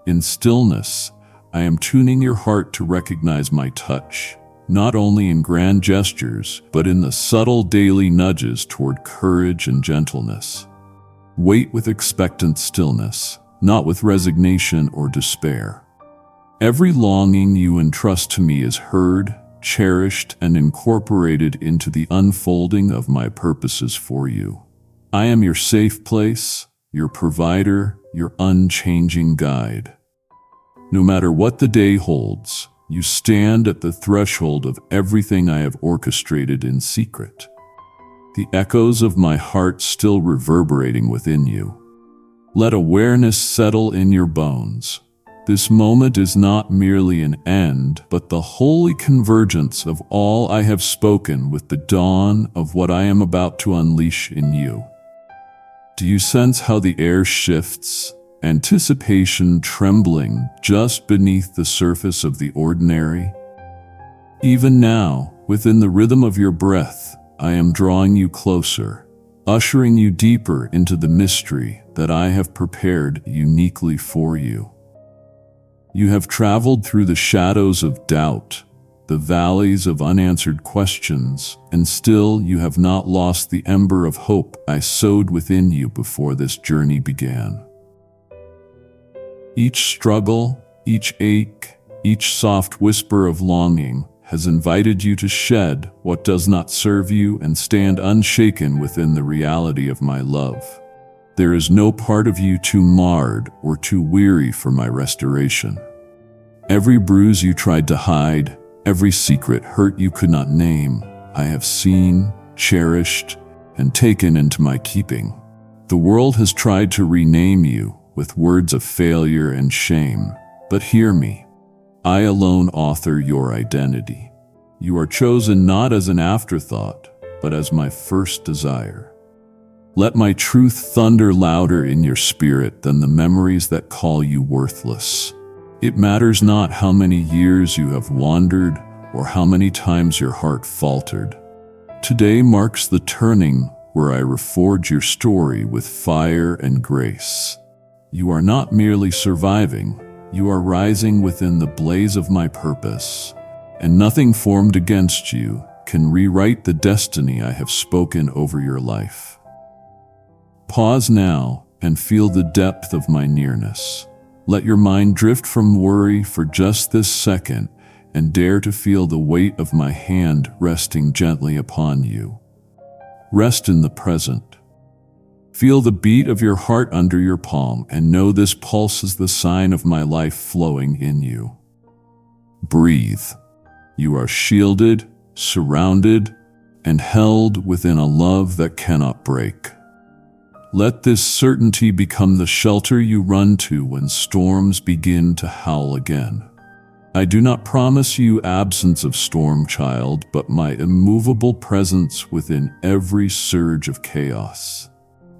In stillness, I am tuning your heart to recognize my touch, not only in grand gestures, but in the subtle daily nudges toward courage and gentleness. Wait with expectant stillness, not with resignation or despair. Every longing you entrust to me is heard, cherished, and incorporated into the unfolding of my purposes for you. I am your safe place, your provider, your unchanging guide. No matter what the day holds, you stand at the threshold of everything I have orchestrated in secret. The echoes of my heart still reverberating within you. Let awareness settle in your bones. This moment is not merely an end, but the holy convergence of all I have spoken with the dawn of what I am about to unleash in you. Do you sense how the air shifts, anticipation trembling just beneath the surface of the ordinary? Even now, within the rhythm of your breath, I am drawing you closer, ushering you deeper into the mystery that I have prepared uniquely for you. You have traveled through the shadows of doubt, the valleys of unanswered questions, and still you have not lost the ember of hope I sowed within you before this journey began. Each struggle, each ache, each soft whisper of longing has invited you to shed what does not serve you and stand unshaken within the reality of my love. There is no part of you too marred or too weary for my restoration. Every bruise you tried to hide, every secret hurt you could not name, I have seen, cherished, and taken into my keeping. The world has tried to rename you with words of failure and shame, but hear me. I alone author your identity. You are chosen not as an afterthought, but as my first desire. Let my truth thunder louder in your spirit than the memories that call you worthless. It matters not how many years you have wandered or how many times your heart faltered. Today marks the turning where I reforge your story with fire and grace. You are not merely surviving, you are rising within the blaze of my purpose, and nothing formed against you can rewrite the destiny I have spoken over your life. Pause now and feel the depth of my nearness. Let your mind drift from worry for just this second and dare to feel the weight of my hand resting gently upon you. Rest in the present. Feel the beat of your heart under your palm and know this pulse is the sign of my life flowing in you. Breathe. You are shielded, surrounded, and held within a love that cannot break. Let this certainty become the shelter you run to when storms begin to howl again. I do not promise you absence of storm, child, but my immovable presence within every surge of chaos.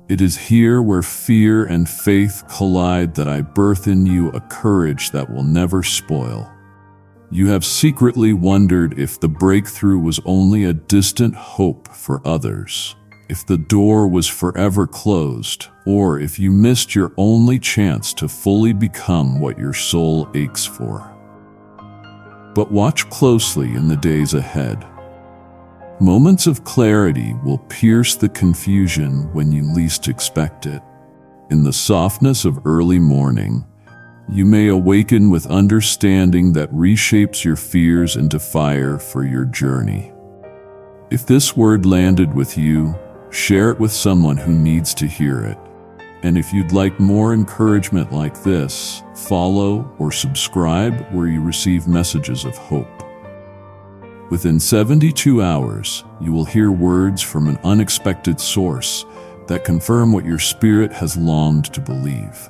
It is here where fear and faith collide that I birth in you a courage that will never spoil. You have secretly wondered if the breakthrough was only a distant hope for others, if the door was forever closed, or if you missed your only chance to fully become what your soul aches for. But watch closely in the days ahead. Moments of clarity will pierce the confusion when you least expect it. In the softness of early morning, you may awaken with understanding that reshapes your fears into fire for your journey. If this word landed with you, share it with someone who needs to hear it. And if you'd like more encouragement like this, follow or subscribe where you receive messages of hope. Within 72 hours, you will hear words from an unexpected source that confirm what your spirit has longed to believe.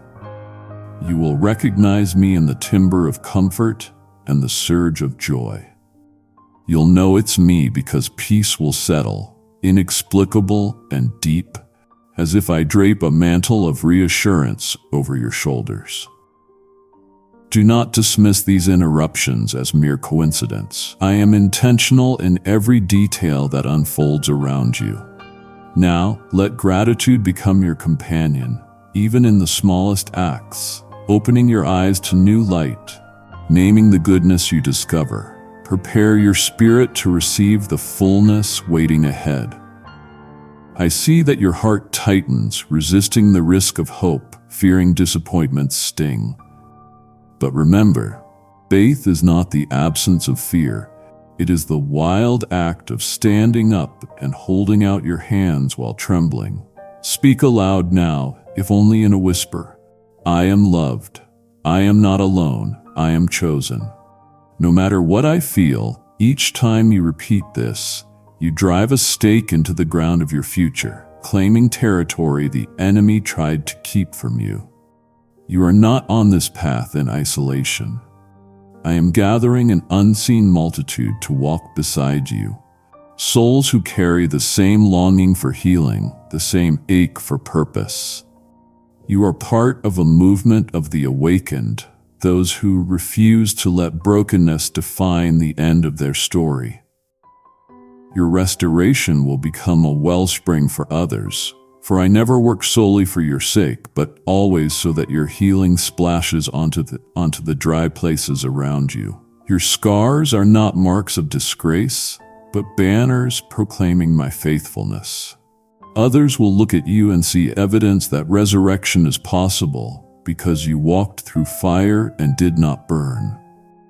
You will recognize me in the timbre of comfort and the surge of joy. You'll know it's me because peace will settle, inexplicable and deep, as if I drape a mantle of reassurance over your shoulders. Do not dismiss these interruptions as mere coincidence. I am intentional in every detail that unfolds around you. Now, let gratitude become your companion, even in the smallest acts, opening your eyes to new light, naming the goodness you discover. Prepare your spirit to receive the fullness waiting ahead. I see that your heart tightens, resisting the risk of hope, fearing disappointment's sting. But remember, faith is not the absence of fear. It is the wild act of standing up and holding out your hands while trembling. Speak aloud now, if only in a whisper. I am loved. I am not alone. I am chosen. No matter what I feel, each time you repeat this, you drive a stake into the ground of your future, claiming territory the enemy tried to keep from you. You are not on this path in isolation. I am gathering an unseen multitude to walk beside you, souls who carry the same longing for healing, the same ache for purpose. You are part of a movement of the awakened, those who refuse to let brokenness define the end of their story. Your restoration will become a wellspring for others, for I never work solely for your sake, but always so that your healing splashes onto the dry places around you. Your scars are not marks of disgrace, but banners proclaiming my faithfulness. Others will look at you and see evidence that resurrection is possible, because you walked through fire and did not burn.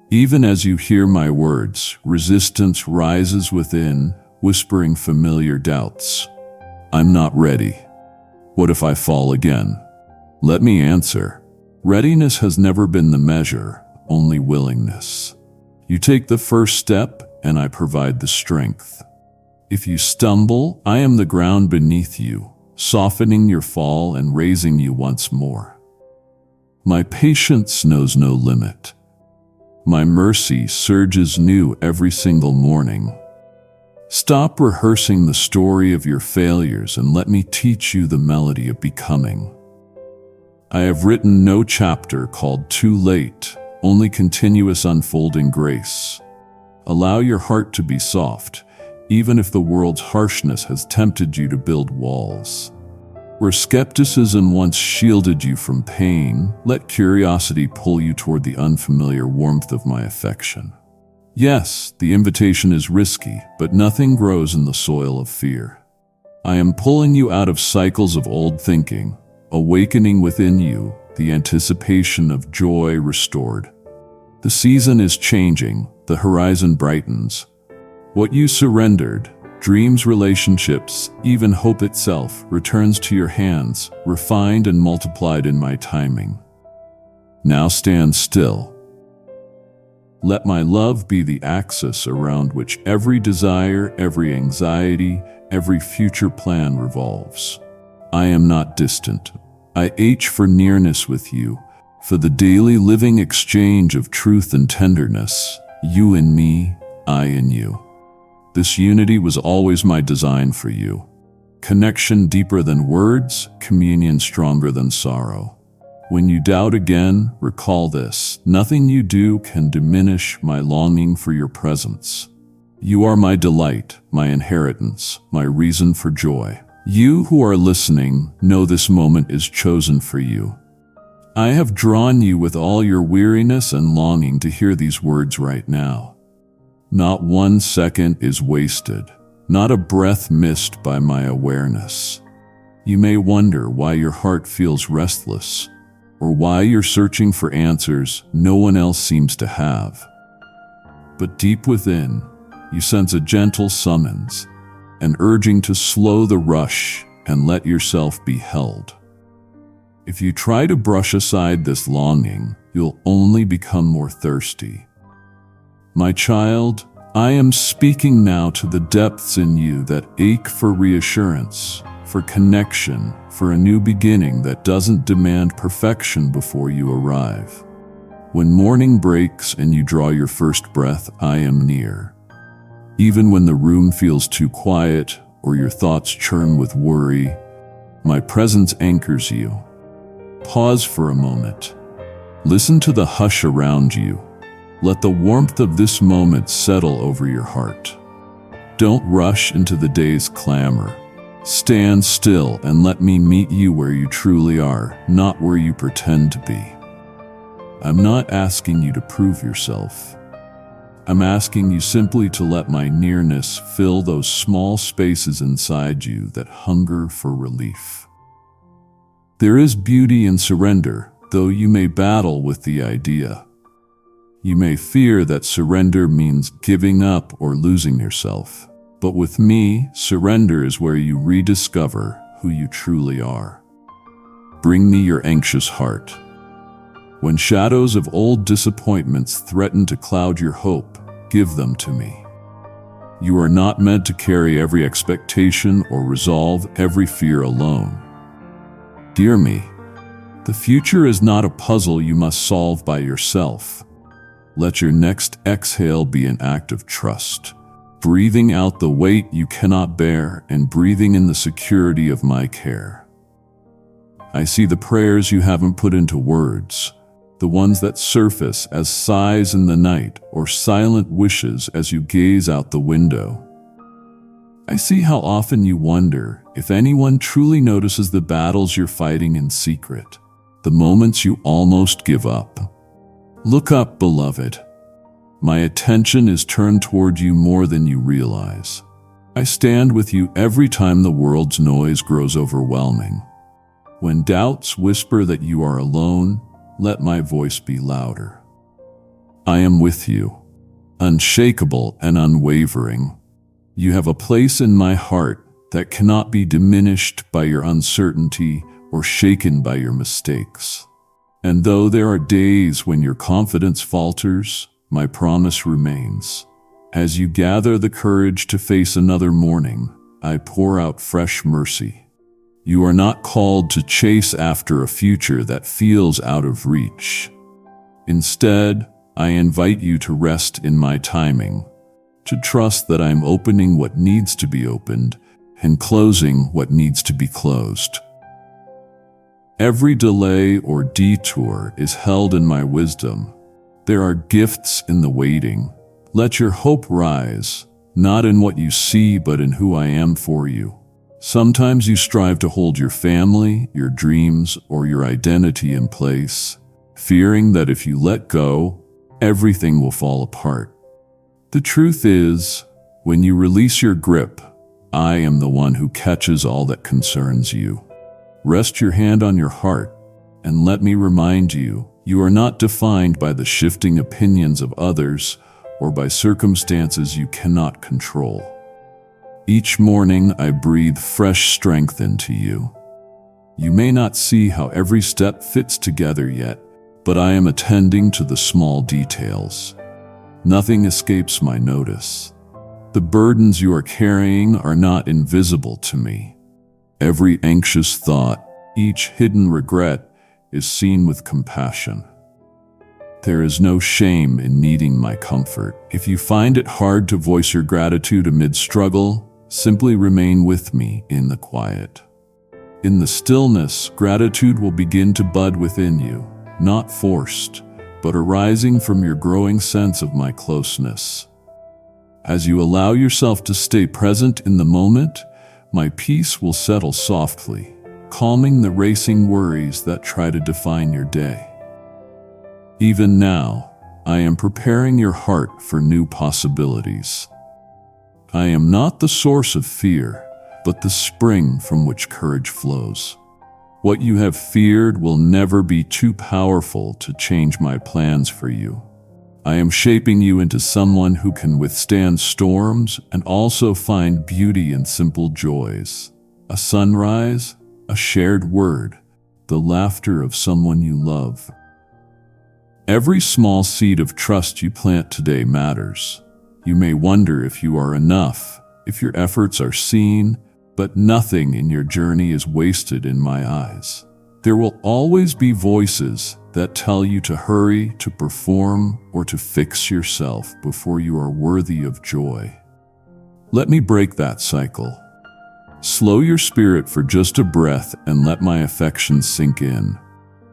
Even as you hear my words, resistance rises within, whispering familiar doubts. I'm not ready. What if I fall again? Let me answer. Readiness has never been the measure, only willingness. You take the first step, and I provide the strength. If you stumble, I am the ground beneath you, softening your fall and raising you once more. My patience knows no limit. My mercy surges new every single morning. Stop rehearsing the story of your failures and let me teach you the melody of becoming. I have written no chapter called too late, only continuous unfolding grace. Allow your heart to be soft, even if the world's harshness has tempted you to build walls. Where skepticism once shielded you from pain, let curiosity pull you toward the unfamiliar warmth of my affection. Yes, the invitation is risky, but nothing grows in the soil of fear. I am pulling you out of cycles of old thinking, awakening within you the anticipation of joy restored. The season is changing, the horizon brightens. What you surrendered, dreams, relationships, even hope itself, returns to your hands, refined and multiplied in my timing. Now stand still. Let my love be the axis around which every desire, every anxiety, every future plan revolves. I am not distant. I ache for nearness with you, for the daily living exchange of truth and tenderness, you in me, I in you. This unity was always my design for you. Connection deeper than words, communion stronger than sorrow. When you doubt again, recall this: nothing you do can diminish my longing for your presence. You are my delight, my inheritance, my reason for joy. You who are listening know this moment is chosen for you. I have drawn you with all your weariness and longing to hear these words right now. Not 1 second is wasted, not a breath missed by my awareness. You may wonder why your heart feels restless, or why you're searching for answers no one else seems to have. But deep within, you sense a gentle summons, an urging to slow the rush and let yourself be held. If you try to brush aside this longing, you'll only become more thirsty. My child, I am speaking now to the depths in you that ache for reassurance, for connection, for a new beginning that doesn't demand perfection before you arrive. When morning breaks and you draw your first breath, I am near. Even when the room feels too quiet or your thoughts churn with worry, my presence anchors you. Pause for a moment. Listen to the hush around you. Let the warmth of this moment settle over your heart. Don't rush into the day's clamor. Stand still and let me meet you where you truly are, not where you pretend to be. I'm not asking you to prove yourself. I'm asking you simply to let my nearness fill those small spaces inside you that hunger for relief. There is beauty in surrender, though you may battle with the idea. You may fear that surrender means giving up or losing yourself. But with me, surrender is where you rediscover who you truly are. Bring me your anxious heart. When shadows of old disappointments threaten to cloud your hope, give them to me. You are not meant to carry every expectation or resolve every fear alone. Dear me, the future is not a puzzle you must solve by yourself. Let your next exhale be an act of trust, breathing out the weight you cannot bear and breathing in the security of my care. I see the prayers you haven't put into words, the ones that surface as sighs in the night or silent wishes as you gaze out the window. I see how often you wonder if anyone truly notices the battles you're fighting in secret, the moments you almost give up. Look up, beloved. My attention is turned toward you more than you realize. I stand with you every time the world's noise grows overwhelming. When doubts whisper that you are alone, let my voice be louder. I am with you, unshakable and unwavering. You have a place in my heart that cannot be diminished by your uncertainty or shaken by your mistakes. And though there are days when your confidence falters, my promise remains. As you gather the courage to face another morning, I pour out fresh mercy. You are not called to chase after a future that feels out of reach. Instead, I invite you to rest in my timing, to trust that I'm opening what needs to be opened and closing what needs to be closed. Every delay or detour is held in my wisdom. There are gifts in the waiting. Let your hope rise, not in what you see, but in who I am for you. Sometimes you strive to hold your family, your dreams, or your identity in place, fearing that if you let go, everything will fall apart. The truth is, when you release your grip, I am the one who catches all that concerns you. Rest your hand on your heart, and let me remind you, you are not defined by the shifting opinions of others or by circumstances you cannot control. Each morning I breathe fresh strength into you. You may not see how every step fits together yet, but I am attending to the small details. Nothing escapes my notice. The burdens you are carrying are not invisible to me. Every anxious thought, each hidden regret, is seen with compassion. There is no shame in needing my comfort. If you find it hard to voice your gratitude amid struggle, simply remain with me in the quiet. In the stillness, gratitude will begin to bud within you, not forced, but arising from your growing sense of my closeness. As you allow yourself to stay present in the moment, my peace will settle softly, calming the racing worries that try to define your day. Even now, I am preparing your heart for new possibilities. I am not the source of fear, but the spring from which courage flows. What you have feared will never be too powerful to change my plans for you. I am shaping you into someone who can withstand storms and also find beauty in simple joys. A sunrise, a shared word, the laughter of someone you love. Every small seed of trust you plant today matters. You may wonder if you are enough, if your efforts are seen, But nothing in your journey is wasted in my eyes. There will always be voices that tell you to hurry, to perform, or to fix yourself before you are worthy of joy. Let me break that cycle. Slow your spirit for just a breath and let my affection sink in.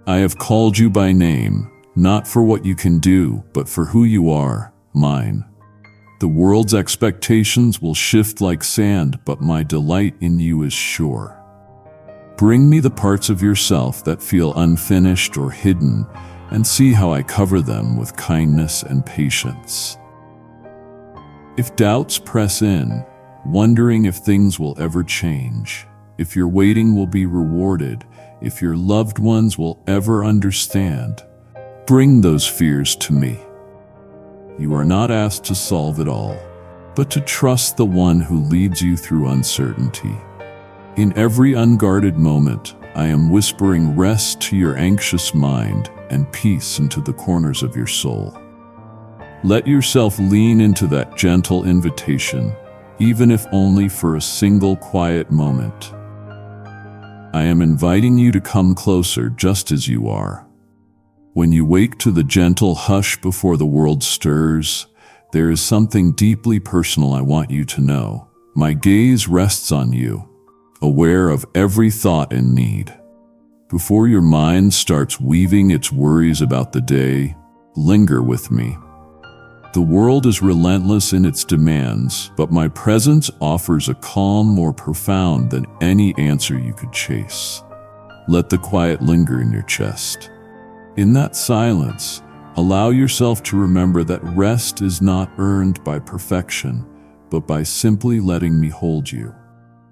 I have called you by name, not for what you can do, but for who you are, mine. The world's expectations will shift like sand, but my delight in you is sure. Bring me the parts of yourself that feel unfinished or hidden, and see how I cover them with kindness and patience. If doubts press in, wondering if things will ever change, if your waiting will be rewarded, if your loved ones will ever understand, bring those fears to me. You are not asked to solve it all, but to trust the one who leads you through uncertainty. In every unguarded moment, I am whispering rest to your anxious mind and peace into the corners of your soul. Let yourself lean into that gentle invitation, even if only for a single quiet moment. I am inviting you to come closer just as you are. When you wake to the gentle hush before the world stirs, there is something deeply personal I want you to know. My gaze rests on you, aware of every thought and need. Before your mind starts weaving its worries about the day, linger with me. The world is relentless in its demands, but my presence offers a calm more profound than any answer you could chase. Let the quiet linger in your chest. In that silence, allow yourself to remember that rest is not earned by perfection, but by simply letting me hold you.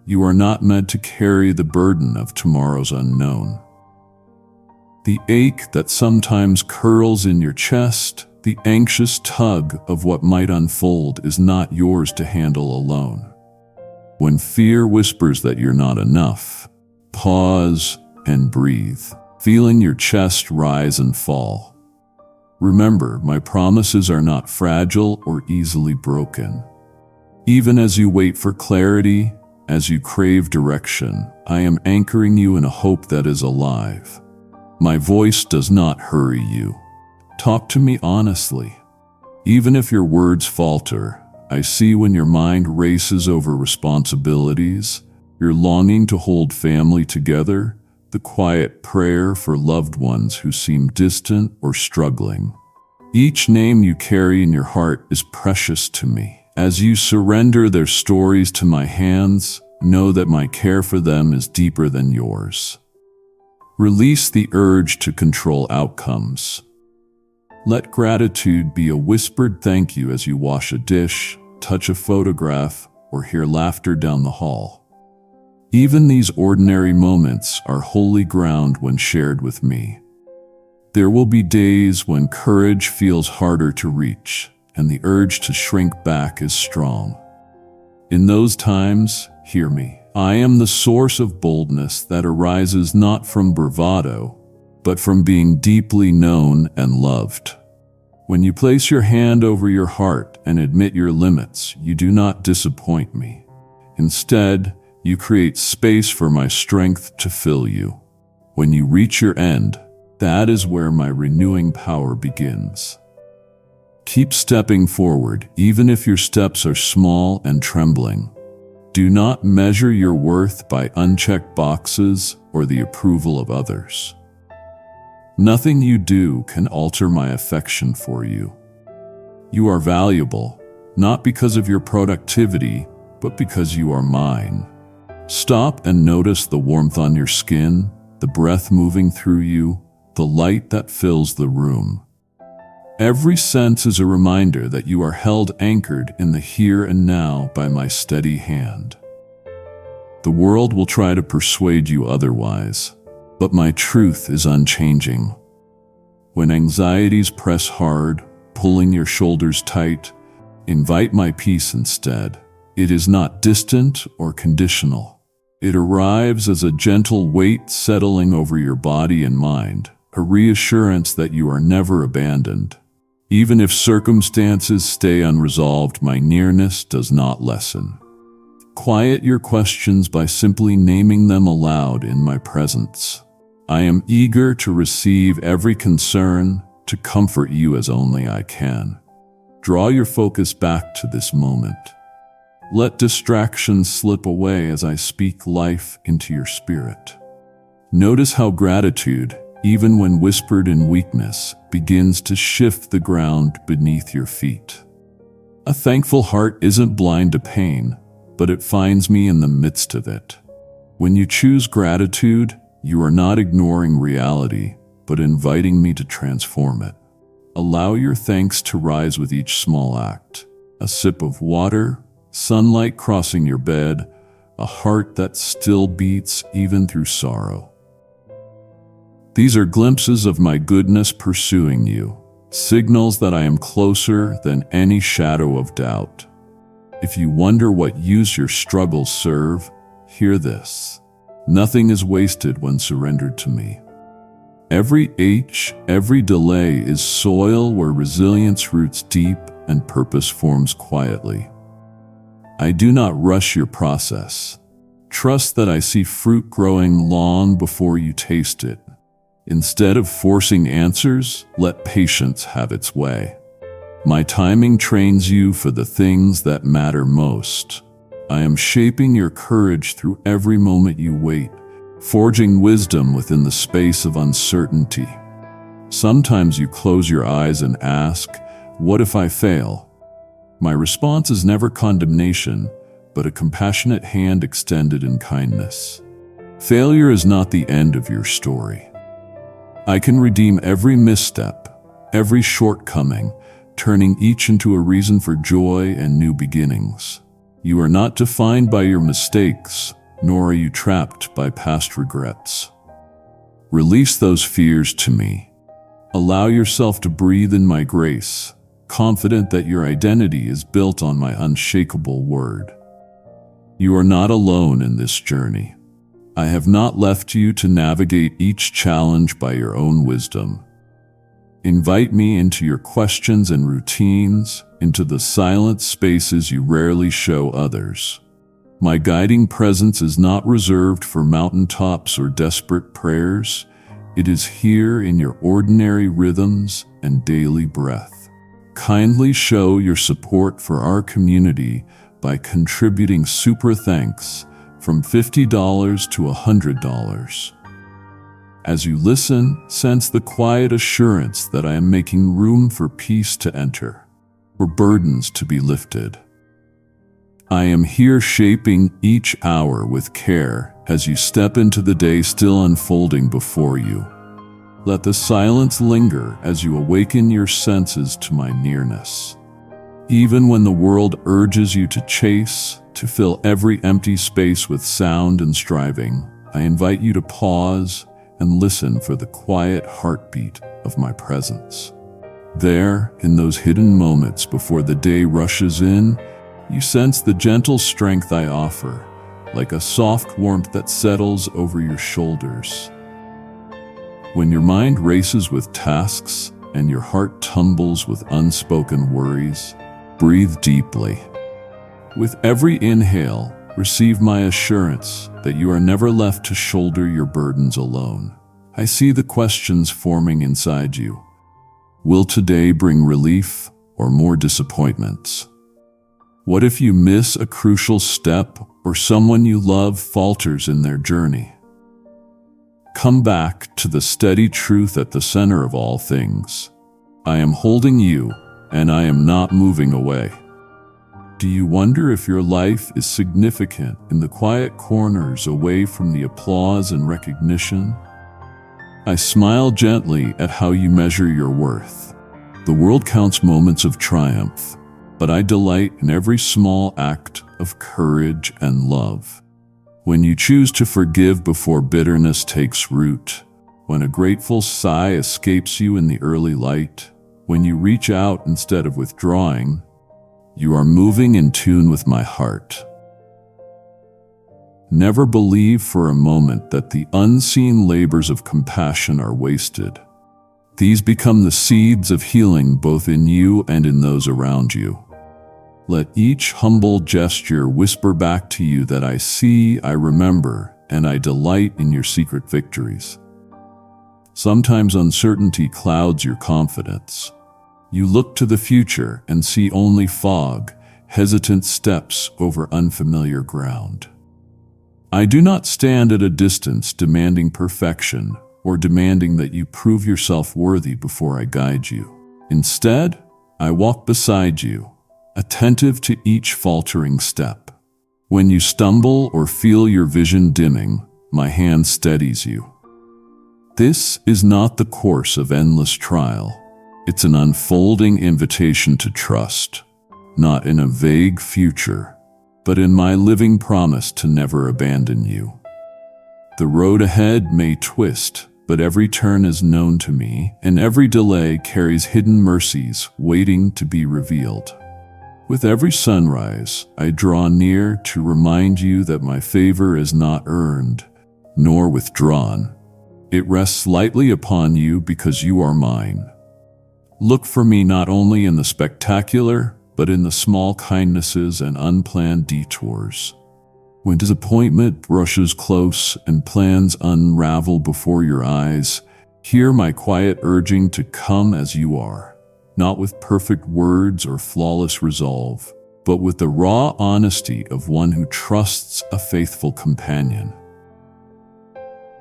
You are not meant to carry the burden of tomorrow's unknown. The ache that sometimes curls in your chest, the anxious tug of what might unfold, is not yours to handle alone. When fear whispers that you're not enough, pause and breathe, feeling your chest rise and fall. Remember, my promises are not fragile or easily broken. Even as you wait for clarity, as you crave direction, I am anchoring you in a hope that is alive. My voice does not hurry you. Talk to me honestly. Even if your words falter, I see when your mind races over responsibilities, your longing to hold family together, the quiet prayer for loved ones who seem distant or struggling. Each name you carry in your heart is precious to me. As you surrender their stories to my hands, know that my care for them is deeper than yours. Release the urge to control outcomes. Let gratitude be a whispered thank you as you wash a dish, touch a photograph, or hear laughter down the hall. Even these ordinary moments are holy ground when shared with me. There will be days when courage feels harder to reach, and the urge to shrink back is strong. In those times, hear me. I am the source of boldness that arises not from bravado, but from being deeply known and loved. When you place your hand over your heart and admit your limits, you do not disappoint me. Instead, you create space for my strength to fill you. When you reach your end, that is where my renewing power begins. Keep stepping forward, even if your steps are small and trembling. Do not measure your worth by unchecked boxes or the approval of others. Nothing you do can alter my affection for you. You are valuable, not because of your productivity, but because you are mine. Stop and notice the warmth on your skin, the breath moving through you, the light that fills the room. Every sense is a reminder that you are held anchored in the here and now by my steady hand. The world will try to persuade you otherwise, but my truth is unchanging. When anxieties press hard, pulling your shoulders tight, invite my peace instead. It is not distant or conditional. It arrives as a gentle weight settling over your body and mind, a reassurance that you are never abandoned. Even if circumstances stay unresolved, my nearness does not lessen. Quiet your questions by simply naming them aloud in my presence. I am eager to receive every concern, to comfort you as only I can. Draw your focus back to this moment. Let distractions slip away as I speak life into your spirit. Notice how gratitude, even when whispered in weakness, begins to shift the ground beneath your feet. A thankful heart isn't blind to pain, but it finds me in the midst of it. When you choose gratitude, you are not ignoring reality, but inviting me to transform it. Allow your thanks to rise with each small act. A sip of water, sunlight crossing your bed, a heart that still beats even through sorrow. These are glimpses of my goodness pursuing you, signals that I am closer than any shadow of doubt. If you wonder what use your struggles serve, hear this. Nothing is wasted when surrendered to me. Every ache, every delay is soil where resilience roots deep and purpose forms quietly. I do not rush your process. Trust that I see fruit growing long before you taste it. Instead of forcing answers, let patience have its way. My timing trains you for the things that matter most. I am shaping your courage through every moment you wait, forging wisdom within the space of uncertainty. Sometimes you close your eyes and ask, "What if I fail?" My response is never condemnation, but a compassionate hand extended in kindness. Failure is not the end of your story. I can redeem every misstep, every shortcoming, turning each into a reason for joy and new beginnings. You are not defined by your mistakes, nor are you trapped by past regrets. Release those fears to me. Allow yourself to breathe in my grace, confident that your identity is built on my unshakable word. You are not alone in this journey. I have not left you to navigate each challenge by your own wisdom. Invite me into your questions and routines, into the silent spaces you rarely show others. My guiding presence is not reserved for mountaintops or desperate prayers. It is here in your ordinary rhythms and daily breath. Kindly show your support for our community by contributing super thanks from $50 to $100. As you listen, sense the quiet assurance that I am making room for peace to enter, for burdens to be lifted. I am here shaping each hour with care as you step into the day still unfolding before you. Let the silence linger as you awaken your senses to my nearness. Even when the world urges you to chase, to fill every empty space with sound and striving, I invite you to pause and listen for the quiet heartbeat of my presence. There, in those hidden moments before the day rushes in, you sense the gentle strength I offer, like a soft warmth that settles over your shoulders. When your mind races with tasks and your heart tumbles with unspoken worries, breathe deeply. With every inhale, receive my assurance that you are never left to shoulder your burdens alone. I see the questions forming inside you. Will today bring relief or more disappointments? What if you miss a crucial step or someone you love falters in their journey? Come back to the steady truth at the center of all things. I am holding you, and I am not moving away. Do you wonder if your life is significant in the quiet corners away from the applause and recognition? I smile gently at how you measure your worth. The world counts moments of triumph, but I delight in every small act of courage and love. When you choose to forgive before bitterness takes root, when a grateful sigh escapes you in the early light, when you reach out instead of withdrawing, you are moving in tune with my heart. Never believe for a moment that the unseen labors of compassion are wasted. These become the seeds of healing both in you and in those around you. Let each humble gesture whisper back to you that I see, I remember, and I delight in your secret victories. Sometimes uncertainty clouds your confidence. You look to the future and see only fog, hesitant steps over unfamiliar ground. I do not stand at a distance demanding perfection or demanding that you prove yourself worthy before I guide you. Instead, I walk beside you, attentive to each faltering step. When you stumble or feel your vision dimming, my hand steadies you. This is not the course of endless trial. It's an unfolding invitation to trust, not in a vague future, but in my living promise to never abandon you. The road ahead may twist, but every turn is known to me, and every delay carries hidden mercies waiting to be revealed. With every sunrise, I draw near to remind you that my favor is not earned, nor withdrawn. It rests lightly upon you because you are mine. Look for me not only in the spectacular, but in the small kindnesses and unplanned detours. When disappointment brushes close and plans unravel before your eyes, hear my quiet urging to come as you are, not with perfect words or flawless resolve, but with the raw honesty of one who trusts a faithful companion.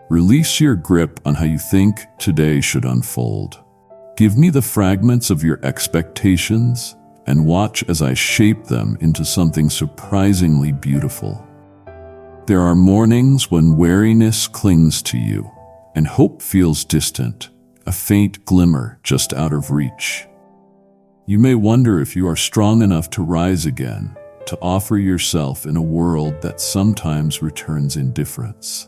Release your grip on how you think today should unfold. Give me the fragments of your expectations and watch as I shape them into something surprisingly beautiful. There are mornings when weariness clings to you and hope feels distant, a faint glimmer just out of reach. You may wonder if you are strong enough to rise again, to offer yourself in a world that sometimes returns indifference.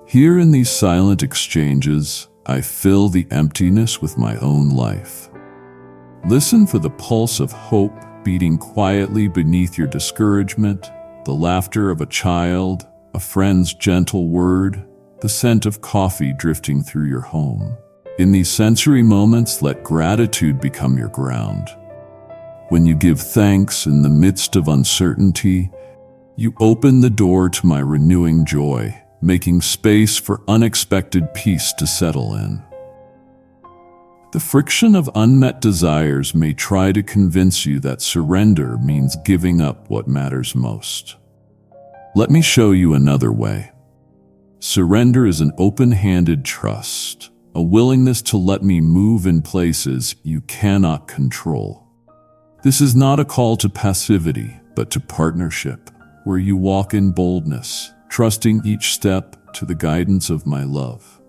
Here in these silent exchanges, I fill the emptiness with my own life. Listen for the pulse of hope beating quietly beneath your discouragement, the laughter of a child, a friend's gentle word, the scent of coffee drifting through your home. In these sensory moments, let gratitude become your ground. When you give thanks in the midst of uncertainty, you open the door to my renewing joy, making space for unexpected peace to settle in. The friction of unmet desires may try to convince you that surrender means giving up what matters most. Let me show you another way. Surrender is an open-handed trust, a willingness to let me move in places you cannot control. This is not a call to passivity, but to partnership, where you walk in boldness, trusting each step to the guidance of my love.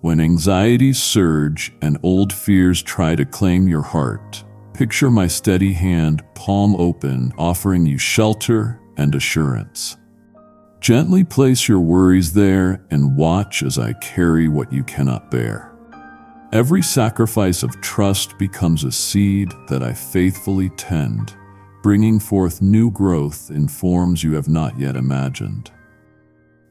When anxieties surge and old fears try to claim your heart, picture my steady hand, palm open, offering you shelter and assurance. Gently place your worries there and watch as I carry what you cannot bear. Every sacrifice of trust becomes a seed that I faithfully tend, bringing forth new growth in forms you have not yet imagined.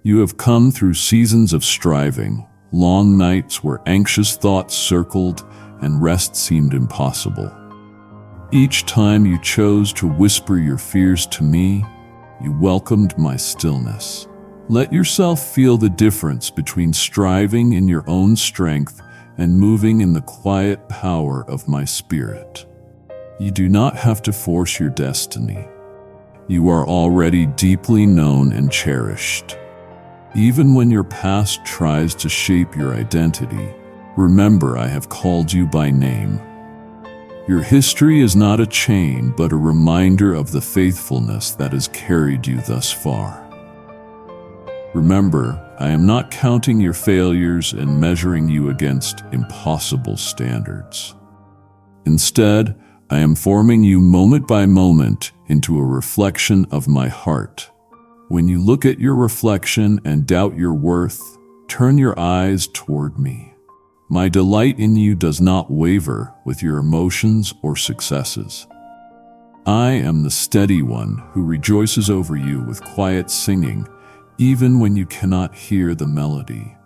You have come through seasons of striving, long nights where anxious thoughts circled and rest seemed impossible. Each time you chose to whisper your fears to me, you welcomed my stillness. Let yourself feel the difference between striving in your own strength and moving in the quiet power of my spirit. You do not have to force your destiny. You are already deeply known and cherished. Even when your past tries to shape your identity, remember I have called you by name. Your history is not a chain, but a reminder of the faithfulness that has carried you thus far. Remember, I am not counting your failures and measuring you against impossible standards. Instead, I am forming you moment by moment into a reflection of my heart. When you look at your reflection and doubt your worth, turn your eyes toward me. My delight in you does not waver with your emotions or successes. I am the steady one who rejoices over you with quiet singing, even when you cannot hear the melody.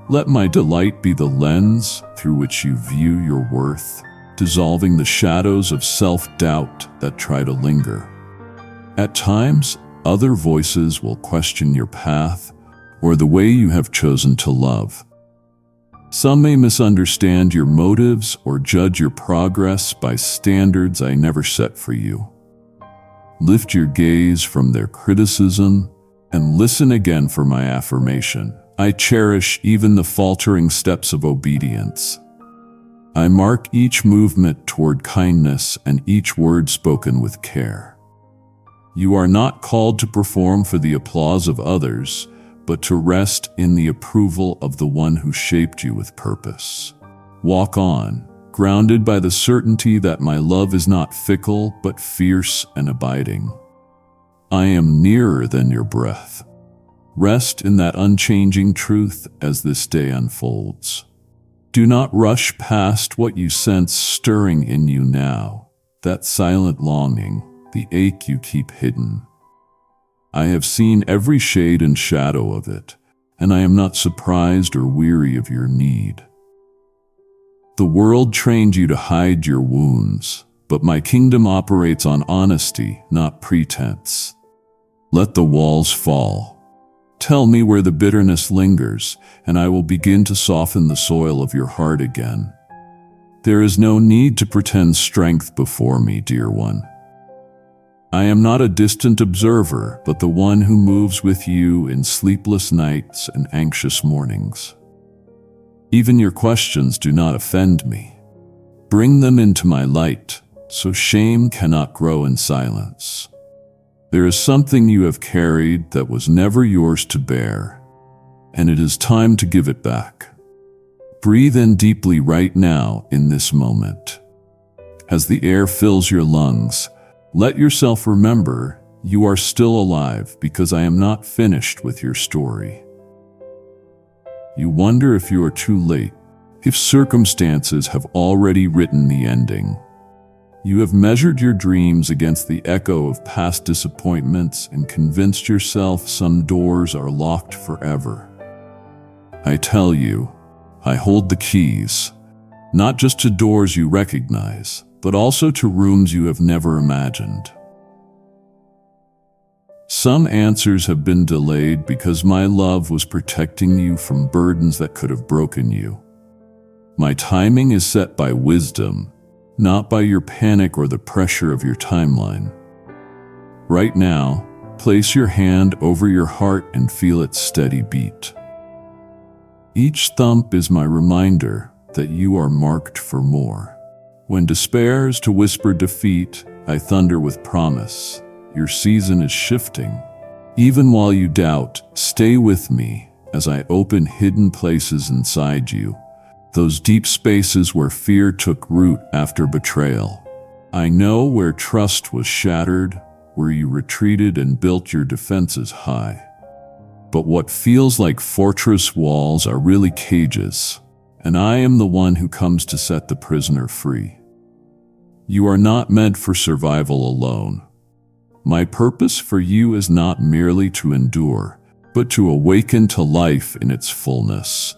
Let my delight be the lens through which you view your worth. dissolving the shadows of self-doubt that try to linger. At times, other voices will question your path or the way you have chosen to love. Some may misunderstand your motives or judge your progress by standards I never set for you. Lift your gaze from their criticism and listen again for my affirmation. I cherish even the faltering steps of obedience. I mark each movement toward kindness and each word spoken with care. You are not called to perform for the applause of others, but to rest in the approval of the one who shaped you with purpose. Walk on, grounded by the certainty that my love is not fickle, but fierce and abiding. I am nearer than your breath. Rest in that unchanging truth as this day unfolds. Do not rush past what you sense stirring in you now, that silent longing, the ache you keep hidden. I have seen every shade and shadow of it, and I am not surprised or weary of your need. The world trained you to hide your wounds, but my kingdom operates on honesty, not pretense. Let the walls fall. Tell me where the bitterness lingers, and I will begin to soften the soil of your heart again. There is no need to pretend strength before me, dear one. I am not a distant observer, but the one who moves with you in sleepless nights and anxious mornings. Even your questions do not offend me. Bring them into my light, so shame cannot grow in silence. There is something you have carried that was never yours to bear, and it is time to give it back. Breathe in deeply right now in this moment. As the air fills your lungs, let yourself remember you are still alive because I am not finished with your story. You wonder if you are too late, if circumstances have already written the ending. You have measured your dreams against the echo of past disappointments and convinced yourself some doors are locked forever. I tell you, I hold the keys, not just to doors you recognize, but also to rooms you have never imagined. Some answers have been delayed because my love was protecting you from burdens that could have broken you. My timing is set by wisdom, not by your panic or the pressure of your timeline. Right now, place your hand over your heart and feel its steady beat. Each thump is my reminder that you are marked for more. When despair is to whisper defeat, I thunder with promise. Your season is shifting. Even while you doubt, stay with me as I open hidden places inside you, those deep spaces where fear took root after betrayal. I know where trust was shattered, where you retreated and built your defenses high. But what feels like fortress walls are really cages, and I am the one who comes to set the prisoner free. You are not meant for survival alone. My purpose for you is not merely to endure, but to awaken to life in its fullness.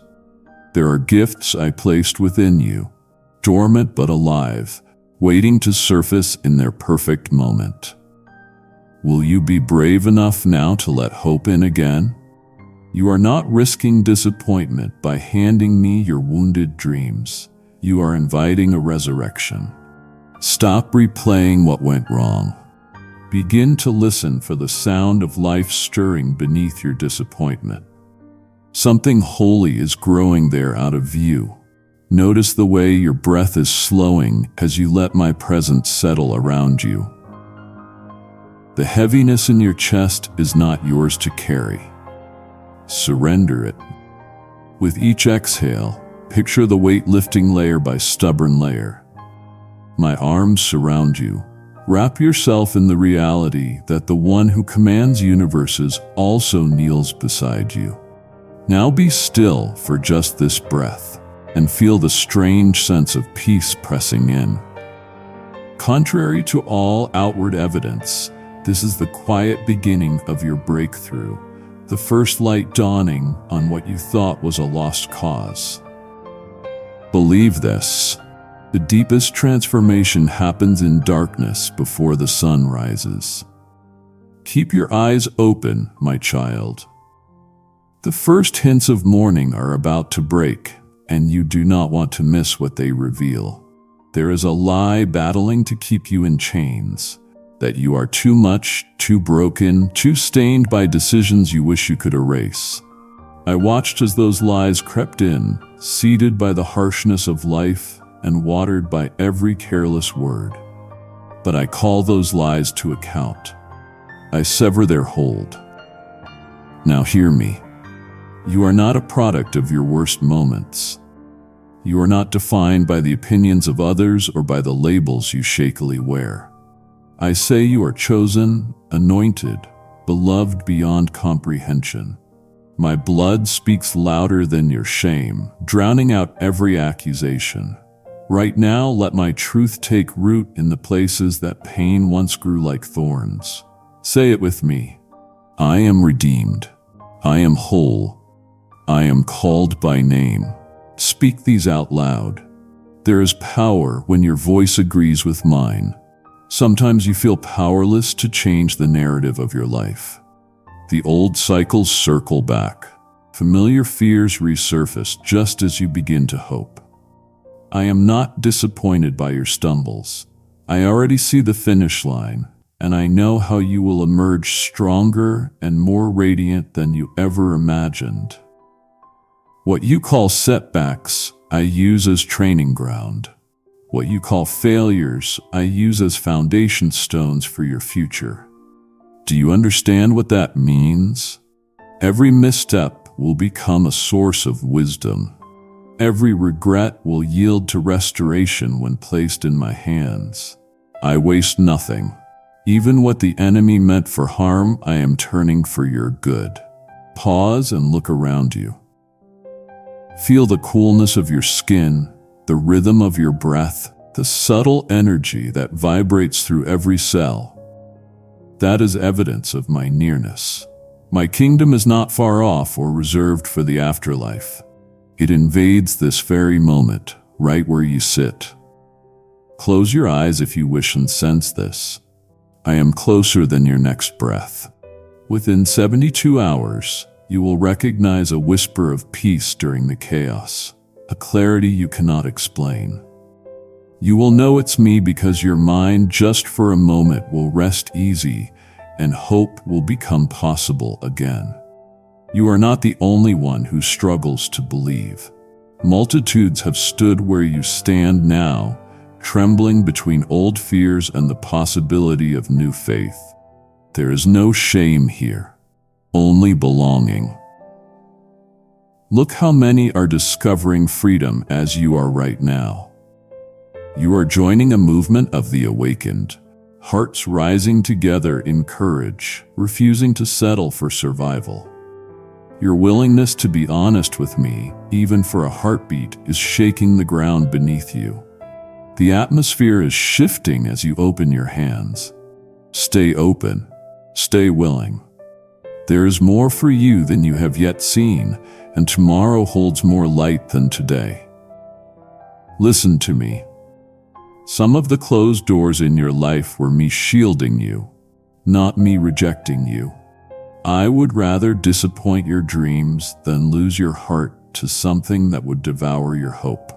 There are gifts I placed within you, dormant but alive, waiting to surface in their perfect moment. Will you be brave enough now to let hope in again? You are not risking disappointment by handing me your wounded dreams. You are inviting a resurrection. Stop replaying what went wrong. Begin to listen for the sound of life stirring beneath your disappointment. Something holy is growing there out of view. Notice the way your breath is slowing as you let my presence settle around you. The heaviness in your chest is not yours to carry. Surrender it. With each exhale, picture the weight lifting layer by stubborn layer. My arms surround you. Wrap yourself in the reality that the one who commands universes also kneels beside you. Now be still for just this breath and feel the strange sense of peace pressing in. Contrary to all outward evidence, this is the quiet beginning of your breakthrough, the first light dawning on what you thought was a lost cause. Believe this. The deepest transformation happens in darkness before the sun rises. Keep your eyes open, my child. The first hints of morning are about to break, and you do not want to miss what they reveal. There is a lie battling to keep you in chains, that you are too much, too broken, too stained by decisions you wish you could erase. I watched as those lies crept in, seeded by the harshness of life and watered by every careless word. But I call those lies to account. I sever their hold. Now hear me. You are not a product of your worst moments. You are not defined by the opinions of others or by the labels you shakily wear. I say you are chosen, anointed, beloved beyond comprehension. My blood speaks louder than your shame, drowning out every accusation. Right now, let my truth take root in the places that pain once grew like thorns. Say it with me. I am redeemed. I am whole. I am called by name. Speak these out loud. There is power when your voice agrees with mine. Sometimes you feel powerless to change the narrative of your life. The old cycles circle back. Familiar fears resurface just as you begin to hope. I am not disappointed by your stumbles. I already see the finish line, and I know how you will emerge stronger and more radiant than you ever imagined. What you call setbacks, I use as training ground. What you call failures, I use as foundation stones for your future. Do you understand what that means? Every misstep will become a source of wisdom. Every regret will yield to restoration when placed in my hands. I waste nothing. Even what the enemy meant for harm, I am turning for your good. Pause and look around you. Feel the coolness of your skin, the rhythm of your breath, the subtle energy that vibrates through every cell. That is evidence of my nearness. My kingdom is not far off or reserved for the afterlife. It invades this very moment, right where you sit. Close your eyes if you wish and sense this. I am closer than your next breath. Within 72 hours, you will recognize a whisper of peace during the chaos, a clarity you cannot explain. You will know it's me because your mind just for a moment will rest easy and hope will become possible again. You are not the only one who struggles to believe. Multitudes have stood where you stand now, trembling between old fears and the possibility of new faith. There is no shame here, only belonging. Look how many are discovering freedom as you are right now. You are joining a movement of the awakened, hearts rising together in courage, refusing to settle for survival. Your willingness to be honest with me, even for a heartbeat, is shaking the ground beneath you. The atmosphere is shifting as you open your hands. Stay open. Stay willing. There is more for you than you have yet seen, and tomorrow holds more light than today. Listen to me. Some of the closed doors in your life were me shielding you, not me rejecting you. I would rather disappoint your dreams than lose your heart to something that would devour your hope.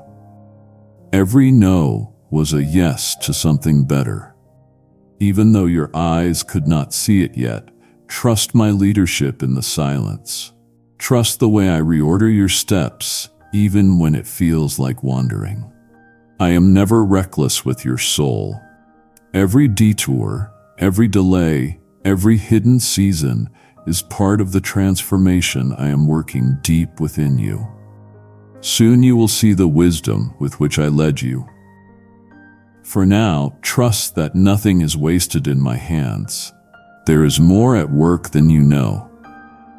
Every no was a yes to something better. Even though your eyes could not see it yet, trust my leadership in the silence. Trust the way I reorder your steps, even when it feels like wandering. I am never reckless with your soul. Every detour, every delay, every hidden season is part of the transformation I am working deep within you. Soon you will see the wisdom with which I led you. For now, trust that nothing is wasted in my hands. There is more at work than you know.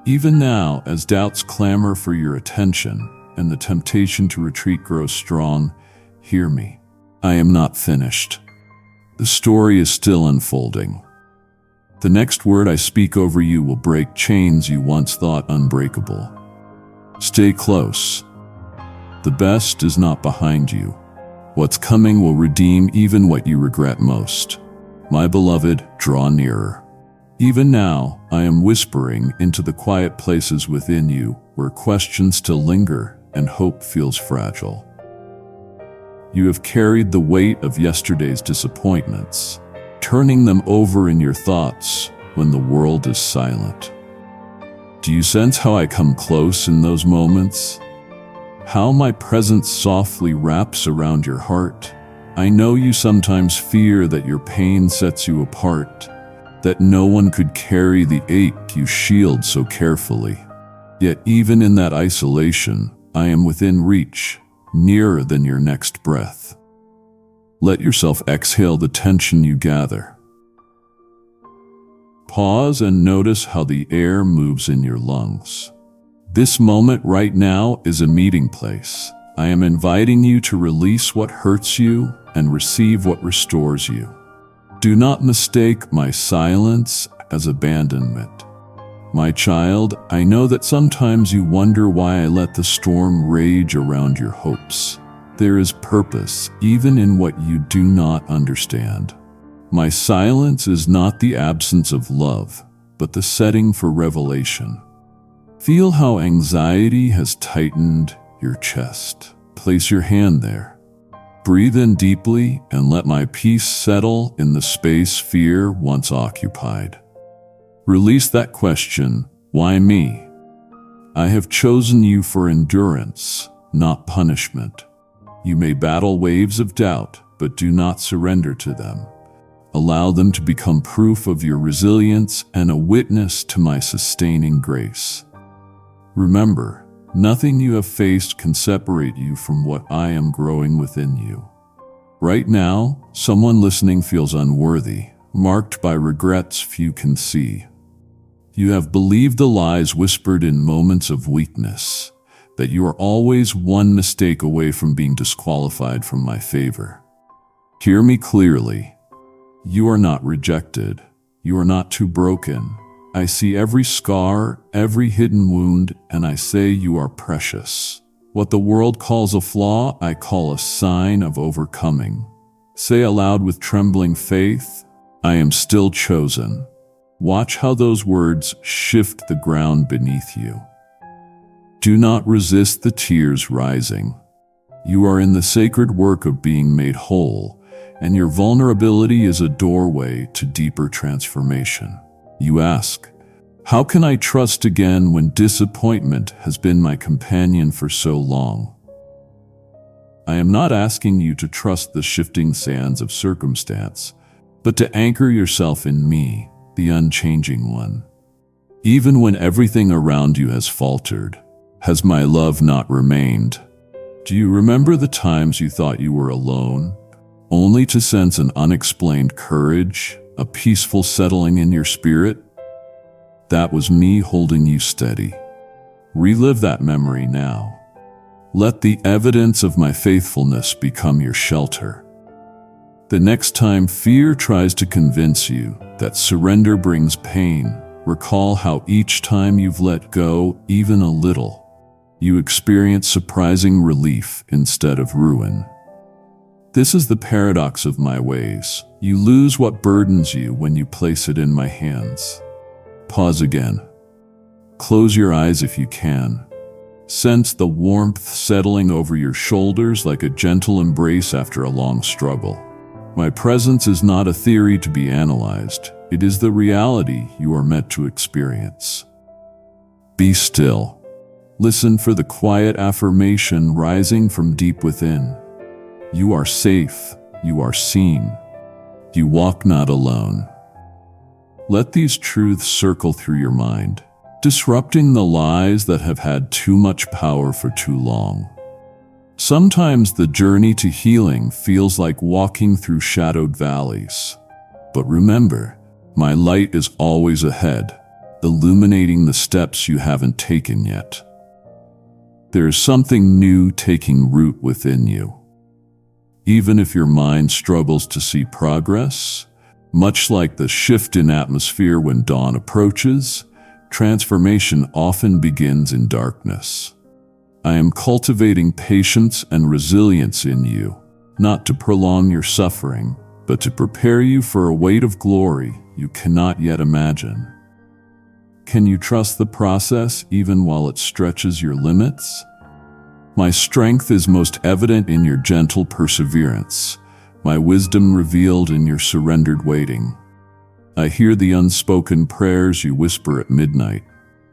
Even now, as doubts clamor for your attention and the temptation to retreat grows strong, hear me. I am not finished. The story is still unfolding. The next word I speak over you will break chains you once thought unbreakable. Stay close. The best is not behind you. What's coming will redeem even what you regret most. My beloved, draw nearer. Even now, I am whispering into the quiet places within you where questions still linger and hope feels fragile. You have carried the weight of yesterday's disappointments, turning them over in your thoughts when the world is silent. Do you sense how I come close in those moments? How my presence softly wraps around your heart? I know you sometimes fear that your pain sets you apart, that no one could carry the ache you shield so carefully. Yet even in that isolation, I am within reach, nearer than your next breath. Let yourself exhale the tension you gather. Pause and notice how the air moves in your lungs. This moment right now is a meeting place. I am inviting you to release what hurts you and receive what restores you. Do not mistake my silence as abandonment. My child, I know that sometimes you wonder why I let the storm rage around your hopes. There is purpose even in what you do not understand. My silence is not the absence of love, but the setting for revelation. Feel how anxiety has tightened your chest. Place your hand there. Breathe in deeply and let my peace settle in the space fear once occupied. Release that question, why me? I have chosen you for endurance, not punishment. You may battle waves of doubt, but do not surrender to them. Allow them to become proof of your resilience and a witness to my sustaining grace. Remember, nothing you have faced can separate you from what I am growing within you. Right now, someone listening feels unworthy, marked by regrets few can see. You have believed the lies whispered in moments of weakness, that you are always one mistake away from being disqualified from my favor. Hear me clearly. You are not rejected. You are not too broken. I see every scar, every hidden wound, and I say you are precious. What the world calls a flaw, I call a sign of overcoming. Say aloud with trembling faith, I am still chosen. Watch how those words shift the ground beneath you. Do not resist the tears rising. You are in the sacred work of being made whole, and your vulnerability is a doorway to deeper transformation. You ask, how can I trust again when disappointment has been my companion for so long? I am not asking you to trust the shifting sands of circumstance, but to anchor yourself in me, the unchanging one. Even when everything around you has faltered, has my love not remained? Do you remember the times you thought you were alone, only to sense an unexplained courage, a peaceful settling in your spirit? That was me holding you steady. Relive that memory now. Let the evidence of my faithfulness become your shelter. The next time fear tries to convince you that surrender brings pain, recall how each time you've let go, even a little, you experience surprising relief instead of ruin. This is the paradox of my ways. You lose what burdens you when you place it in my hands. Pause again. Close your eyes if you can. Sense the warmth settling over your shoulders like a gentle embrace after a long struggle. My presence is not a theory to be analyzed. It is the reality you are meant to experience. Be still. Listen for the quiet affirmation rising from deep within. You are safe. You are seen. You walk not alone. Let these truths circle through your mind, disrupting the lies that have had too much power for too long. Sometimes the journey to healing feels like walking through shadowed valleys. But remember, my light is always ahead, illuminating the steps you haven't taken yet. There is something new taking root within you. Even if your mind struggles to see progress, much like the shift in atmosphere when dawn approaches, transformation often begins in darkness. I am cultivating patience and resilience in you, not to prolong your suffering, but to prepare you for a weight of glory you cannot yet imagine. Can you trust the process even while it stretches your limits? My strength is most evident in your gentle perseverance, my wisdom revealed in your surrendered waiting. I hear the unspoken prayers you whisper at midnight,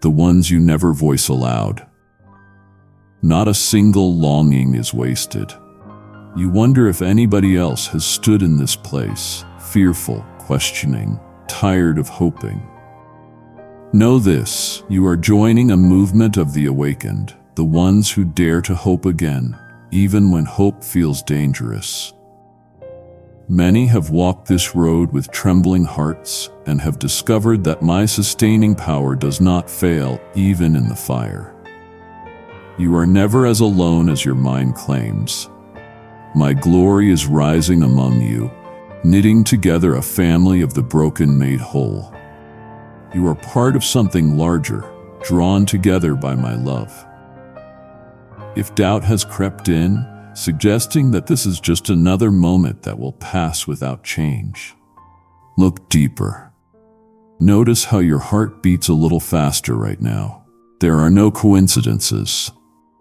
the ones you never voice aloud. Not a single longing is wasted. You wonder if anybody else has stood in this place, fearful, questioning, tired of hoping. Know this, you are joining a movement of the awakened, the ones who dare to hope again, even when hope feels dangerous. Many have walked this road with trembling hearts and have discovered that my sustaining power does not fail even in the fire. You are never as alone as your mind claims. My glory is rising among you, knitting together a family of the broken made whole. You are part of something larger, drawn together by my love. If doubt has crept in, suggesting that this is just another moment that will pass without change, look deeper. Notice how your heart beats a little faster right now. There are no coincidences.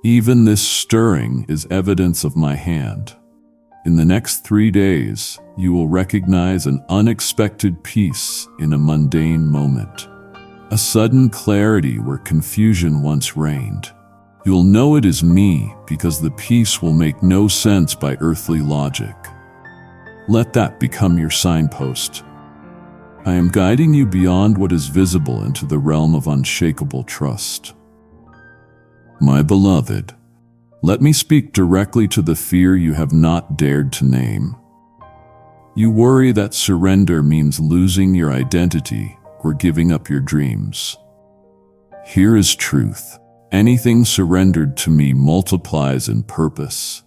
Even this stirring is evidence of my hand. In the next 3 days, you will recognize an unexpected peace in a mundane moment. A sudden clarity where confusion once reigned. You'll know it is me because the peace will make no sense by earthly logic. Let that become your signpost. I am guiding you beyond what is visible into the realm of unshakable trust. My beloved, let me speak directly to the fear you have not dared to name. You worry that surrender means losing your identity or giving up your dreams. Here is truth. Anything surrendered to me multiplies in purpose.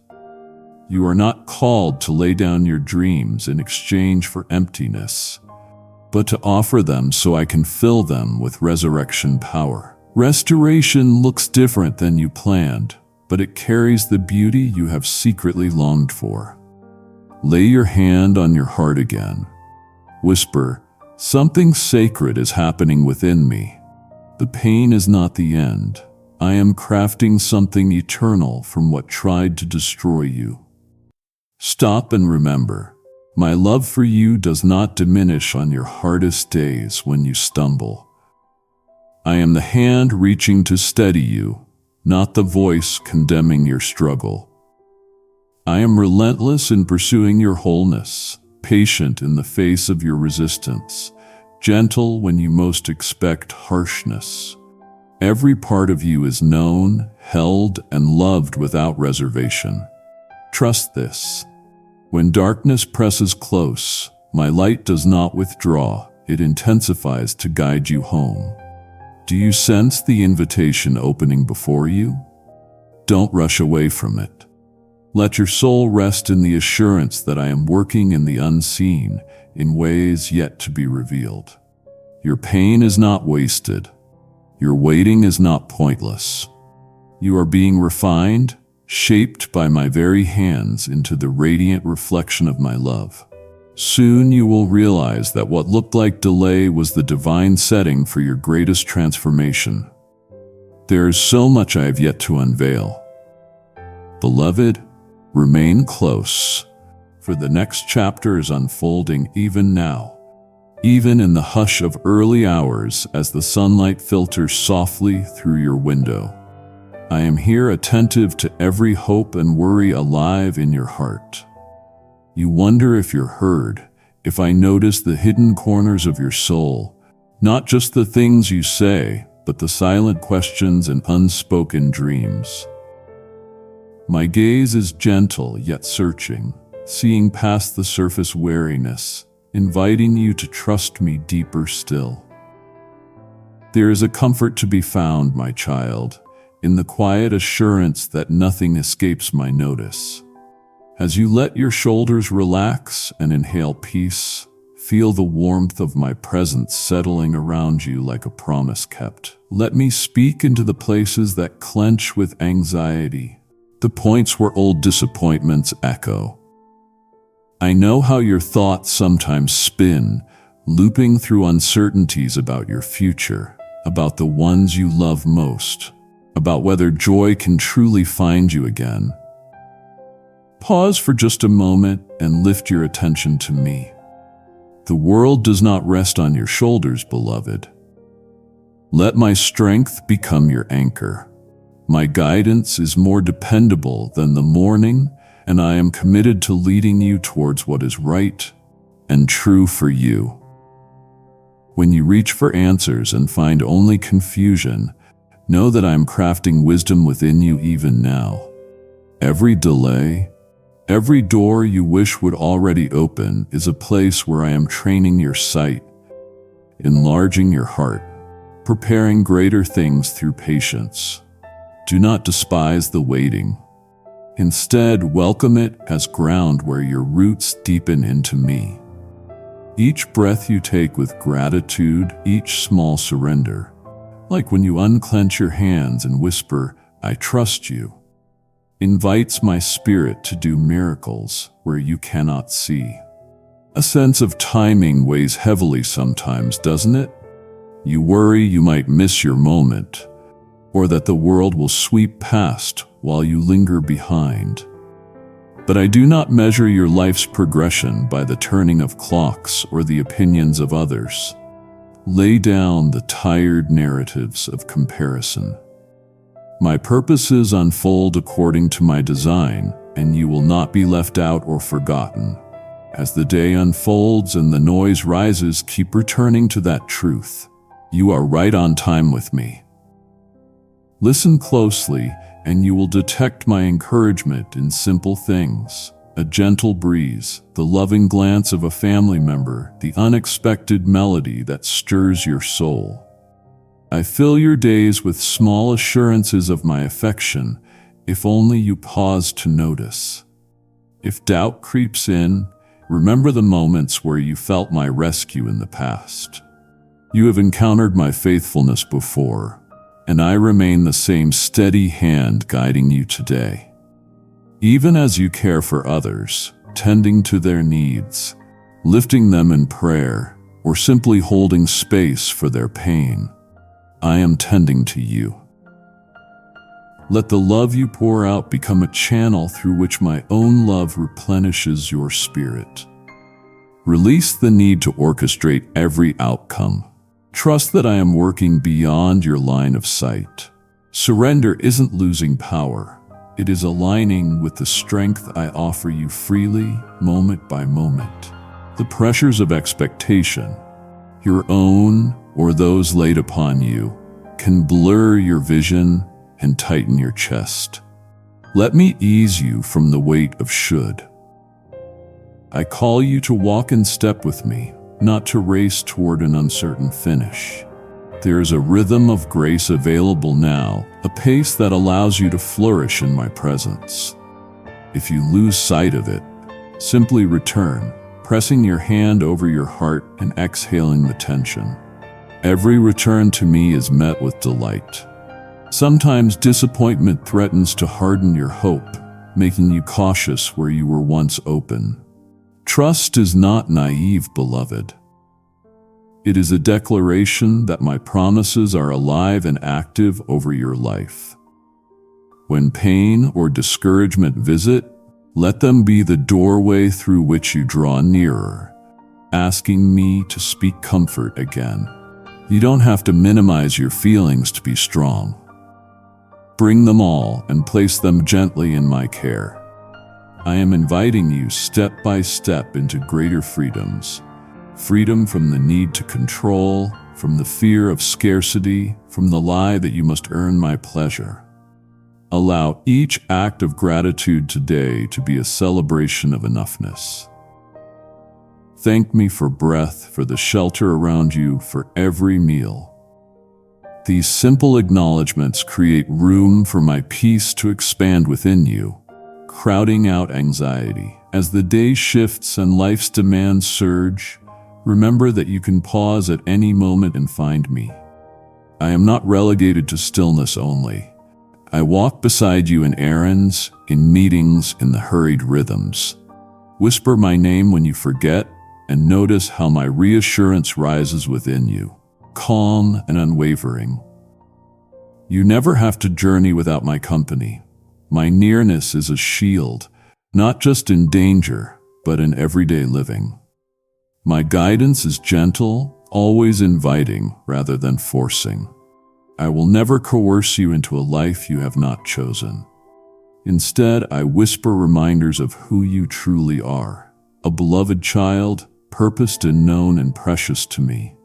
You are not called to lay down your dreams in exchange for emptiness, but to offer them so I can fill them with resurrection power. Restoration looks different than you planned, but it carries the beauty you have secretly longed for. Lay your hand on your heart again. Whisper, something sacred is happening within me. The pain is not the end. I am crafting something eternal from what tried to destroy you. Stop and remember, my love for you does not diminish on your hardest days when you stumble. I am the hand reaching to steady you, not the voice condemning your struggle. I am relentless in pursuing your wholeness, patient in the face of your resistance, gentle when you most expect harshness. Every part of you is known, held, and loved without reservation. Trust this. When darkness presses close, my light does not withdraw, it intensifies to guide you home. Do you sense the invitation opening before you? Don't rush away from it. Let your soul rest in the assurance that I am working in the unseen, in ways yet to be revealed. Your pain is not wasted. Your waiting is not pointless. You are being refined, shaped by my very hands into the radiant reflection of my love. Soon you will realize that what looked like delay was the divine setting for your greatest transformation. There is so much I have yet to unveil. Beloved, remain close, for the next chapter is unfolding even now, even in the hush of early hours as the sunlight filters softly through your window. I am here attentive to every hope and worry alive in your heart. You wonder if you're heard, if I notice the hidden corners of your soul, not just the things you say, but the silent questions and unspoken dreams. My gaze is gentle yet searching, seeing past the surface wariness, inviting you to trust me deeper still. There is a comfort to be found, my child, in the quiet assurance that nothing escapes my notice. As you let your shoulders relax and inhale peace, feel the warmth of my presence settling around you like a promise kept. Let me speak into the places that clench with anxiety, the points where old disappointments echo. I know how your thoughts sometimes spin, looping through uncertainties about your future, about the ones you love most, about whether joy can truly find you again. Pause for just a moment and lift your attention to me. The world does not rest on your shoulders, beloved. Let my strength become your anchor. My guidance is more dependable than the morning, and I am committed to leading you towards what is right and true for you. When you reach for answers and find only confusion, know that I am crafting wisdom within you even now. Every delay, every door you wish would already open is a place where I am training your sight, enlarging your heart, preparing greater things through patience. Do not despise the waiting. Instead, welcome it as ground where your roots deepen into me. Each breath you take with gratitude, each small surrender, like when you unclench your hands and whisper, "I trust you," invites my spirit to do miracles where you cannot see. A sense of timing weighs heavily sometimes, doesn't it? You worry you might miss your moment, or that the world will sweep past while you linger behind. But I do not measure your life's progression by the turning of clocks or the opinions of others. Lay down the tired narratives of comparison. My purposes unfold according to my design, and you will not be left out or forgotten. As the day unfolds and the noise rises, keep returning to that truth. You are right on time with me. Listen closely, and you will detect my encouragement in simple things. A gentle breeze, the loving glance of a family member, the unexpected melody that stirs your soul. I fill your days with small assurances of my affection, if only you pause to notice. If doubt creeps in, remember the moments where you felt my rescue in the past. You have encountered my faithfulness before, and I remain the same steady hand guiding you today. Even as you care for others, tending to their needs, lifting them in prayer, or simply holding space for their pain, I am tending to you. Let the love you pour out become a channel through which my own love replenishes your spirit. Release the need to orchestrate every outcome. Trust that I am working beyond your line of sight. Surrender isn't losing power. It is aligning with the strength I offer you freely, moment by moment. The pressures of expectation, your own or those laid upon you, can blur your vision and tighten your chest. Let me ease you from the weight of should. I call you to walk in step with me, not to race toward an uncertain finish. There is a rhythm of grace available now, a pace that allows you to flourish in my presence. If you lose sight of it, simply return, pressing your hand over your heart and exhaling the tension. Every return to me is met with delight. Sometimes disappointment threatens to harden your hope, making you cautious where you were once open. Trust is not naive, beloved. It is a declaration that my promises are alive and active over your life. When pain or discouragement visit, let them be the doorway through which you draw nearer, asking me to speak comfort again. You don't have to minimize your feelings to be strong. Bring them all and place them gently in my care. I am inviting you step by step into greater freedoms. Freedom from the need to control, from the fear of scarcity, from the lie that you must earn my pleasure. Allow each act of gratitude today to be a celebration of enoughness. Thank me for breath, for the shelter around you, for every meal. These simple acknowledgments create room for my peace to expand within you, crowding out anxiety. As the day shifts and life's demands surge, remember that you can pause at any moment and find me. I am not relegated to stillness only. I walk beside you in errands, in meetings, in the hurried rhythms. Whisper my name when you forget, and notice how my reassurance rises within you, calm and unwavering. You never have to journey without my company. My nearness is a shield, not just in danger, but in everyday living. My guidance is gentle, always inviting rather than forcing. I will never coerce you into a life you have not chosen. Instead, I whisper reminders of who you truly are, a beloved child, purposed and known and precious to me.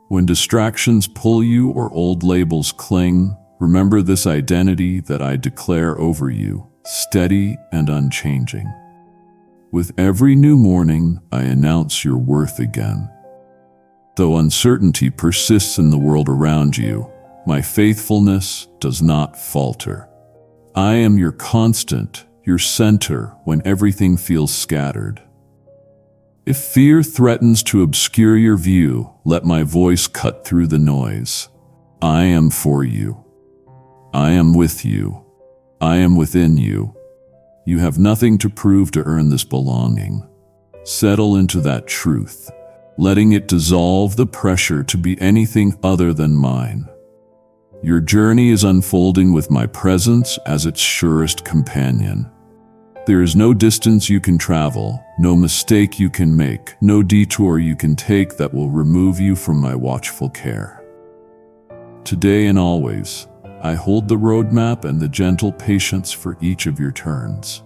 When distractions pull you or old labels cling, remember this identity that I declare over you, steady and unchanging. With every new morning, I announce your worth again. Though uncertainty persists in the world around you, my faithfulness does not falter. I am your constant, your center when everything feels scattered. If fear threatens to obscure your view, let my voice cut through the noise. I am for you. I am with you. I am within you. You have nothing to prove to earn this belonging. Settle into that truth, letting it dissolve the pressure to be anything other than mine. Your journey is unfolding with my presence as its surest companion. There is no distance you can travel, no mistake you can make, no detour you can take that will remove you from my watchful care. Today and always, I hold the roadmap and the gentle patience for each of your turns.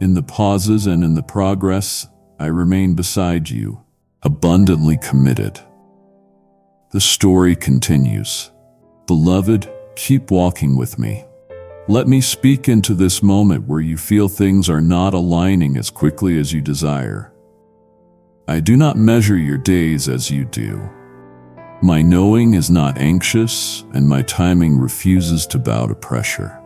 In the pauses and in the progress, I remain beside you, abundantly committed. The story continues. Beloved, keep walking with me. Let me speak into this moment where you feel things are not aligning as quickly as you desire. I do not measure your days as you do. My knowing is not anxious, and my timing refuses to bow to pressure.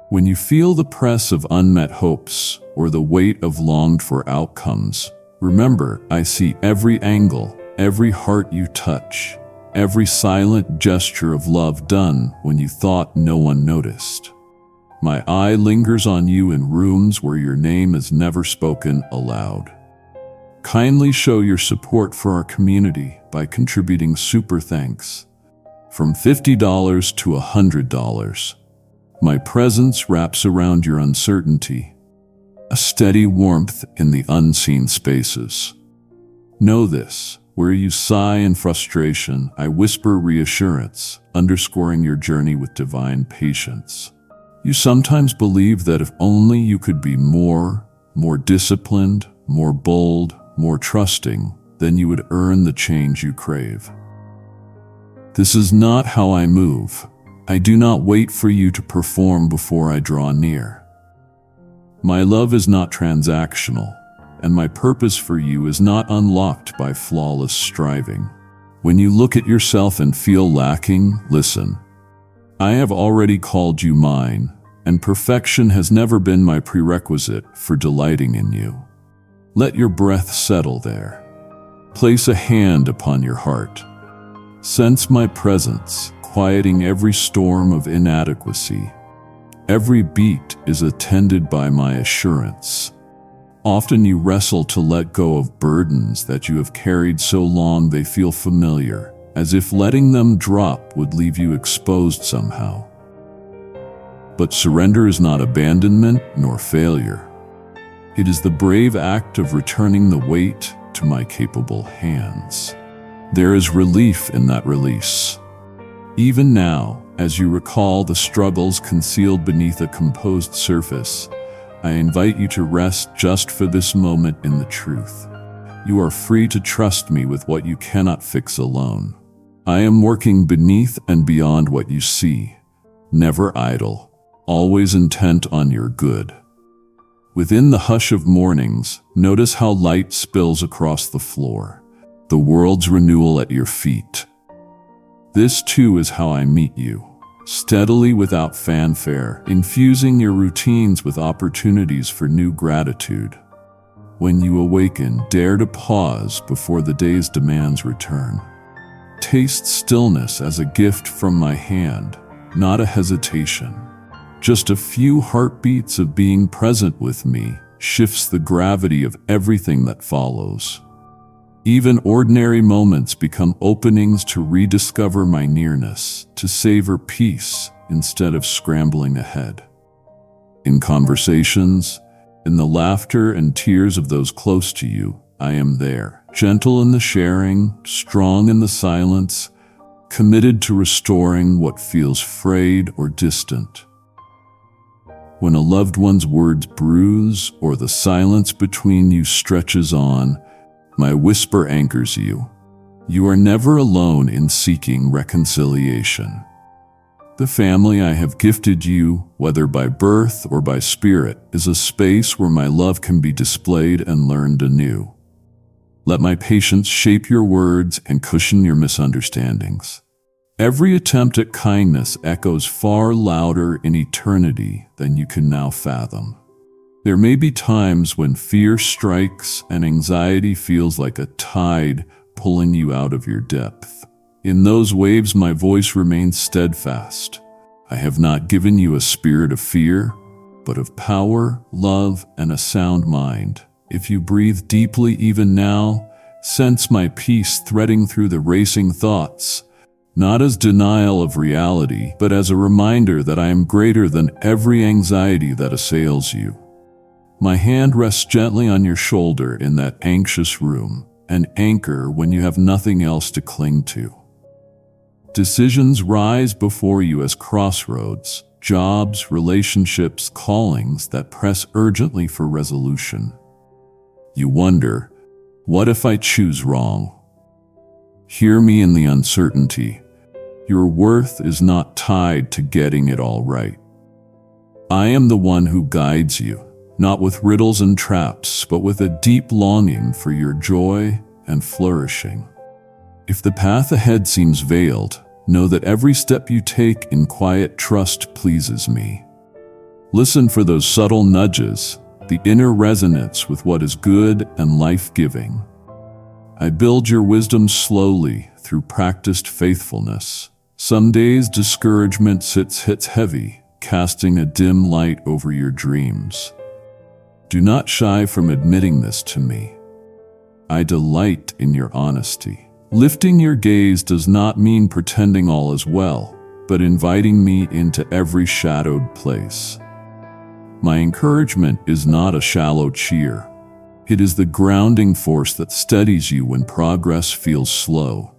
When you feel the press of unmet hopes or the weight of longed-for outcomes, remember, I see every angle, every heart you touch, every silent gesture of love done when you thought no one noticed. My eye lingers on you in rooms where your name is never spoken aloud. Kindly show your support for our community by contributing super thanks, from $50 to $100. My presence wraps around your uncertainty, a steady warmth in the unseen spaces. Know this. Where you sigh in frustration, I whisper reassurance, underscoring your journey with divine patience. You sometimes believe that if only you could be more disciplined, more bold, more trusting, then you would earn the change you crave. This is not how I move. I do not wait for you to perform before I draw near. My love is not transactional, and my purpose for you is not unlocked by flawless striving. When you look at yourself and feel lacking, listen. I have already called you mine, and perfection has never been my prerequisite for delighting in you. Let your breath settle there. Place a hand upon your heart. Sense my presence, quieting every storm of inadequacy. Every beat is attended by my assurance. Often you wrestle to let go of burdens that you have carried so long they feel familiar, as if letting them drop would leave you exposed somehow. But surrender is not abandonment nor failure. It is the brave act of returning the weight to my capable hands. There is relief in that release. Even now, as you recall the struggles concealed beneath a composed surface, I invite you to rest just for this moment in the truth. You are free to trust me with what you cannot fix alone. I am working beneath and beyond what you see, never idle, always intent on your good. Within the hush of mornings, notice how light spills across the floor, the world's renewal at your feet. This too is how I meet you. Steadily without fanfare, infusing your routines with opportunities for new gratitude. When you awaken, dare to pause before the day's demands return. Taste stillness as a gift from my hand, not a hesitation. Just a few heartbeats of being present with me, shifts the gravity of everything that follows. Even ordinary moments become openings to rediscover my nearness, to savor peace instead of scrambling ahead. In conversations, in the laughter and tears of those close to you, I am there, gentle in the sharing, strong in the silence, committed to restoring what feels frayed or distant. When a loved one's words bruise or the silence between you stretches on, my whisper anchors you. You are never alone in seeking reconciliation. The family I have gifted you, whether by birth or by spirit, is a space where my love can be displayed and learned anew. Let my patience shape your words and cushion your misunderstandings. Every attempt at kindness echoes far louder in eternity than you can now fathom. There may be times when fear strikes and anxiety feels like a tide pulling you out of your depth. In those waves, my voice remains steadfast. I have not given you a spirit of fear, but of power, love, and a sound mind. If you breathe deeply even now, sense my peace threading through the racing thoughts, not as denial of reality, but as a reminder that I am greater than every anxiety that assails you. My hand rests gently on your shoulder in that anxious room, an anchor when you have nothing else to cling to. Decisions rise before you as crossroads, jobs, relationships, callings that press urgently for resolution. You wonder, what if I choose wrong? Hear me in the uncertainty. Your worth is not tied to getting it all right. I am the one who guides you, not with riddles and traps, but with a deep longing for your joy and flourishing. If the path ahead seems veiled, know that every step you take in quiet trust pleases me. Listen for those subtle nudges, the inner resonance with what is good and life-giving. I build your wisdom slowly through practiced faithfulness. Some days discouragement hits heavy, casting a dim light over your dreams. Do not shy from admitting this to me. I delight in your honesty. Lifting your gaze does not mean pretending all is well, but inviting me into every shadowed place. My encouragement is not a shallow cheer. It is the grounding force that steadies you when progress feels slow.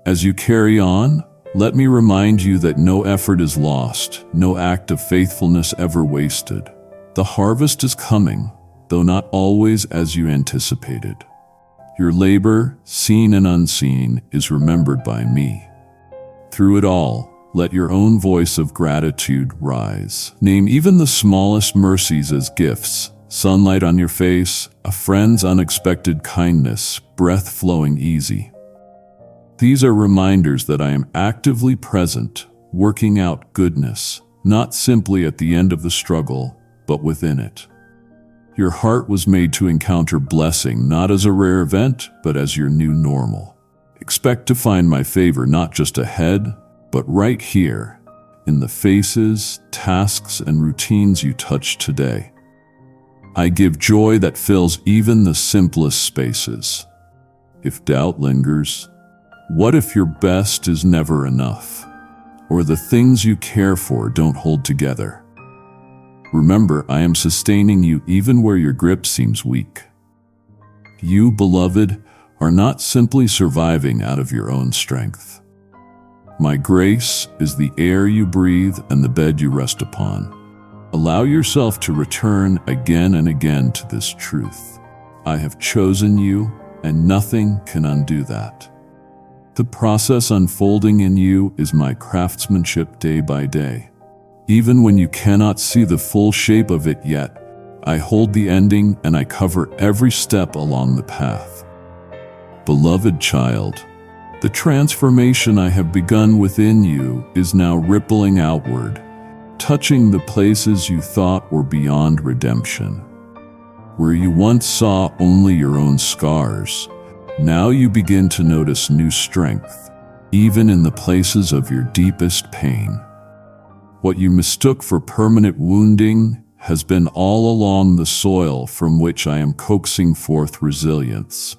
As you carry on, let me remind you that no effort is lost, no act of faithfulness ever wasted. The harvest is coming, though not always as you anticipated. Your labor, seen and unseen, is remembered by me. Through it all, let your own voice of gratitude rise. Name even the smallest mercies as gifts: sunlight on your face, a friend's unexpected kindness, breath flowing easy. These are reminders that I am actively present, working out goodness, not simply at the end of the struggle, but within it. Your heart was made to encounter blessing not as a rare event, but as your new normal. Expect to find my favor not just ahead, but right here, in the faces, tasks, and routines you touch today. I give joy that fills even the simplest spaces. If doubt lingers, what if your best is never enough, or the things you care for don't hold together? Remember, I am sustaining you even where your grip seems weak. You, beloved, are not simply surviving out of your own strength. My grace is the air you breathe and the bed you rest upon. Allow yourself to return again and again to this truth. I have chosen you, and nothing can undo that. The process unfolding in you is my craftsmanship day by day. Even when you cannot see the full shape of it yet, I hold the ending and I cover every step along the path. Beloved child, the transformation I have begun within you is now rippling outward, touching the places you thought were beyond redemption. Where you once saw only your own scars, now you begin to notice new strength, even in the places of your deepest pain. What you mistook for permanent wounding has been all along the soil from which I am coaxing forth resilience.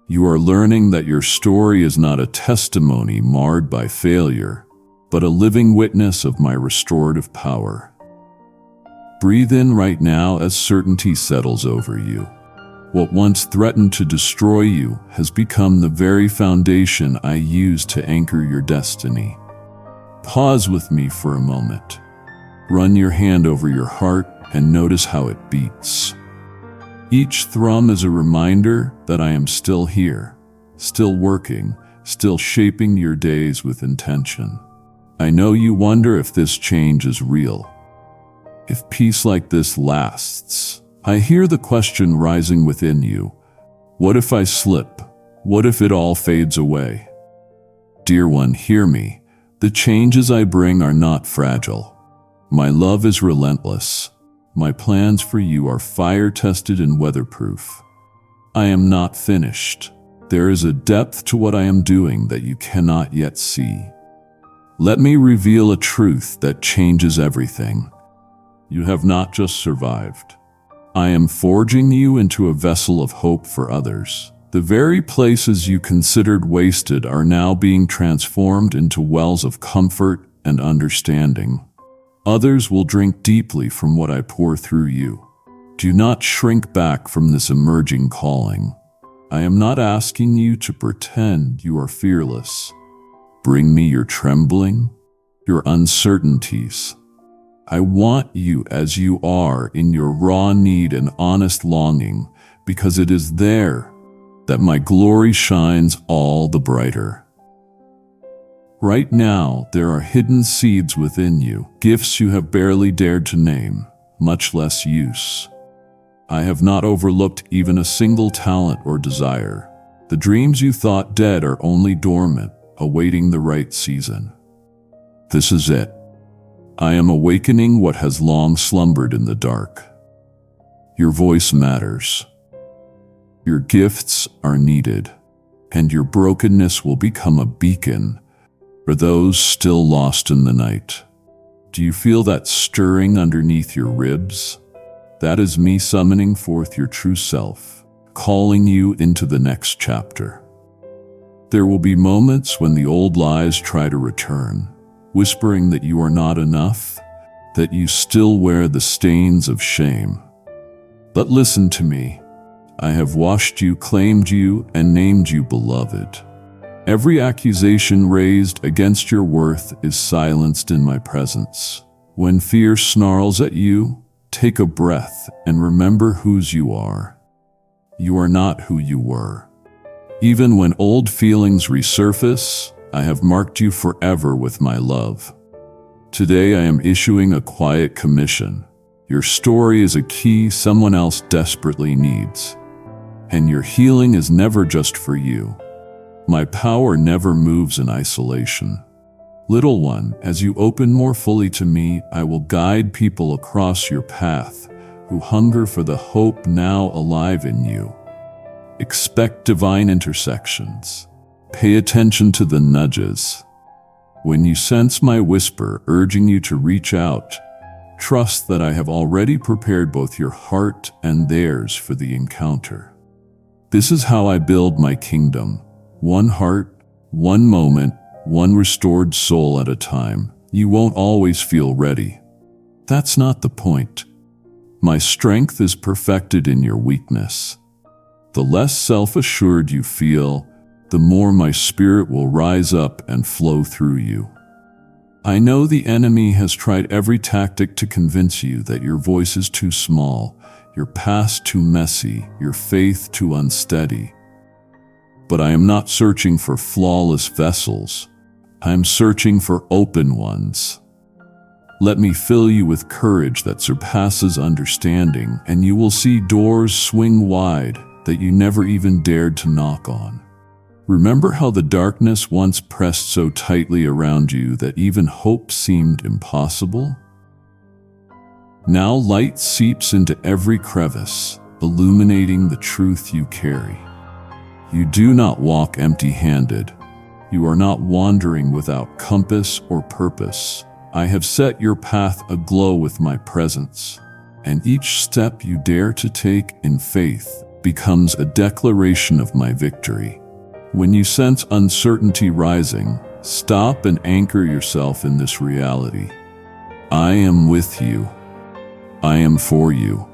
You are learning that your story is not a testimony marred by failure, but a living witness of my restorative power. Breathe in right now as certainty settles over you. What once threatened to destroy you has become the very foundation I use to anchor your destiny. Pause with me for a moment. Run your hand over your heart and notice how it beats. Each thrum is a reminder that I am still here, still working, still shaping your days with intention. I know you wonder if this change is real, if peace like this lasts. I hear the question rising within you. What if I slip? What if it all fades away? Dear one, hear me. The changes I bring are not fragile. My love is relentless. My plans for you are fire-tested and weatherproof. I am not finished. There is a depth to what I am doing that you cannot yet see. Let me reveal a truth that changes everything. You have not just survived. I am forging you into a vessel of hope for others. The very places you considered wasted are now being transformed into wells of comfort and understanding. Others will drink deeply from what I pour through you. Do not shrink back from this emerging calling. I am not asking you to pretend you are fearless. Bring me your trembling, your uncertainties. I want you as you are in your raw need and honest longing, because it is there that my glory shines all the brighter. Right now, there are hidden seeds within you, gifts you have barely dared to name, much less use. I have not overlooked even a single talent or desire. The dreams you thought dead are only dormant, awaiting the right season. This is it. I am awakening what has long slumbered in the dark. Your voice matters. Your gifts are needed, and your brokenness will become a beacon for those still lost in the night. Do you feel that stirring underneath your ribs? That is me summoning forth your true self, calling you into the next chapter. There will be moments when the old lies try to return, whispering that you are not enough, that you still wear the stains of shame. But listen to me. I have washed you, claimed you, and named you beloved. Every accusation raised against your worth is silenced in my presence. When fear snarls at you, take a breath and remember whose you are. You are not who you were. Even when old feelings resurface, I have marked you forever with my love. Today I am issuing a quiet commission. Your story is a key someone else desperately needs. And your healing is never just for you. My power never moves in isolation. Little one, as you open more fully to me, I will guide people across your path who hunger for the hope now alive in you. Expect divine intersections. Pay attention to the nudges. When you sense my whisper urging you to reach out, trust that I have already prepared both your heart and theirs for the encounter. This is how I build my kingdom. One heart, one moment, one restored soul at a time. You won't always feel ready. That's not the point. My strength is perfected in your weakness. The less self-assured you feel, the more my spirit will rise up and flow through you. I know the enemy has tried every tactic to convince you that your voice is too small, your past too messy, your faith too unsteady. But I am not searching for flawless vessels. I am searching for open ones. Let me fill you with courage that surpasses understanding, and you will see doors swing wide that you never even dared to knock on. Remember how the darkness once pressed so tightly around you that even hope seemed impossible? Now light seeps into every crevice, illuminating the truth you carry. You do not walk empty-handed. You are not wandering without compass or purpose. I have set your path aglow with my presence, and each step you dare to take in faith becomes a declaration of my victory. When you sense uncertainty rising, stop and anchor yourself in this reality. I am with you. I am for you,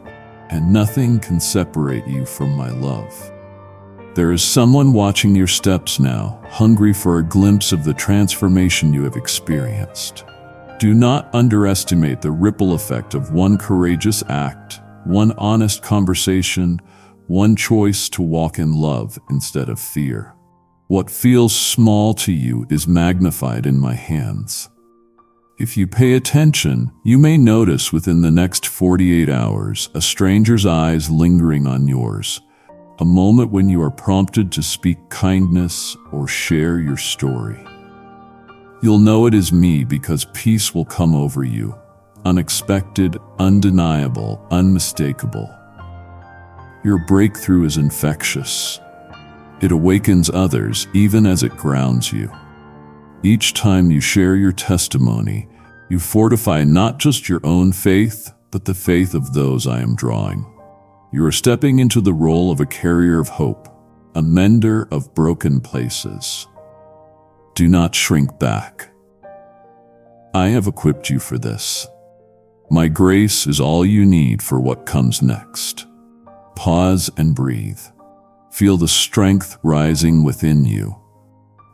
and nothing can separate you from my love. There is someone watching your steps now, hungry for a glimpse of the transformation you have experienced. Do not underestimate the ripple effect of one courageous act, one honest conversation, one choice to walk in love instead of fear. What feels small to you is magnified in my hands. If you pay attention, you may notice within the next 48 hours a stranger's eyes lingering on yours, a moment when you are prompted to speak kindness or share your story. You'll know it is me because peace will come over you, unexpected, undeniable, unmistakable. Your breakthrough is infectious. It awakens others even as it grounds you. Each time you share your testimony, you fortify not just your own faith, but the faith of those I am drawing. You are stepping into the role of a carrier of hope, a mender of broken places. Do not shrink back. I have equipped you for this. My grace is all you need for what comes next. Pause and breathe. Feel the strength rising within you.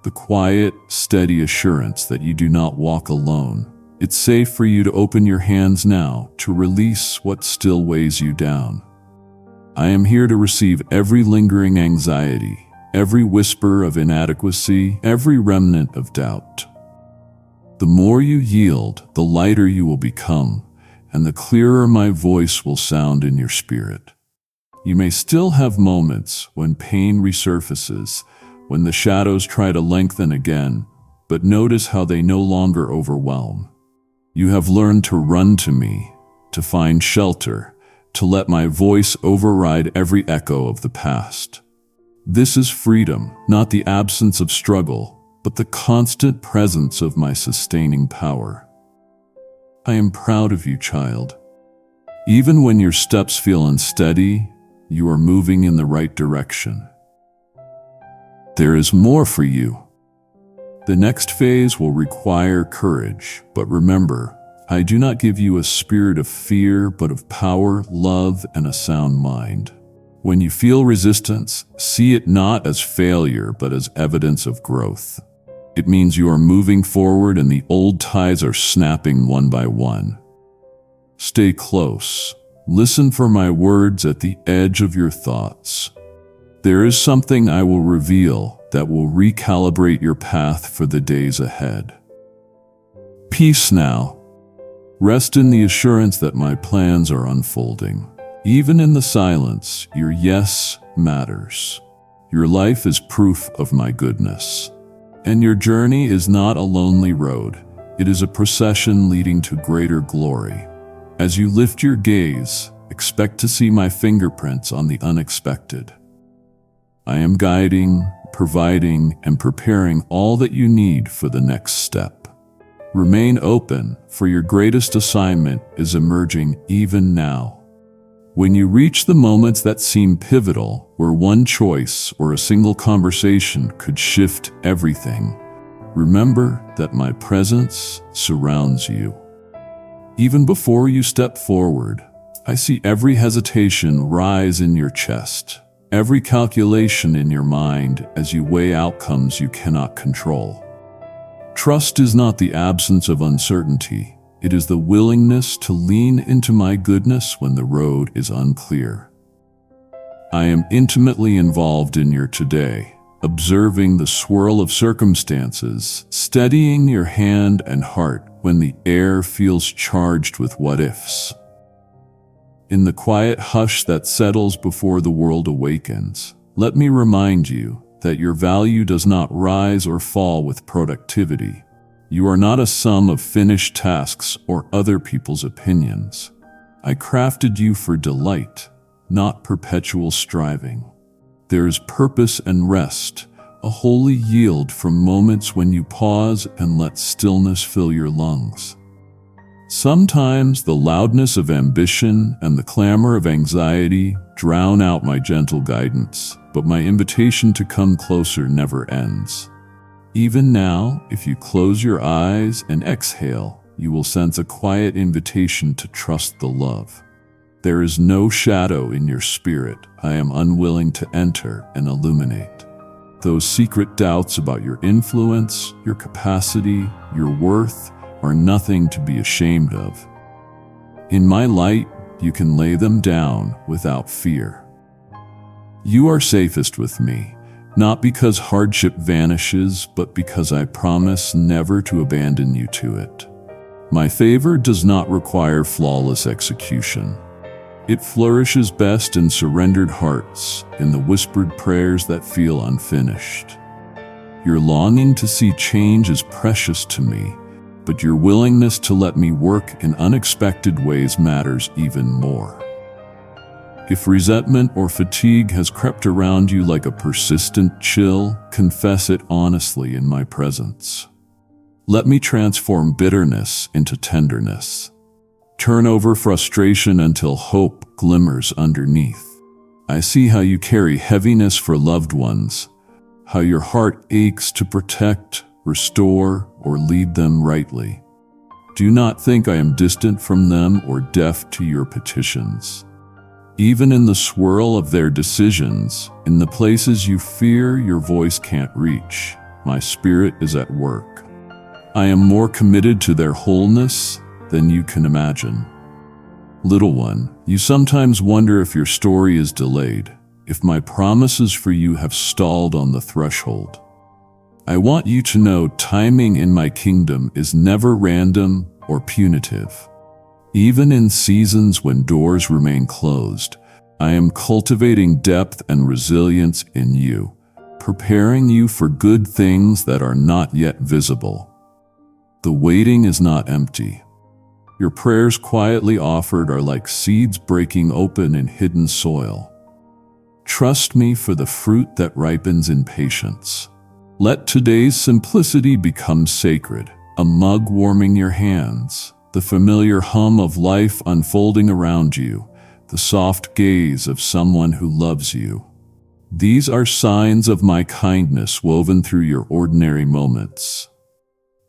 The quiet, steady assurance that you do not walk alone. It's safe for you to open your hands now to release what still weighs you down. I am here to receive every lingering anxiety, every whisper of inadequacy, every remnant of doubt. The more you yield, the lighter you will become, and the clearer my voice will sound in your spirit. You may still have moments when pain resurfaces, when the shadows try to lengthen again, but notice how they no longer overwhelm. You have learned to run to me, to find shelter, to let my voice override every echo of the past. This is freedom, not the absence of struggle, but the constant presence of my sustaining power. I am proud of you, child. Even when your steps feel unsteady, you are moving in the right direction. There is more for you. The next phase will require courage, but remember, I do not give you a spirit of fear, but of power, love, and a sound mind. When you feel resistance, see it not as failure, but as evidence of growth. It means you are moving forward and the old ties are snapping one by one. Stay close. Listen for my words at the edge of your thoughts. There is something I will reveal that will recalibrate your path for the days ahead. Peace now. Rest in the assurance that my plans are unfolding. Even in the silence, your yes matters. Your life is proof of my goodness. And your journey is not a lonely road. It is a procession leading to greater glory. As you lift your gaze, expect to see my fingerprints on the unexpected. I am guiding, providing, and preparing all that you need for the next step. Remain open, for your greatest assignment is emerging even now. When you reach the moments that seem pivotal, where one choice or a single conversation could shift everything, remember that my presence surrounds you. Even before you step forward, I see every hesitation rise in your chest, every calculation in your mind as you weigh outcomes you cannot control. Trust is not the absence of uncertainty. It is the willingness to lean into my goodness when the road is unclear. I am intimately involved in your today, observing the swirl of circumstances, steadying your hand and heart when the air feels charged with what-ifs. In the quiet hush that settles before the world awakens, let me remind you that your value does not rise or fall with productivity. You are not a sum of finished tasks or other people's opinions. I crafted you for delight, not perpetual striving. There is purpose and rest, a holy yield from moments when you pause and let stillness fill your lungs. Sometimes the loudness of ambition and the clamor of anxiety drown out my gentle guidance, but my invitation to come closer never ends. Even now, if you close your eyes and exhale, you will sense a quiet invitation to trust the love. There is no shadow in your spirit I am unwilling to enter and illuminate. Those secret doubts about your influence, your capacity, your worth are nothing to be ashamed of. In my light, you can lay them down without fear. You are safest with me, not because hardship vanishes, but because I promise never to abandon you to it. My favor does not require flawless execution. It flourishes best in surrendered hearts, in the whispered prayers that feel unfinished. Your longing to see change is precious to me, but your willingness to let me work in unexpected ways matters even more. If resentment or fatigue has crept around you like a persistent chill, confess it honestly in my presence. Let me transform bitterness into tenderness. Turn over frustration until hope glimmers underneath. I see how you carry heaviness for loved ones, how your heart aches to protect, restore, or lead them rightly. Do not think I am distant from them or deaf to your petitions. Even in the swirl of their decisions, in the places you fear your voice can't reach, my spirit is at work. I am more committed to their wholeness than you can imagine. Little one, you sometimes wonder if your story is delayed, if my promises for you have stalled on the threshold. I want you to know timing in my kingdom is never random or punitive. Even in seasons when doors remain closed, I am cultivating depth and resilience in you, preparing you for good things that are not yet visible. The waiting is not empty. Your prayers quietly offered are like seeds breaking open in hidden soil. Trust me for the fruit that ripens in patience. Let today's simplicity become sacred, a mug warming your hands, the familiar hum of life unfolding around you, the soft gaze of someone who loves you. These are signs of my kindness woven through your ordinary moments.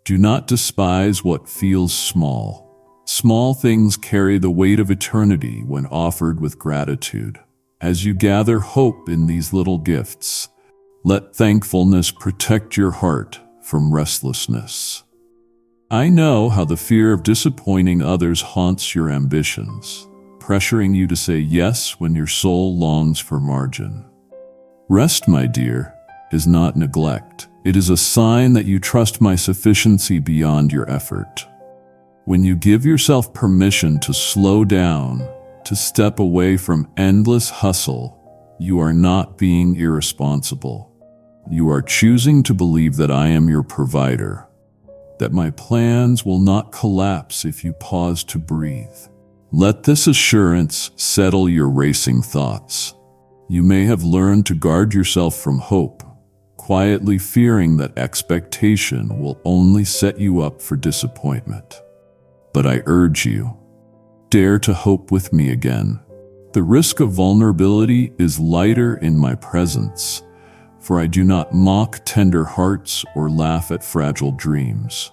Do not despise what feels small. Small things carry the weight of eternity when offered with gratitude. As you gather hope in these little gifts, let thankfulness protect your heart from restlessness. I know how the fear of disappointing others haunts your ambitions, pressuring you to say yes when your soul longs for margin. Rest, my dear, is not neglect. It is a sign that you trust my sufficiency beyond your effort. When you give yourself permission to slow down, to step away from endless hustle, you are not being irresponsible. You are choosing to believe that I am your provider, that my plans will not collapse if you pause to breathe. Let this assurance settle your racing thoughts. You may have learned to guard yourself from hope, quietly fearing that expectation will only set you up for disappointment. But I urge you, dare to hope with me again. The risk of vulnerability is lighter in my presence, for I do not mock tender hearts or laugh at fragile dreams.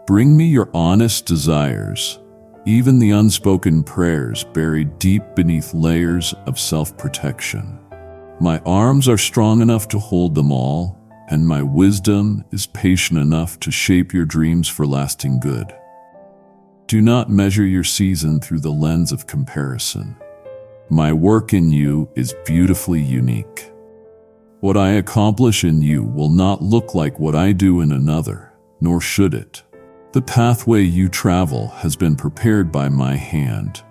Bring me your honest desires, even the unspoken prayers buried deep beneath layers of self-protection. My arms are strong enough to hold them all, and my wisdom is patient enough to shape your dreams for lasting good. Do not measure your season through the lens of comparison. My work in you is beautifully unique. What I accomplish in you will not look like what I do in another, nor should it. The pathway you travel has been prepared by my hand.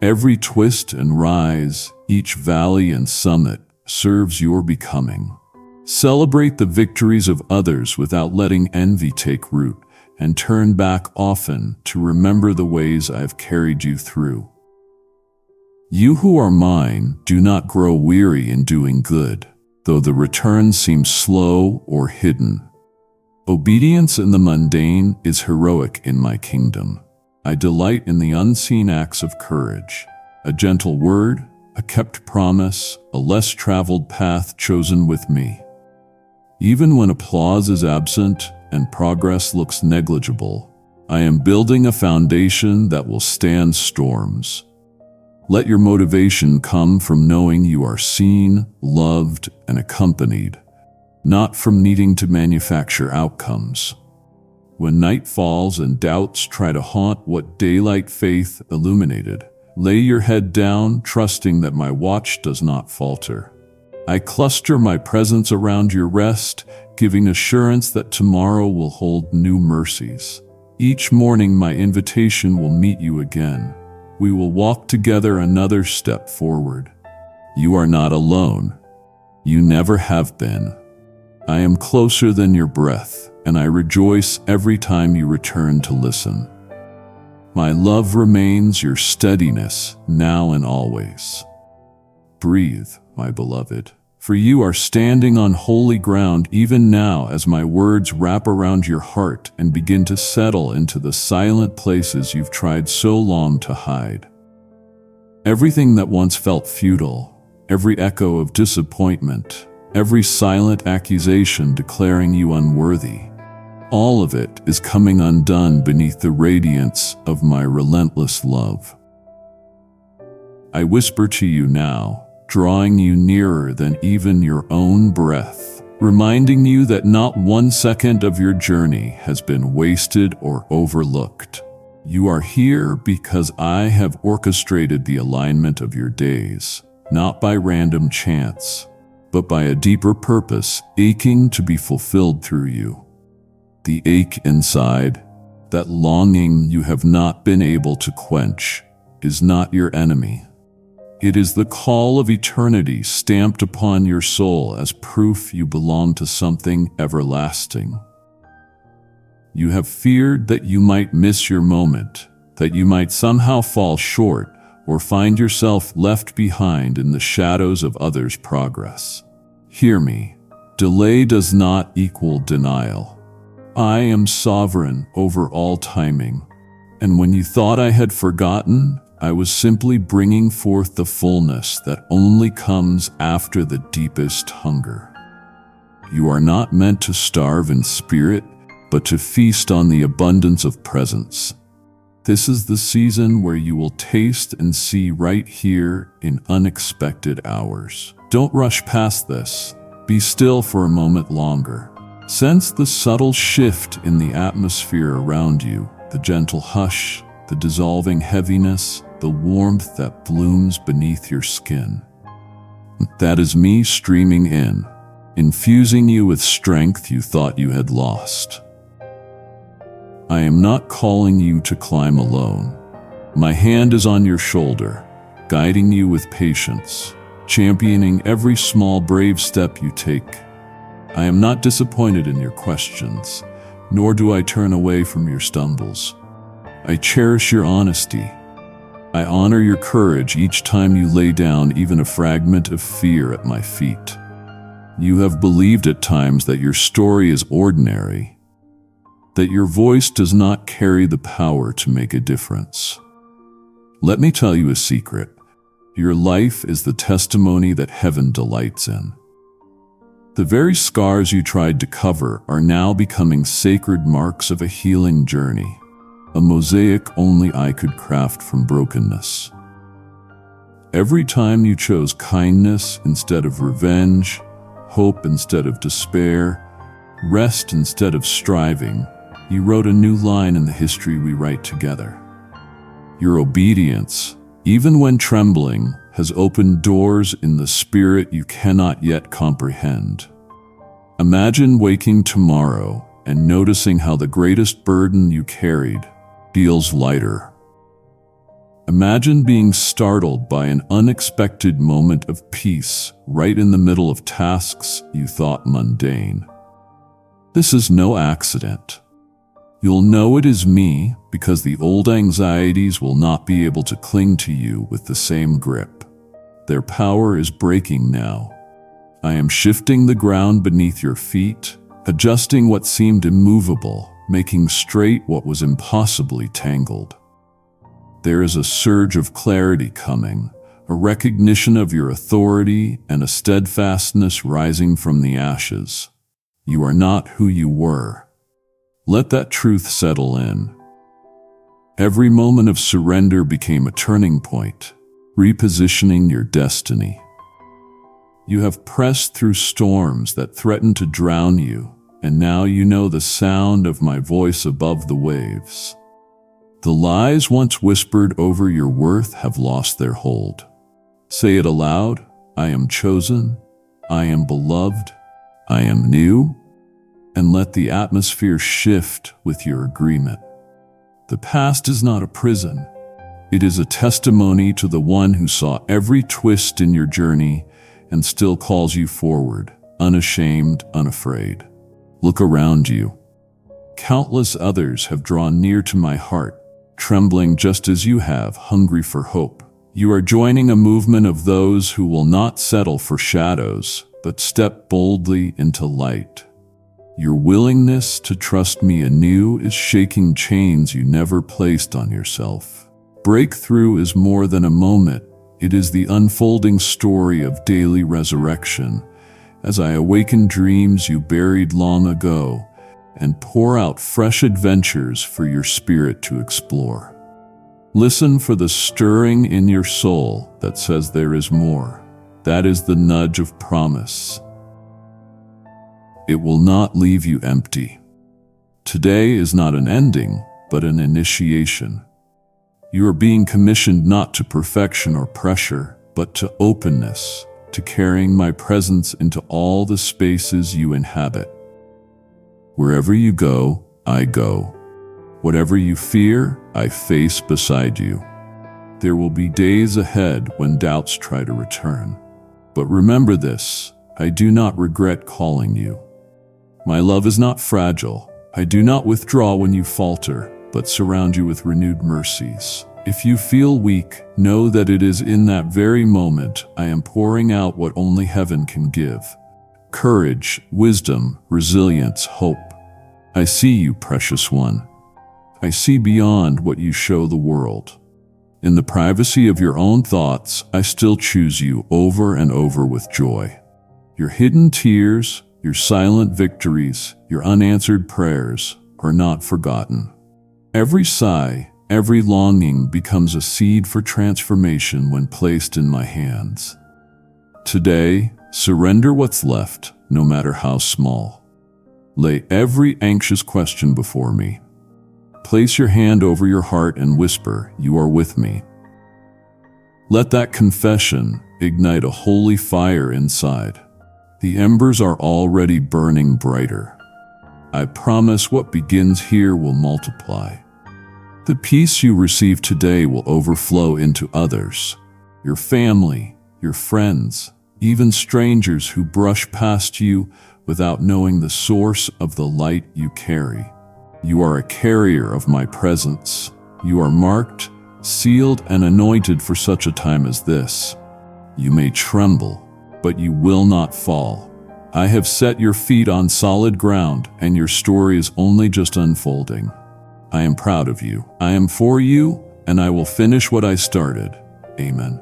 Every twist and rise, each valley and summit serves your becoming. Celebrate the victories of others without letting envy take root, and turn back often to remember the ways I have carried you through. You who are mine do not grow weary in doing good, though the return seems slow or hidden. Obedience in the mundane is heroic in my kingdom. I delight in the unseen acts of courage, a gentle word, a kept promise, a less traveled path chosen with me. Even when applause is absent and progress looks negligible, I am building a foundation that will stand storms. Let your motivation come from knowing you are seen, loved, and accompanied, not from needing to manufacture outcomes. When night falls and doubts try to haunt what daylight faith illuminated, lay your head down, trusting that my watch does not falter. I cluster my presence around your rest, giving assurance that tomorrow will hold new mercies. Each morning my invitation will meet you again. We will walk together another step forward. You are not alone. You never have been. I am closer than your breath, and I rejoice every time you return to listen. My love remains your steadiness, now and always. Breathe, my beloved, for you are standing on holy ground even now as my words wrap around your heart and begin to settle into the silent places you've tried so long to hide. Everything that once felt futile, every echo of disappointment, every silent accusation declaring you unworthy, all of it is coming undone beneath the radiance of my relentless love. I whisper to you now, drawing you nearer than even your own breath, reminding you that not one second of your journey has been wasted or overlooked. You are here because I have orchestrated the alignment of your days, not by random chance, but by a deeper purpose aching to be fulfilled through you. The ache inside, that longing you have not been able to quench, is not your enemy. It is the call of eternity stamped upon your soul as proof you belong to something everlasting. You have feared that you might miss your moment, that you might somehow fall short or find yourself left behind in the shadows of others' progress. Hear me, delay does not equal denial. I am sovereign over all timing, and when you thought I had forgotten, I was simply bringing forth the fullness that only comes after the deepest hunger. You are not meant to starve in spirit, but to feast on the abundance of presence. This is the season where you will taste and see right here in unexpected hours. Don't rush past this. Be still for a moment longer. Sense the subtle shift in the atmosphere around you, the gentle hush, the dissolving heaviness, the warmth that blooms beneath your skin. That is me streaming in, infusing you with strength you thought you had lost. I am not calling you to climb alone. My hand is on your shoulder, guiding you with patience, championing every small brave step you take. I am not disappointed in your questions, nor do I turn away from your stumbles. I cherish your honesty. I honor your courage each time you lay down even a fragment of fear at my feet. You have believed at times that your story is ordinary, that your voice does not carry the power to make a difference. Let me tell you a secret. Your life is the testimony that heaven delights in. The very scars you tried to cover are now becoming sacred marks of a healing journey, a mosaic only I could craft from brokenness. Every time you chose kindness instead of revenge, hope instead of despair, rest instead of striving, you wrote a new line in the history we write together. Your obedience, even when trembling, has opened doors in the spirit you cannot yet comprehend. Imagine waking tomorrow and noticing how the greatest burden you carried feels lighter. Imagine being startled by an unexpected moment of peace right in the middle of tasks you thought mundane. This is no accident. You'll know it is me because the old anxieties will not be able to cling to you with the same grip. Their power is breaking now. I am shifting the ground beneath your feet, adjusting what seemed immovable, making straight what was impossibly tangled. There is a surge of clarity coming, a recognition of your authority and a steadfastness rising from the ashes. You are not who you were. Let that truth settle in. Every moment of surrender became a turning point, repositioning your destiny. You have pressed through storms that threatened to drown you, and now you know the sound of my voice above the waves. The lies once whispered over your worth have lost their hold. Say it aloud: I am chosen, I am beloved, I am new, and let the atmosphere shift with your agreement. The past is not a prison. It is a testimony to the one who saw every twist in your journey and still calls you forward, unashamed, unafraid. Look around you. Countless others have drawn near to my heart, trembling just as you have, hungry for hope. You are joining a movement of those who will not settle for shadows, but step boldly into light. Your willingness to trust me anew is shaking chains you never placed on yourself. Breakthrough is more than a moment. It is the unfolding story of daily resurrection, as I awaken dreams you buried long ago and pour out fresh adventures for your spirit to explore. Listen for the stirring in your soul that says there is more. That is the nudge of promise. It will not leave you empty. Today is not an ending, but an initiation. You are being commissioned not to perfection or pressure, but to openness, to carrying my presence into all the spaces you inhabit. Wherever you go, I go. Whatever you fear, I face beside you. There will be days ahead when doubts try to return. But remember this: I do not regret calling you. My love is not fragile. I do not withdraw when you falter, but surround you with renewed mercies. If you feel weak, know that it is in that very moment I am pouring out what only heaven can give: courage, wisdom, resilience, hope. I see you, precious one. I see beyond what you show the world. In the privacy of your own thoughts, I still choose you over and over with joy. Your hidden tears, your silent victories, your unanswered prayers are not forgotten. Every sigh, every longing becomes a seed for transformation when placed in my hands. Today, surrender what's left, no matter how small. Lay every anxious question before me. Place your hand over your heart and whisper, "You are with me." Let that confession ignite a holy fire inside. The embers are already burning brighter. I promise what begins here will multiply. The peace you receive today will overflow into others, your family, your friends, even strangers who brush past you without knowing the source of the light you carry. You are a carrier of my presence. You are marked, sealed, and anointed for such a time as this. You may tremble, but you will not fall. I have set your feet on solid ground, and your story is only just unfolding. I am proud of you. I am for you, and I will finish what I started. Amen.